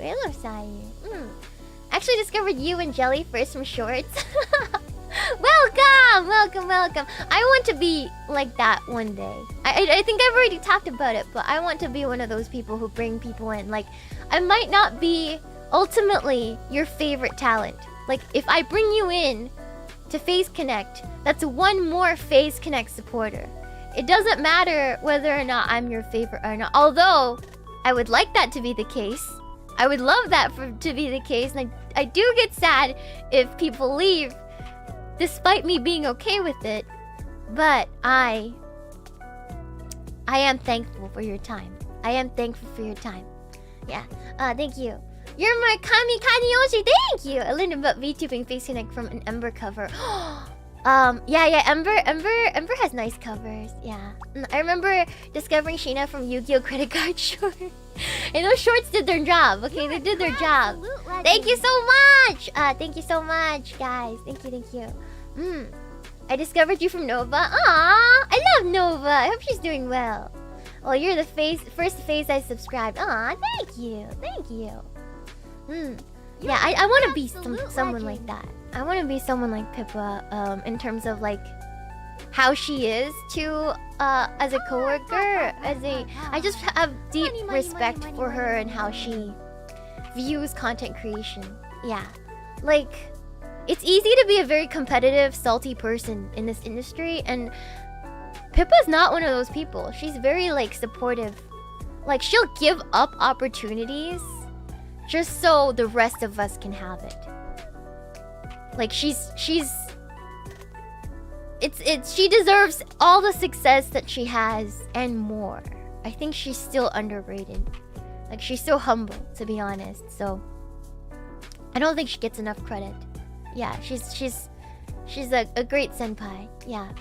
Actually discovered you and Jelly first from shorts. Welcome. I want to be like that one day. I think I've already talked about it, but I want to be one of those people who bring people in. Like, I might not be ultimately your favorite talent. Like, if I bring you in to FaZe Connect, that's one more FaZe Connect supporter. It doesn't matter whether or not I'm your favorite or not. Although, I would like that to be the case. I would love that to be the case. And I do get sad if people leave, despite me being okay with it. But I am thankful for your time. Yeah. Thank you. You're my Kami Kanyoshi. Thank you. I learned about VTubing FaZe Connect from an Ember cover. Yeah. Ember has nice covers. Yeah. I remember discovering Shiina from Yu-Gi-Oh! Credit Card Short. And those shorts did their job. Okay, they did their job. Thank you so much. Thank you so much, guys. Thank you. I discovered you from Nova. Aww, I love Nova. I hope she's doing well. Well, you're the first FaZe I subscribed. Aw, thank you. Yeah, I want to be someone like that. I want to be someone like Pippa, in terms of like how she is to as a coworker, I just have deep respect for her and how she views content creation. Yeah, like, it's easy to be a very competitive, salty person in this industry, and Pippa's not one of those people. She's very like supportive. Like, she'll give up opportunities just so the rest of us can have it. Like, she deserves all the success that she has and more. I think she's still underrated. Like, she's so humble, to be honest. So I don't think she gets enough credit. Yeah, she's a great senpai. Yeah.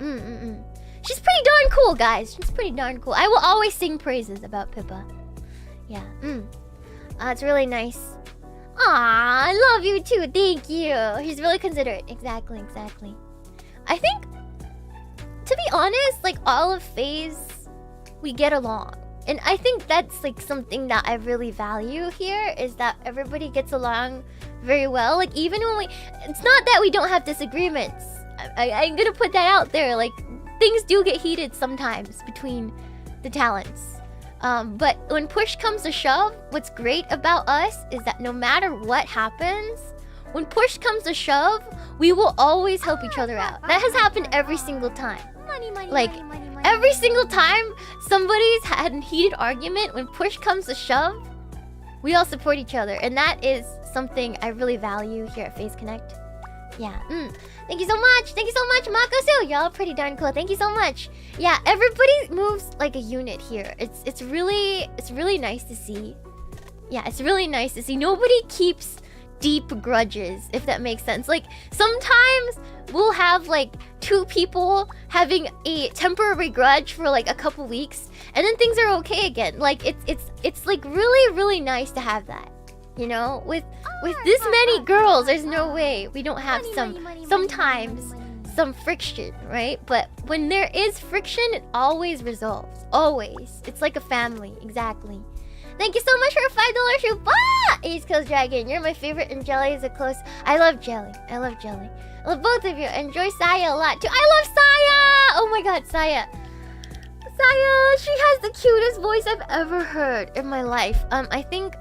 She's pretty darn cool, guys. She's pretty darn cool. I will always sing praises about Pippa. Yeah. It's really nice. Aw, I love you too. Thank you. She's really considerate. Exactly. I think, to be honest, like, all of FaZe, we get along. And I think that's like something that I really value here, is that everybody gets along very well. Like, even when it's not that we don't have disagreements. I'm gonna put that out there. Like, things do get heated sometimes between the talents. But when push comes to shove, what's great about us is that no matter what happens, when push comes to shove, we will always help each other out. That has happened every single time. Like, every single time somebody's had a heated argument, when push comes to shove, we all support each other. And that is something I really value here at Face Connect. Yeah. Thank you so much. Thank you so much, Makosu. Y'all pretty darn cool. Thank you so much. Yeah, everybody moves like a unit here. It's really nice to see. Yeah, it's really nice to see. Nobody keeps deep grudges, if that makes sense. Like, sometimes we'll have like 2 people having a temporary grudge for like a couple weeks, and then things are okay again. Like, it's like really nice to have that. You know, with this many girls, there's no way we don't have sometimes some friction, right? But when there is friction, it always resolves. Always. It's like a family. Exactly. Thank you so much for a $5 shoe. Ah! East Coast Dragon, you're my favorite, and Jelly is a close. I love Jelly. I love Jelly. I love both of you. Enjoy Saya a lot too. I love Saya! Oh my god, Saya. Saya, she has the cutest voice I've ever heard in my life. I think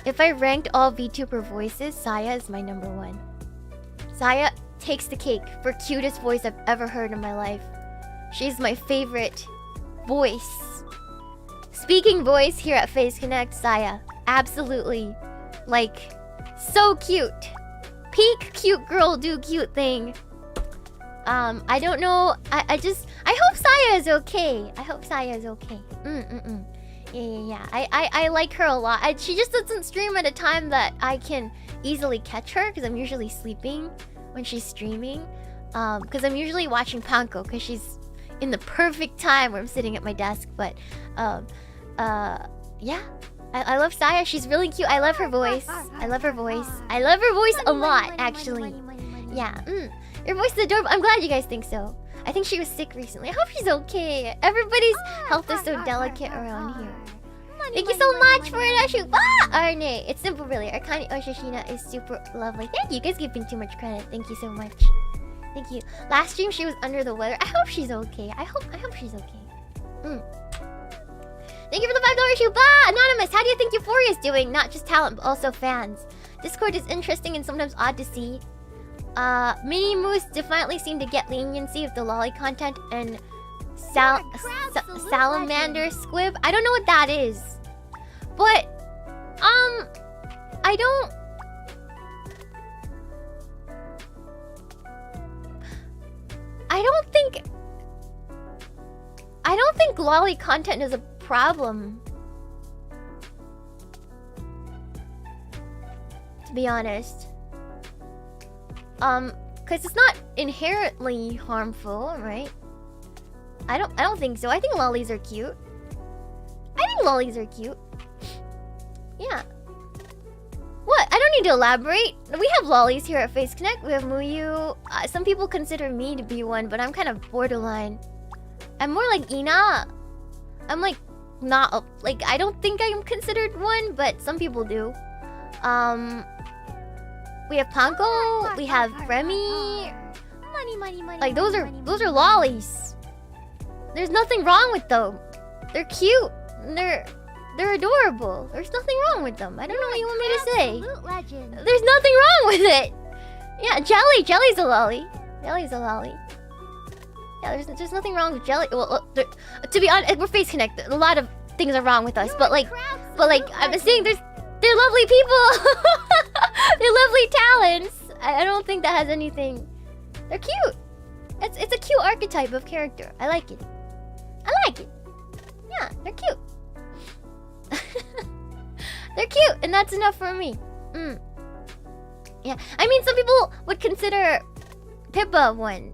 if I ranked all VTuber voices, Saya is my #1. Saya takes the cake for cutest voice I've ever heard in my life. She's my favorite voice. Speaking voice here at Face Connect, Saya. Absolutely. Like, so cute. Peak cute girl do cute thing. I don't know. I hope Saya is okay. I hope Saya is okay. Yeah. I like her a lot. She just doesn't stream at a time that I can easily catch her, because I'm usually sleeping when she's streaming. Because I'm usually watching Panko, because she's in the perfect time where I'm sitting at my desk. But yeah. I love Saya. She's really cute. I love her voice. I love her voice. I love her voice a lot, actually. Yeah. Your voice is adorable. I'm glad you guys think so. I think she was sick recently. I hope she's okay. Everybody's health is so delicate around here. Thank you so much for that shoot. Arne, it's simple really. Amanogawa Shiina is super lovely. Thank you. You guys giving too much credit. Thank you so much. Thank you. Last stream she was under the weather. I hope she's okay. I hope she's okay. Thank you for the $5 shoot. Anonymous, how do you think Euphoria is doing? Not just talent, but also fans. Discord is interesting and sometimes odd to see. Mini Moose definitely seem to get leniency with the lolly content, and salamander squib. I don't know what that is, but I don't think lolly content is a problem, to be honest. Because it's not inherently harmful, right? I don't think so. I think lollies are cute. Yeah. What? I don't need to elaborate. We have lollies here at Face Connect. We have Muyu. Some people consider me to be one, but I'm kind of borderline. I'm more like Ina. I'm like not like, I don't think I'm considered one, but some people do. We have Panko, we have Remy. Money. Like those are lollies. There's nothing wrong with them. They're cute. They're adorable. There's nothing wrong with them. I don't know what you want me to say. There's nothing wrong with it. Yeah, Jelly's a lolly. Yeah, there's nothing wrong with Jelly. Well, to be honest, we're Face Connect. A lot of things are wrong with us, but like I'm saying, they're lovely people. They're lovely talents. I don't think that has anything. They're cute. It's a cute archetype of character. I like it. Yeah, they're cute. They're cute, and that's enough for me. Yeah, I mean, some people would consider Pippa one.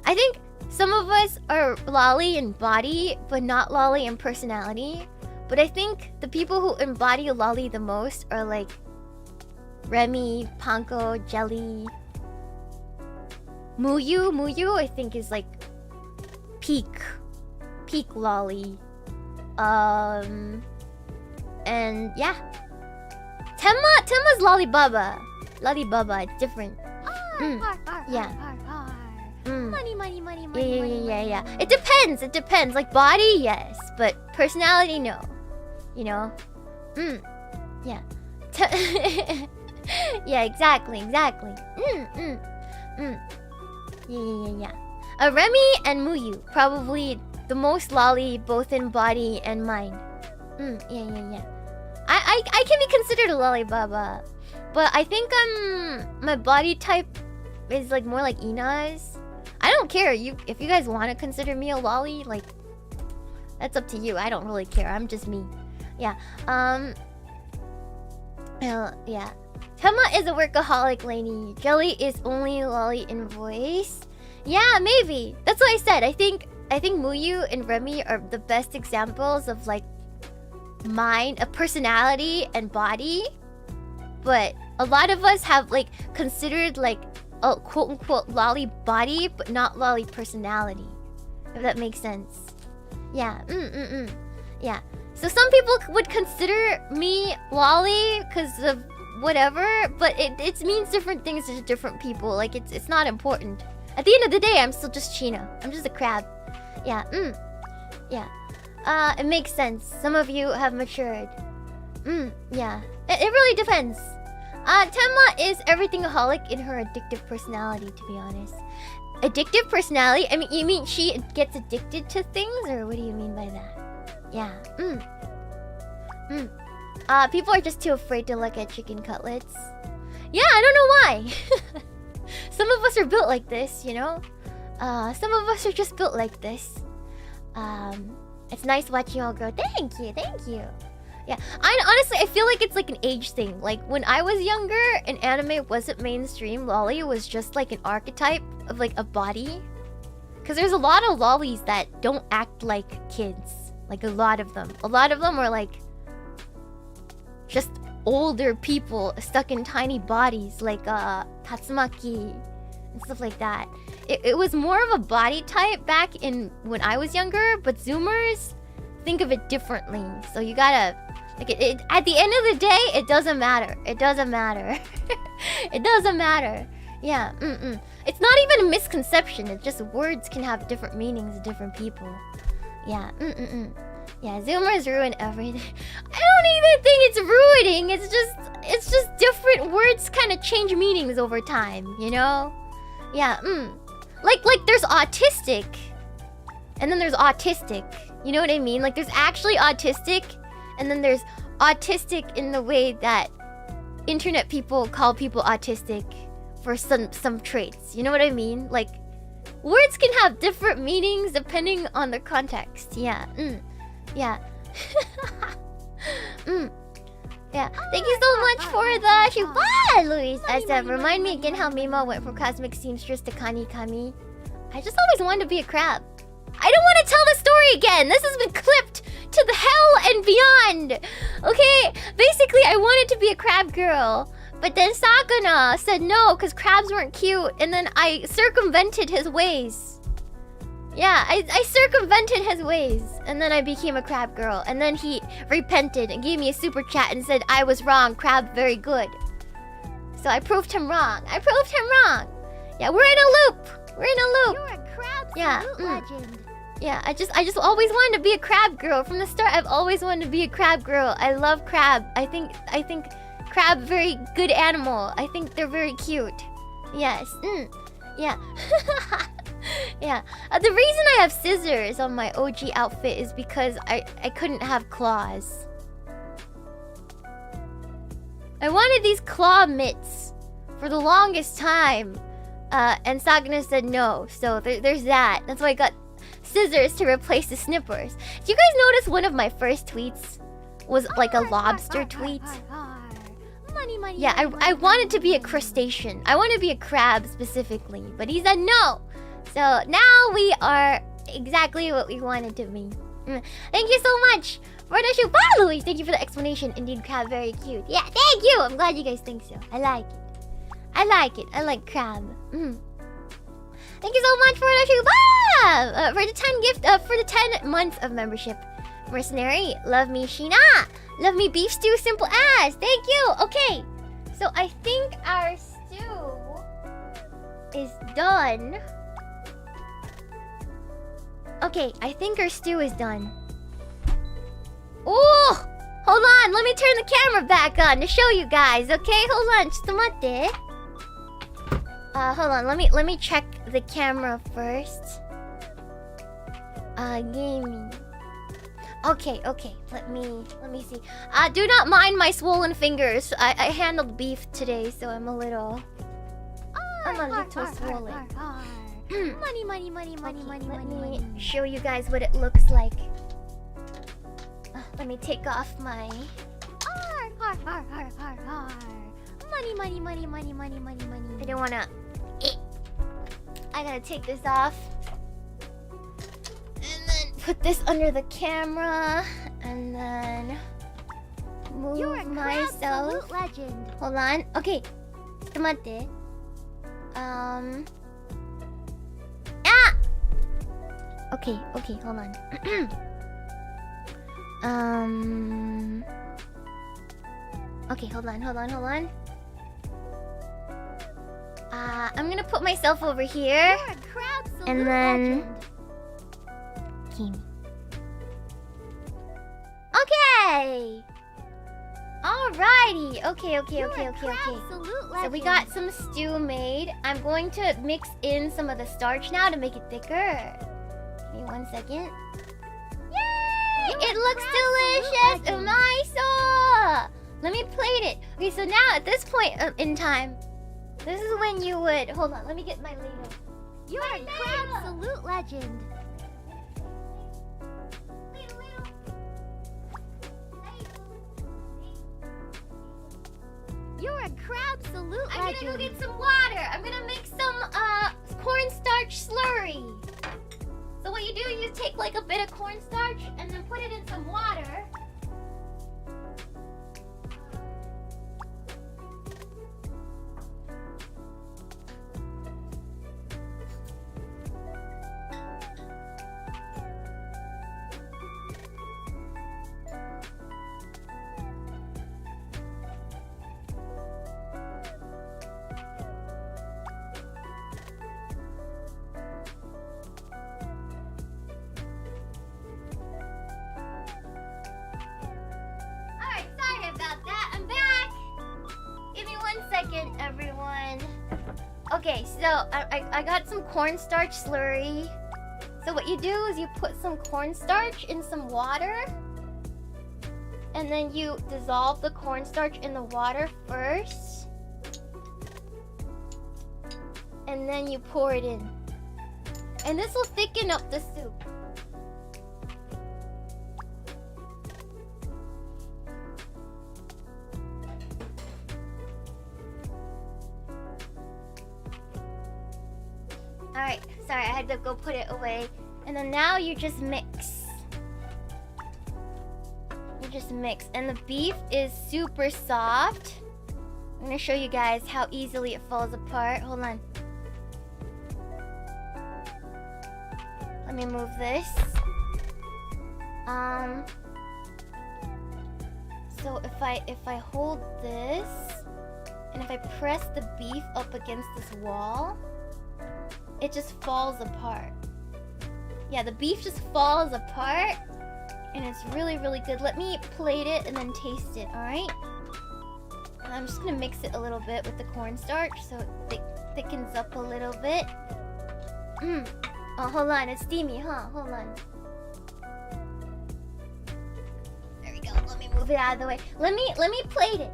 I think some of us are lolly in body, but not lolly in personality. But I think the people who embody lolly the most are like Remy, Panko, Jelly. Muyu I think is like peak lolly. And yeah. Temma's Lollibaba. It's different. Yeah. Money. Yeah. It depends. Like body, yes, but personality, no. You know? Yeah. Yeah, exactly. Yeah. Remy and Muyu, probably the most lolly both in body and mind. Yeah. I can be considered a lolly baba, but I think my body type is like more like Ina's. I don't care. If you guys want to consider me a lolly, like that's up to you. I don't really care. I'm just me. Yeah. Yeah. Tema is a workaholic lady. Jelly is only lolly in voice. Yeah, maybe. That's what I said. I think Muyu and Remy are the best examples of like mind, a personality and body. But a lot of us have like considered like a quote unquote lolly body, but not lolly personality. If that makes sense. Yeah. Yeah. So some people would consider me lolly because of whatever, but it means different things to different people. Like it's not important. At the end of the day, I'm still just Shiina. I'm just a crab. Yeah. Yeah. It makes sense. Some of you have matured. Yeah. It really depends. Tema is everything-aholic in her addictive personality, to be honest. Addictive personality? I mean, you mean she gets addicted to things, or what do you mean by that? Yeah. People are just too afraid to look at chicken cutlets. Yeah, I don't know why. Some of us are built like this, you know? Some of us are just built like this. It's nice watching you all grow. Thank you. Yeah, honestly, I feel like it's like an age thing. Like, when I was younger and anime wasn't mainstream, lolly was just like an archetype of like a body. Because there's a lot of lollies that don't act like kids. Like, a lot of them. A lot of them are like just older people stuck in tiny bodies, like Tatsumaki and stuff like that. It was more of a body type back in when I was younger, but Zoomers think of it differently. So you gotta like at the end of the day, it doesn't matter. It doesn't matter. Yeah. It's not even a misconception. It's just words can have different meanings to different people. Yeah. Yeah, Zoomers ruin everything. I don't even think it's ruining. It's just different words kind of change meanings over time, you know? Yeah, Like there's autistic. And then there's autistic. You know what I mean? Like there's actually autistic, and then there's autistic in the way that internet people call people autistic for some traits. You know what I mean? Like words can have different meanings depending on the context. Yeah. Yeah. Yeah. Thank you so much for the Wow, Luis. I said, remind me again how Meemaw went from cosmic seamstress to Kami. I just always wanted to be a crab. I don't want to tell the story again. This has been clipped to the hell and beyond. Okay? Basically, I wanted to be a crab girl. But then Sakuna said no, because crabs weren't cute. And then I circumvented his ways. Yeah, I circumvented his ways. And then I became a crab girl. And then he repented and gave me a super chat and said I was wrong. Crab very good. So I proved him wrong. Yeah, we're in a loop.
You're a crab legend.
Yeah, I just always wanted to be a crab girl. From the start, I've always wanted to be a crab girl. I love crab. I think crab very good animal. I think they're very cute. Yes. Yeah. Yeah. The reason I have scissors on my OG outfit is because I couldn't have claws. I wanted these claw mitts for the longest time. And Saguna said no. So there's that. That's why I got scissors to replace the snippers. Did you guys notice one of my first tweets was like a lobster tweet?
Money,
yeah, I wanted to be a crustacean. I want to be a crab specifically, but he said no. So now we are exactly what we wanted to be. Thank you so much for the shoe. Bye, Louis. Thank you for the explanation. Indeed, crab very cute. Yeah, thank you. I'm glad you guys think so. I like it. I like crab. Thank you so much for the shoe. For the 10 gift for the 10 months of membership. Mercenary, love me Shiina. Love me beef stew simple as. Thank you. Okay. So I think our stew is done. Okay, I think our stew is done. Oh! Hold on, let me turn the camera back on to show you guys, okay? Hold on, ちょっと待って。Hold on, let me check the camera first. Gaming. Okay. Let me see. Do not mind my swollen fingers. I handled beef today, so I'm a little swollen.
Money.
Let me show you guys what it looks like. Let me take off my...
Money.
I don't wanna... I gotta take this off. And then put this under the camera. And then... move myself.
Legend.
Hold on. Okay. ちょっと待って。Okay, hold on. Okay, hold on. I'm gonna put myself over here.
You're a crowd salute
And then...
legend.
Kimi. Okay! Alrighty! Okay.
You're a crowd salute legend.
So we got some stew made. I'm going to mix in some of the starch now to make it thicker. Give me 1 second. Yay!
You're
It
a
looks
crowd
delicious!
salute legend.
Umaiso! Let me plate it. Okay, so now at this point in time, this is when you would... Hold on, let me get my ladle.
You're a crowd salute legend. You're a crowd salute
I'm
legend.
gonna go get some water. I'm gonna make some cornstarch slurry. So what you do, you take like a bit of cornstarch and then put it in some water. Alright, sorry about that. I'm back. Give me 1 second, everyone. Okay, so I got some cornstarch slurry. So what you do is you put some cornstarch in some water. And then you dissolve the cornstarch in the water first. And then you pour it in. And this will thicken up the soup. Alright, sorry, I had to go put it away. And then now you just mix. And the beef is super soft. I'm gonna show you guys how easily it falls apart. Hold on. Let me move this. So if I hold this and if I press the beef up against this wall, it just falls apart. Yeah, the beef just falls apart and it's really good. Let me plate it and then taste it, alright? I'm just gonna mix it a little bit with the cornstarch so it thickens up a little bit. Oh, hold on, it's steamy, huh? Hold on. There we go. Let me move it out of the way. Let me plate it.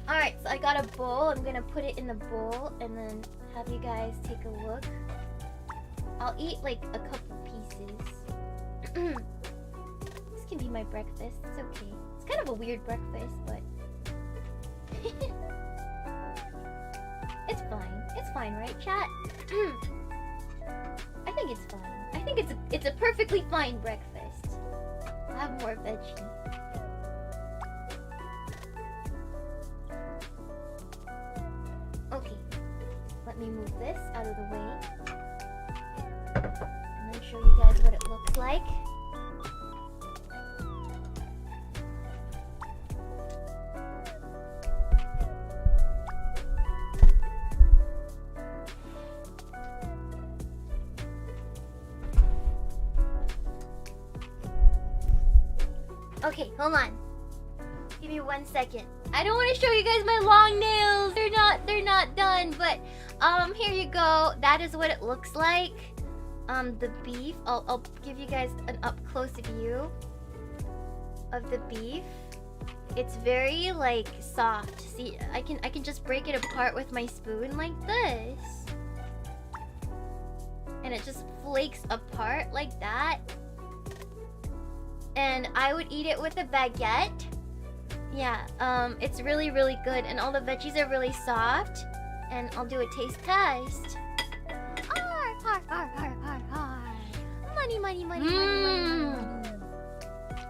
Alright, so I got a bowl. I'm gonna put it in the bowl and then have you guys take a look. I'll eat like a couple pieces. This can be my breakfast. It's okay. It's kind of a weird breakfast, but it's fine. It's fine, right, chat? I think it's fine. I think it's a perfectly fine breakfast. I'll have more veggie. Okay, let me move this out of the way and then show you guys what it looks like. Okay, hold on. Give me 1 second. I don't want to show you guys my long nails. They're not done, but here you go. That is what it looks like. The beef. I'll give you guys an up close view of the beef. It's very like soft. See, I can just break it apart with my spoon like this. And it just flakes apart like that. And I would eat it with a baguette. Yeah, it's really, really good. And all the veggies are really soft. And I'll do a taste test.
Money, money, money, money, money, money.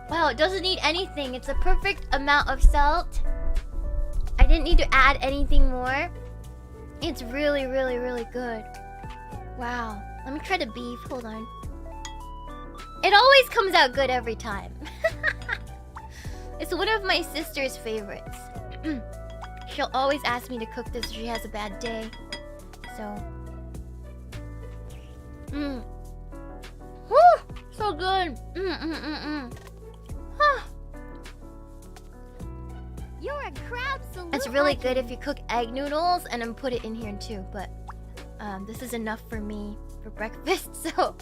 Wow, it doesn't need anything. It's a perfect amount of salt. I didn't need to add anything more. It's really, really, really good. Wow. Let me try the beef. Hold on. It always comes out good every time. It's one of my sister's favorites. She'll always ask me to cook this if she has a bad day. So. Woo! So good.
You're a crab salute.
It's really good if you cook egg noodles and then put it in here too, but this is enough for me for breakfast. So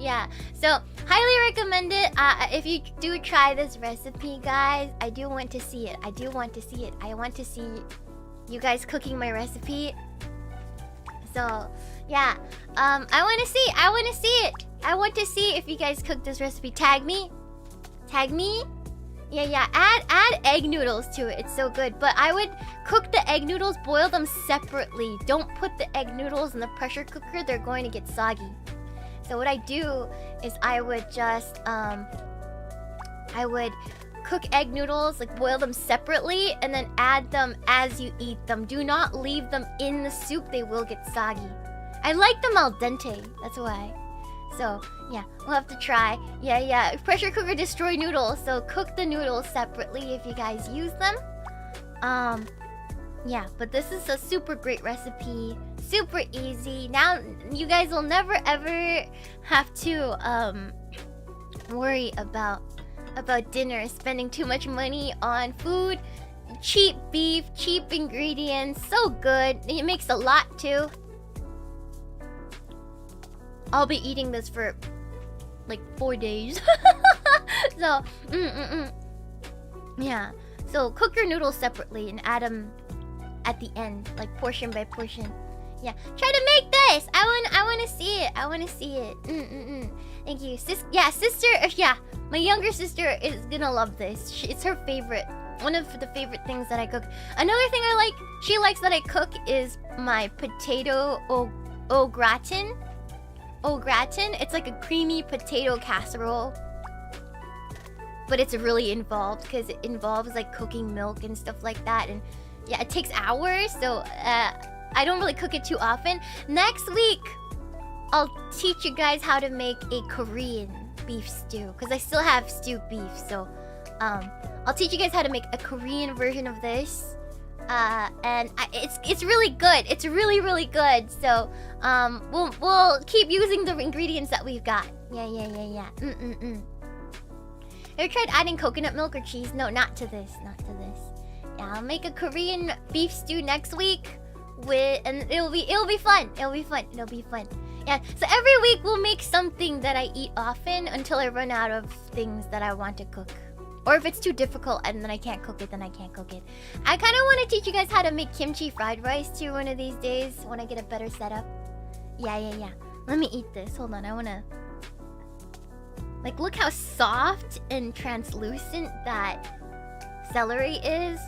yeah, so highly recommend it. If you do try this recipe, guys, I do want to see it. I want to see you guys cooking my recipe. So yeah, I want to see it. I want to see if you guys cook this recipe. Tag me. Yeah. Add egg noodles to it. It's so good. But I would cook the egg noodles, boil them separately. Don't put the egg noodles in the pressure cooker. They're going to get soggy. So what I do is I would just I would cook egg noodles, like boil them separately, and then add them as you eat them. Do not leave them in the soup. They will get soggy. I like them al dente. That's why. So, yeah, we'll have to try. Yeah. Pressure cooker destroy noodles. So cook the noodles separately if you guys use them. Yeah, but this is a super great recipe. Super easy. Now, you guys will never ever have to worry about dinner, spending too much money on food. Cheap beef, cheap ingredients. So good. It makes a lot too. I'll be eating this for like 4 days. So, yeah. So cook your noodles separately and add them at the end, like portion by portion. Yeah. Try to make this. I want to see it. Thank you, sister. Yeah. My younger sister is gonna love this. It's her favorite. One of the favorite things that I cook. Another thing she likes that I cook is my potato au gratin. Au gratin, it's like a creamy potato casserole. But it's really involved because it involves like cooking milk and stuff like that. And yeah, it takes hours, so I don't really cook it too often. Next week, I'll teach you guys how to make a Korean beef stew because I still have stewed beef. So I'll teach you guys how to make a Korean version of this. And it's really good. It's really, really good. So we'll keep using the ingredients that we've got. Yeah. Have you tried adding coconut milk or cheese? No, not to this. Yeah, I'll make a Korean beef stew next week and it'll be fun. It'll be fun. Yeah. So every week we'll make something that I eat often until I run out of things that I want to cook. Or if it's too difficult and then I can't cook it, then I can't cook it. I kind of want to teach you guys how to make kimchi fried rice too one of these days when I get a better setup. Yeah. Let me eat this. Hold on, I want to... Like, look how soft and translucent that celery is.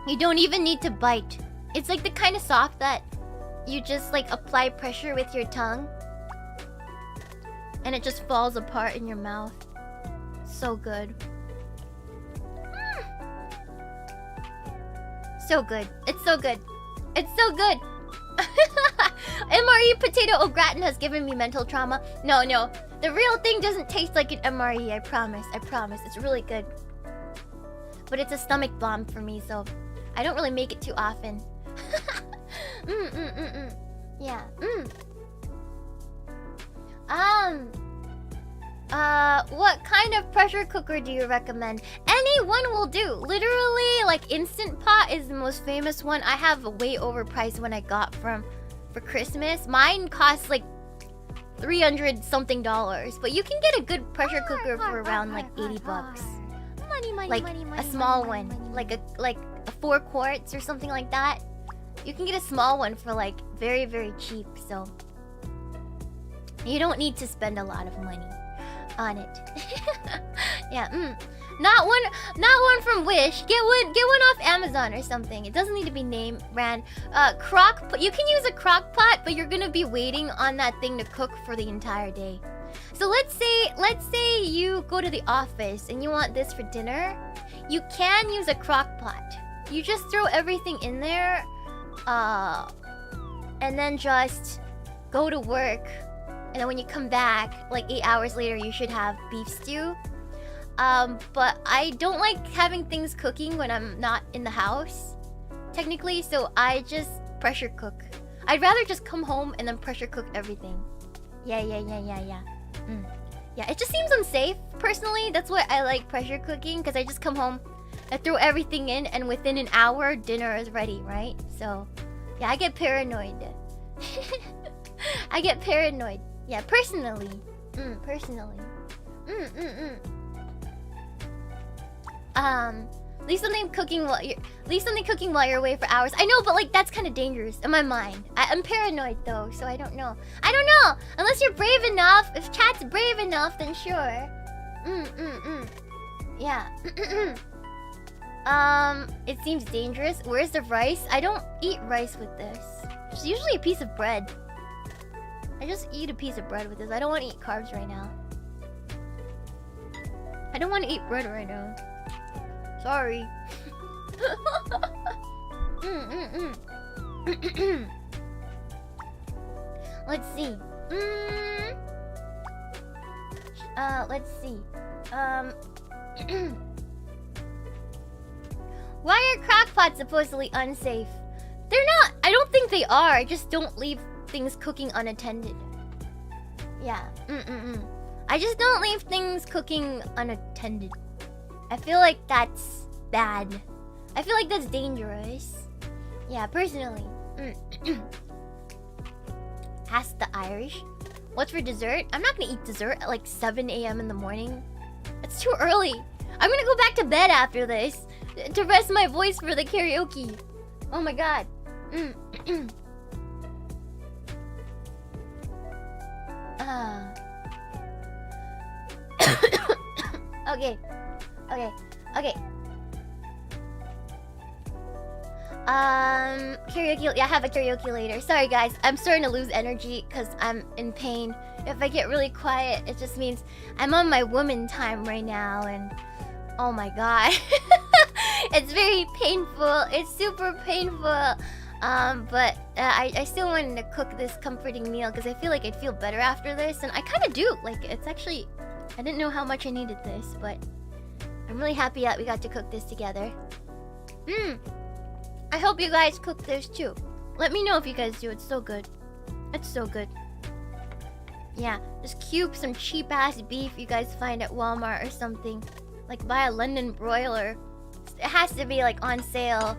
You don't even need to bite. It's like the kind of soft that you just like apply pressure with your tongue. And it just falls apart in your mouth. So good. So good. It's so good. MRE potato au gratin has given me mental trauma. No. The real thing doesn't taste like an MRE. I promise. It's really good. But it's a stomach bomb for me, so I don't really make it too often. Yeah. What kind of pressure cooker do you recommend? Any one will do. Literally, like Instant Pot is the most famous one. I have a way overpriced one I got for Christmas. Mine costs like $300 something, but you can get a good pressure cooker for around like 80 bucks. Like a small one, like a 4 quarts or something like that. You can get a small one for like very, very cheap. So you don't need to spend a lot of money on it. Yeah. Not one from Wish. Get one off Amazon or something. It doesn't need to be name brand. You can use a crock pot, but you're gonna be waiting on that thing to cook for the entire day. So let's say you go to the office and you want this for dinner. You can use a crock pot. You just throw everything in there, and then just go to work. And then when you come back, like 8 hours later, you should have beef stew. But I don't like having things cooking when I'm not in the house, technically, so I just pressure cook. I'd rather just come home and then pressure cook everything. Yeah. Yeah, it just seems unsafe, personally. That's why I like pressure cooking, because I just come home, I throw everything in, and within an hour, dinner is ready, right? So, yeah, I get paranoid. I get paranoid. Yeah, personally. Personally. Leave something cooking while you're away for hours. I know, but like that's kind of dangerous in my mind. I'm paranoid though, so I don't know. Unless you're brave enough. If chat's brave enough, then sure. Yeah. It seems dangerous. Where's the rice? I don't eat rice with this. It's usually a piece of bread. I just eat a piece of bread with this. I don't want to eat carbs right now. I don't want to eat bread right now. Sorry. Let's see. Let's see. Why are crockpots supposedly unsafe? They're not. I don't think they are. Just don't leave things cooking unattended. Yeah. I just don't leave things cooking unattended. I feel like that's bad. I feel like that's dangerous. Yeah, personally. Ask the Irish. What's for dessert? I'm not gonna eat dessert at like 7 a.m. in the morning. It's too early. I'm gonna go back to bed after this to rest my voice for the karaoke. Oh my god. Okay. Karaoke. Yeah, I have a karaoke later. Sorry, guys. I'm starting to lose energy because I'm in pain. If I get really quiet, it just means I'm on my woman time right now, and oh my god, it's very painful. It's super painful. But I still wanted to cook this comforting meal because I feel like I'd feel better after this, and I kind of do. Like, it's actually, I didn't know how much I needed this, but I'm really happy that we got to cook this together. I hope you guys cook this too. Let me know if you guys do. It's so good. It's so good. Yeah, just cube some cheap ass beef you guys find at Walmart or something. Like buy a London broiler. It has to be like on sale.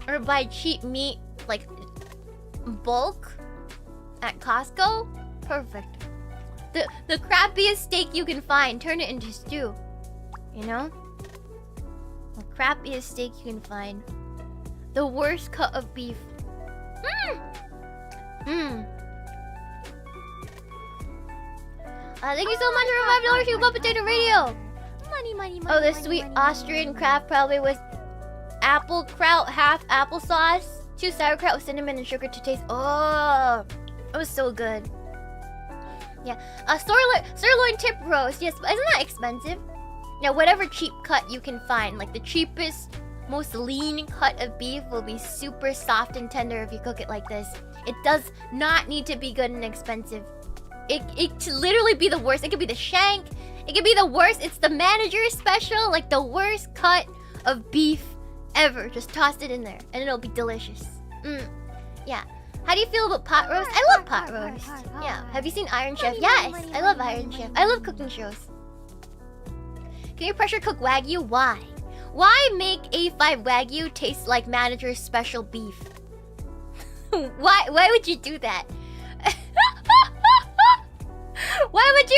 Or buy cheap meat like bulk at Costco. Perfect. The crappiest steak you can find, turn it into stew. You know? The crappiest steak you can find. The worst cut of beef. Thank you so much for $5 to Go Potato Radio.
Money.
Oh, the sweet Austrian craft probably with apple kraut, half applesauce, 2 sauerkraut with cinnamon and sugar to taste. Oh, it was so good. Yeah, sirloin tip roast. Yes, but isn't that expensive? Yeah, whatever cheap cut you can find. Like the cheapest, most lean cut of beef will be super soft and tender if you cook it like this. It does not need to be good and expensive. It to literally be the worst. It could be the shank. It could be the worst. It's the manager's special, like the worst cut of beef ever. Just toss it in there and it'll be delicious. Yeah. How do you feel about pot roast? I love pot roast. Yeah. Have you seen Iron Chef? Yes, I love Iron Chef. I love cooking shows. Can you pressure cook Wagyu? Why? Why make A5 Wagyu taste like manager's special beef? Why would you do that? Why would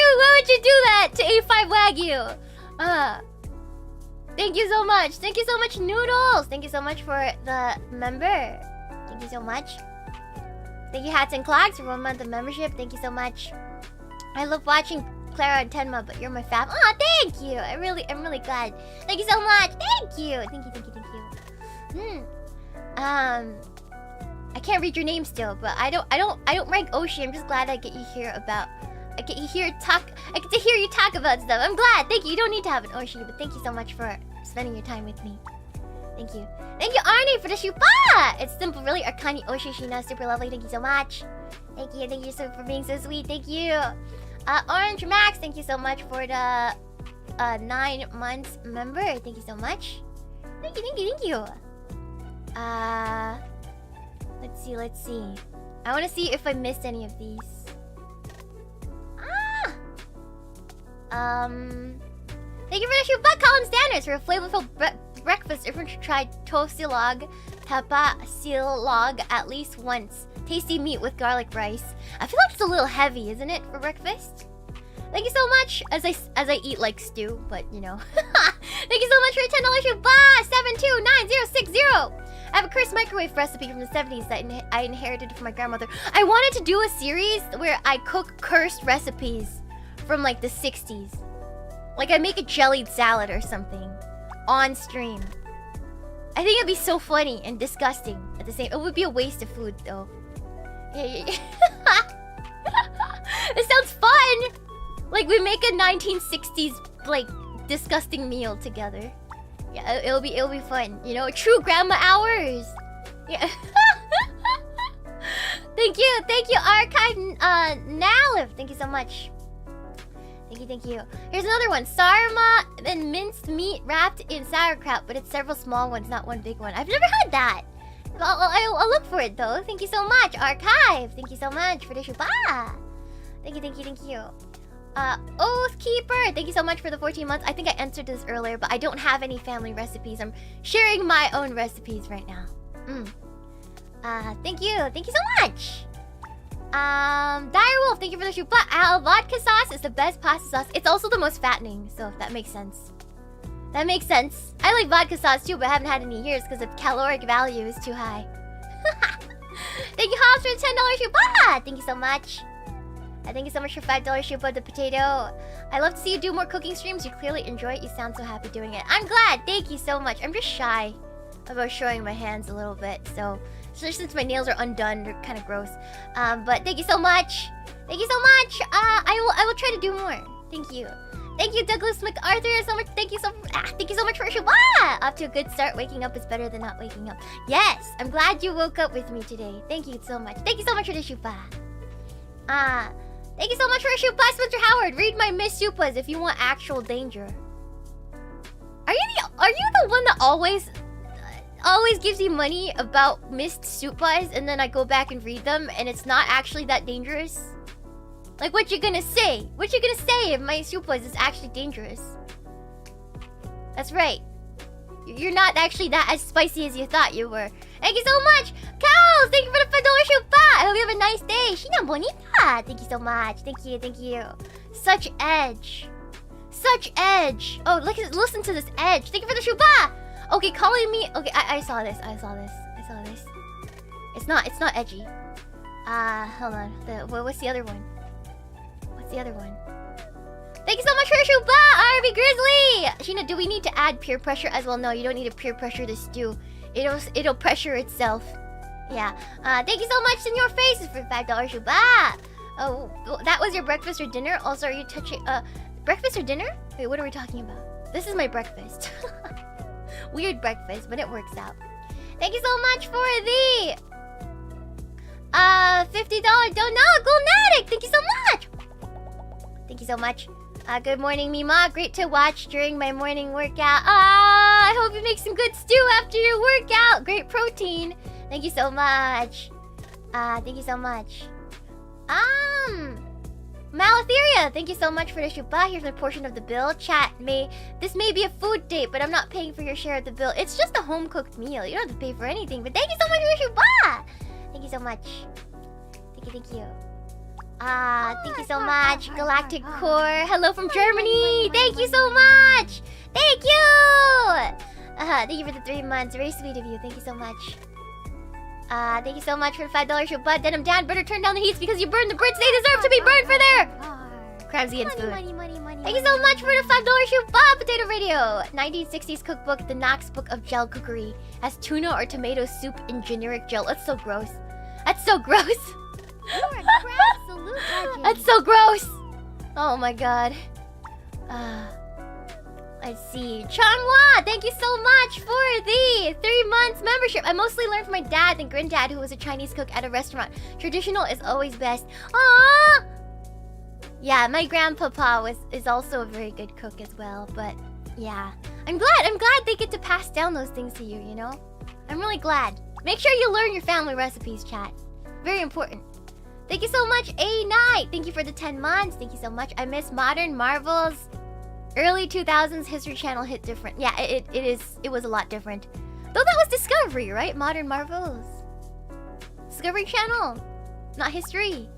you do that to A5 Wagyu? Thank you so much. Thank you so much, Noodles. Thank you so much for the member. Thank you so much. Thank you, Hats and Clocks, for 1 month of membership. Thank you so much. I love watching Clara and Tenma, but you're my fam. Aw, thank you. I'm really glad. Thank you so much. Thank you. Thank you. I can't read your name still, but I don't rank Oshi. I'm just glad I get to hear you talk about stuff. I'm glad. Thank you. You don't need to have an Oshi, but thank you so much for spending your time with me. Thank you. Thank you, Arnie, for the shupa! It's simple, really. Arkani Oshi Shiina, super lovely. Thank you so much. Thank you for being so sweet. Thank you. Orange Max, thank you so much for the 9 months member. Thank you so much. Thank you. Let's see. I want to see if I missed any of these. Thank you for the shupa, Colin Standards, for a flavorful breakfast. Everyone should try tosilog, peppa silog at least once. Tasty meat with garlic rice. I feel like it's a little heavy, isn't it, for breakfast? Thank you so much. As I eat like stew, but you know. Thank you so much for a $10 shupa, 729060. I have a cursed microwave recipe from the 70s that I inherited from my grandmother. I wanted to do a series where I cook cursed recipes from like the 60s. Like I make a jellied salad or something on stream. I think it'd be so funny and disgusting at the same. It would be a waste of food though. Yeah. It sounds fun. Like we make a 1960s like disgusting meal together. Yeah, it'll be fun. You know, true grandma hours. Yeah. Thank you, Archive Nalif. Thank you so much. Thank you. Here's another one. Sarma and minced meat wrapped in sauerkraut, but it's several small ones, not one big one. I've never had that. I'll look for it though. Thank you so much, Archive. Thank you so much for the shupa. Thank you. Oath Keeper, thank you so much for the 14 months. I think I answered this earlier, but I don't have any family recipes. I'm sharing my own recipes right now. Thank you so much. Direwolf, thank you for the shupa. Vodka sauce is the best pasta sauce. It's also the most fattening, so if that makes sense. That makes sense. I like vodka sauce too, but I haven't had it in years because the caloric value is too high. Thank you, Hobbs, for the $10 shupa. Thank you so much. Thank you so much for $5 shupa the potato. I love to see you do more cooking streams. You clearly enjoy it. You sound so happy doing it. I'm glad. Thank you so much. I'm just shy about showing my hands a little bit, so especially since my nails are undone, they're kind of gross. But thank you so much. I will try to do more. Thank you, Douglas MacArthur. Thank you so much for shupa. Off to a good start. Waking up is better than not waking up. Yes, I'm glad you woke up with me today. Thank you so much. Thank you so much for the shupa. Thank you so much for a shupa, Spencer Howard. Read my Miss Shupas if you want actual danger. Are you the one that always gives you money about missed shupas and then I go back and read them and it's not actually that dangerous? Like what you gonna say? What you gonna say if my shupas is actually dangerous? That's right. You're not actually that as spicy as you thought you were. Thank you so much! Cows! Thank you for the $5 shupa! I hope you have a nice day! Shiina bonita! Thank you so much. Thank you. Such edge. Oh, listen to this edge. Thank you for the shupa! Okay, calling me... Okay, I saw this. It's not edgy. Hold on. What's the other one? Thank you so much for your shupa, RB Grizzly! Shiina, do we need to add peer pressure as well? No, you don't need to peer pressure this stew. It'll pressure itself. Yeah. Thank you so much, Senor Faces, for $5 shupa. Oh, that was your breakfast or dinner? Also, are you touching... breakfast or dinner? Wait, what are we talking about? This is my breakfast. Weird breakfast, but it works out. Thank you so much for the... $50 Golnatic! Thank you so much! Thank you so much. Good morning, Meemaw. Great to watch during my morning workout. I hope you make some good stew after your workout. Great protein. Thank you so much. Thank you so much. Malatheria, thank you so much for the shuba. Here's my portion of the bill. Chat, this may be a food date, but I'm not paying for your share of the bill. It's just a home-cooked meal. You don't have to pay for anything, but thank you so much for the shuba! Thank you so much. Thank you. Thank you so much. Galactic Core. Hello from Germany. Thank you so much. Thank you. Thank you for the 3 months. Very sweet of you. Thank you so much. Thank you so much for the $5 shuba. Denim Dan, better turn down the heats because you burned the Brits. They deserve to be burned for their Crabsy and food. Thank you so much for the $5 shuba. Potato Radio. 1960s cookbook, the Knox Book of Gel Cookery, has tuna or tomato soup in generic gel. That's so gross. That's so gross.
You're a absolute legend.
That's so gross. Oh my god. Let's see. Changhua, thank you so much for the 3 months membership. I mostly learned from my dad and granddad, who was a Chinese cook at a restaurant. Traditional is always best. Aww. Yeah, my grandpapa is also a very good cook as well. But yeah, I'm glad they get to pass down those things to you. You know, I'm really glad. Make sure you learn your family recipes, chat. Very important. Thank you so much, A Night. Thank you for the 10 months. Thank you so much. I miss Modern Marvels. Early 2000s History Channel hit different. Yeah, it was a lot different. Though that was Discovery, right? Modern Marvels. Discovery Channel, not History.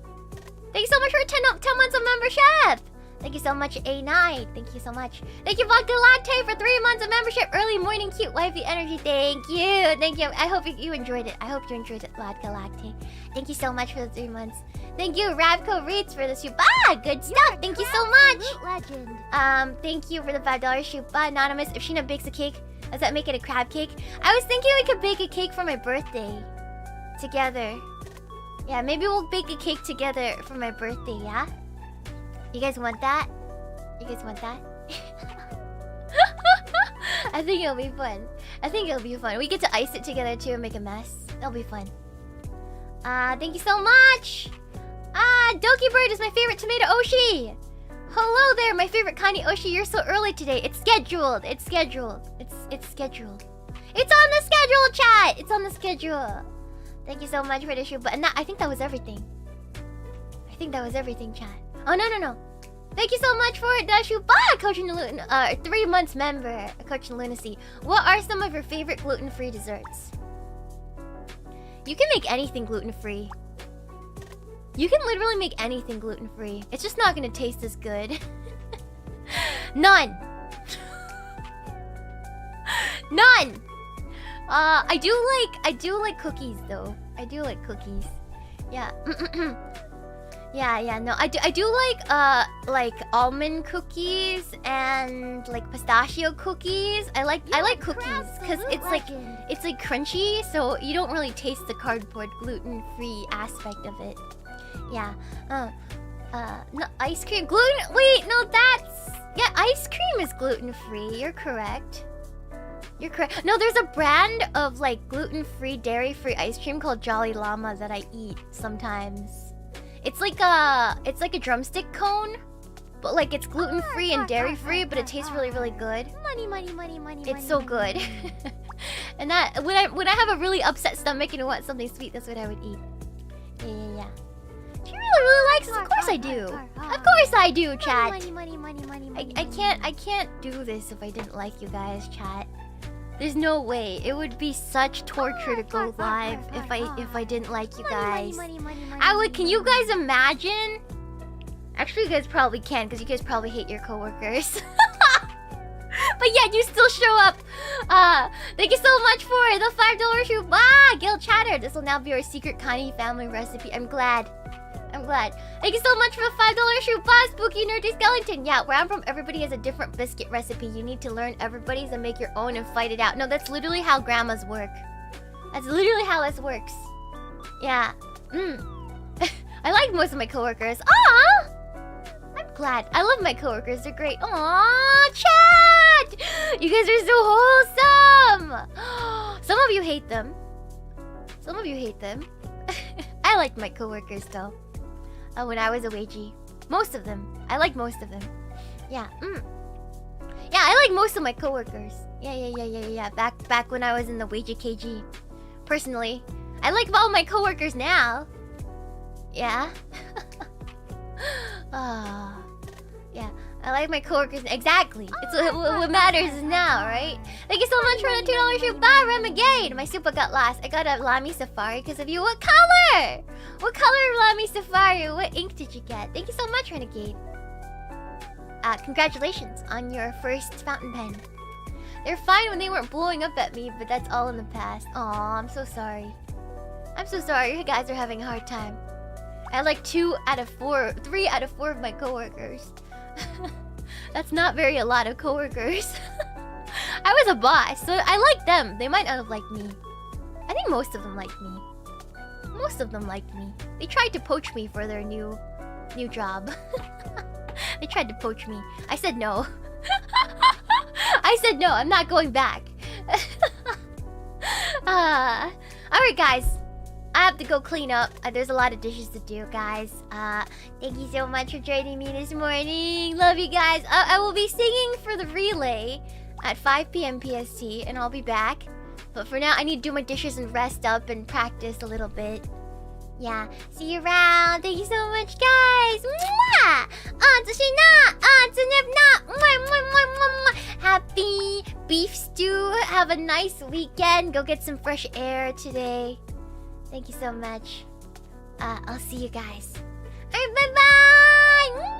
Thank you so much for 10 months of membership. Thank you so much, A Night. Thank you so much. Thank you, Vodka Latte, for 3 months of membership. Early morning cute wifey energy. Thank you. Thank you. I hope you enjoyed it. I hope you enjoyed it, Vodka Latte. Thank you so much for the 3 months. Thank you, Ravco Reeds, for the shuba. Good stuff. Thank you so much.
Legend.
Thank you for the $5 shuba. Anonymous, if Shiina bakes a cake, does that make it a crab cake? I was thinking we could bake a cake for my birthday. Together. Yeah, maybe we'll bake a cake together for my birthday, yeah? You guys want that? You guys want that? I think it'll be fun. I think it'll be fun. We get to ice it together too and make a mess. That'll be fun. Thank you so much! Doki Bird is my favorite tomato Oshi! Hello there, my favorite Connie Oshi. You're so early today. It's scheduled. It's scheduled. It's scheduled. It's on the schedule, chat! It's on the schedule. Thank you so much for the shoe. But I think that was everything. I think that was everything, chat. Oh, no. Thank you so much for the shoe. Bye, Coach and 3 months member, Coach and Lunacy. What are some of your favorite gluten-free desserts? You can make anything gluten-free. You can literally make anything gluten-free. It's just not gonna taste as good. None. None. I do like cookies though. I do like cookies. Yeah. Yeah, no. I do like almond cookies and like pistachio cookies. I like cookies cuz it's like crunchy, so you don't really taste the cardboard gluten-free aspect of it. Yeah. No, ice cream gluten. Wait, no, yeah, ice cream is gluten-free. You're correct. You're correct. No, there's a brand of like gluten-free, dairy-free ice cream called Jolly Llama that I eat sometimes. It's like a drumstick cone, but like it's gluten-free and dairy-free, but it tastes really, really good.
Money.
It's so good. And that when I have a really upset stomach and I want something sweet, that's what I would eat. Yeah. She really likes us. Of course I do. Of course I do, chat.
Money.
I can't do this if I didn't like you guys, chat. There's no way. It would be such torture to go live if I didn't like you guys. I would. Can you guys imagine? Actually, you guys probably can, because you guys probably hate your coworkers. But yet you still show up. Thank you so much for the $5 shoe. Gil Chatter. This will now be our secret Connie family recipe. I'm glad. Thank you so much for the $5 shoe. Spooky Nerdy Skeleton. Yeah, where I'm from, everybody has a different biscuit recipe. You need to learn everybody's and make your own and fight it out. No, that's literally how grandmas work. That's literally how this works. Yeah. I like most of my coworkers. Aww! I'm glad. I love my coworkers. They're great. Aww, chat! You guys are so wholesome! Some of you hate them. I liked my coworkers though. When I was a wagey. Most of them. I like most of them. Yeah. Yeah, I like most of my coworkers. Yeah. Back when I was in the wagey KG. Personally. I like all my coworkers now. Yeah. Yeah. I like my coworkers. Exactly. It's what matters now, right? Thank you so much for the $2 shoot. Bye, Renegade. My super got lost. I got a Lamy Safari because of you. What color? What color Lamy Safari? What ink did you get? Thank you so much, Renegade. Congratulations on your first fountain pen. They're fine when they weren't blowing up at me, but that's all in the past. Aw, I'm so sorry. I'm so sorry. You guys are having a hard time. I had like 3 out of 4 of my coworkers. That's not a lot of coworkers. I was a boss, so I liked them. They might not have liked me. I think most of them liked me. Most of them liked me. They tried to poach me for their new job. They tried to poach me. I said no. I said no. I'm not going back. Alright, guys. I have to go clean up. There's a lot of dishes to do, guys. Thank you so much for joining me this morning. Love you guys. I will be singing for the relay at 5 p.m. PST, and I'll be back. But for now, I need to do my dishes and rest up and practice a little bit. Yeah. See you around. Thank you so much, guys. Mwah! Happy beef stew. Have a nice weekend. Go get some fresh air today. Thank you so much. I'll see you guys. Alright, bye-bye!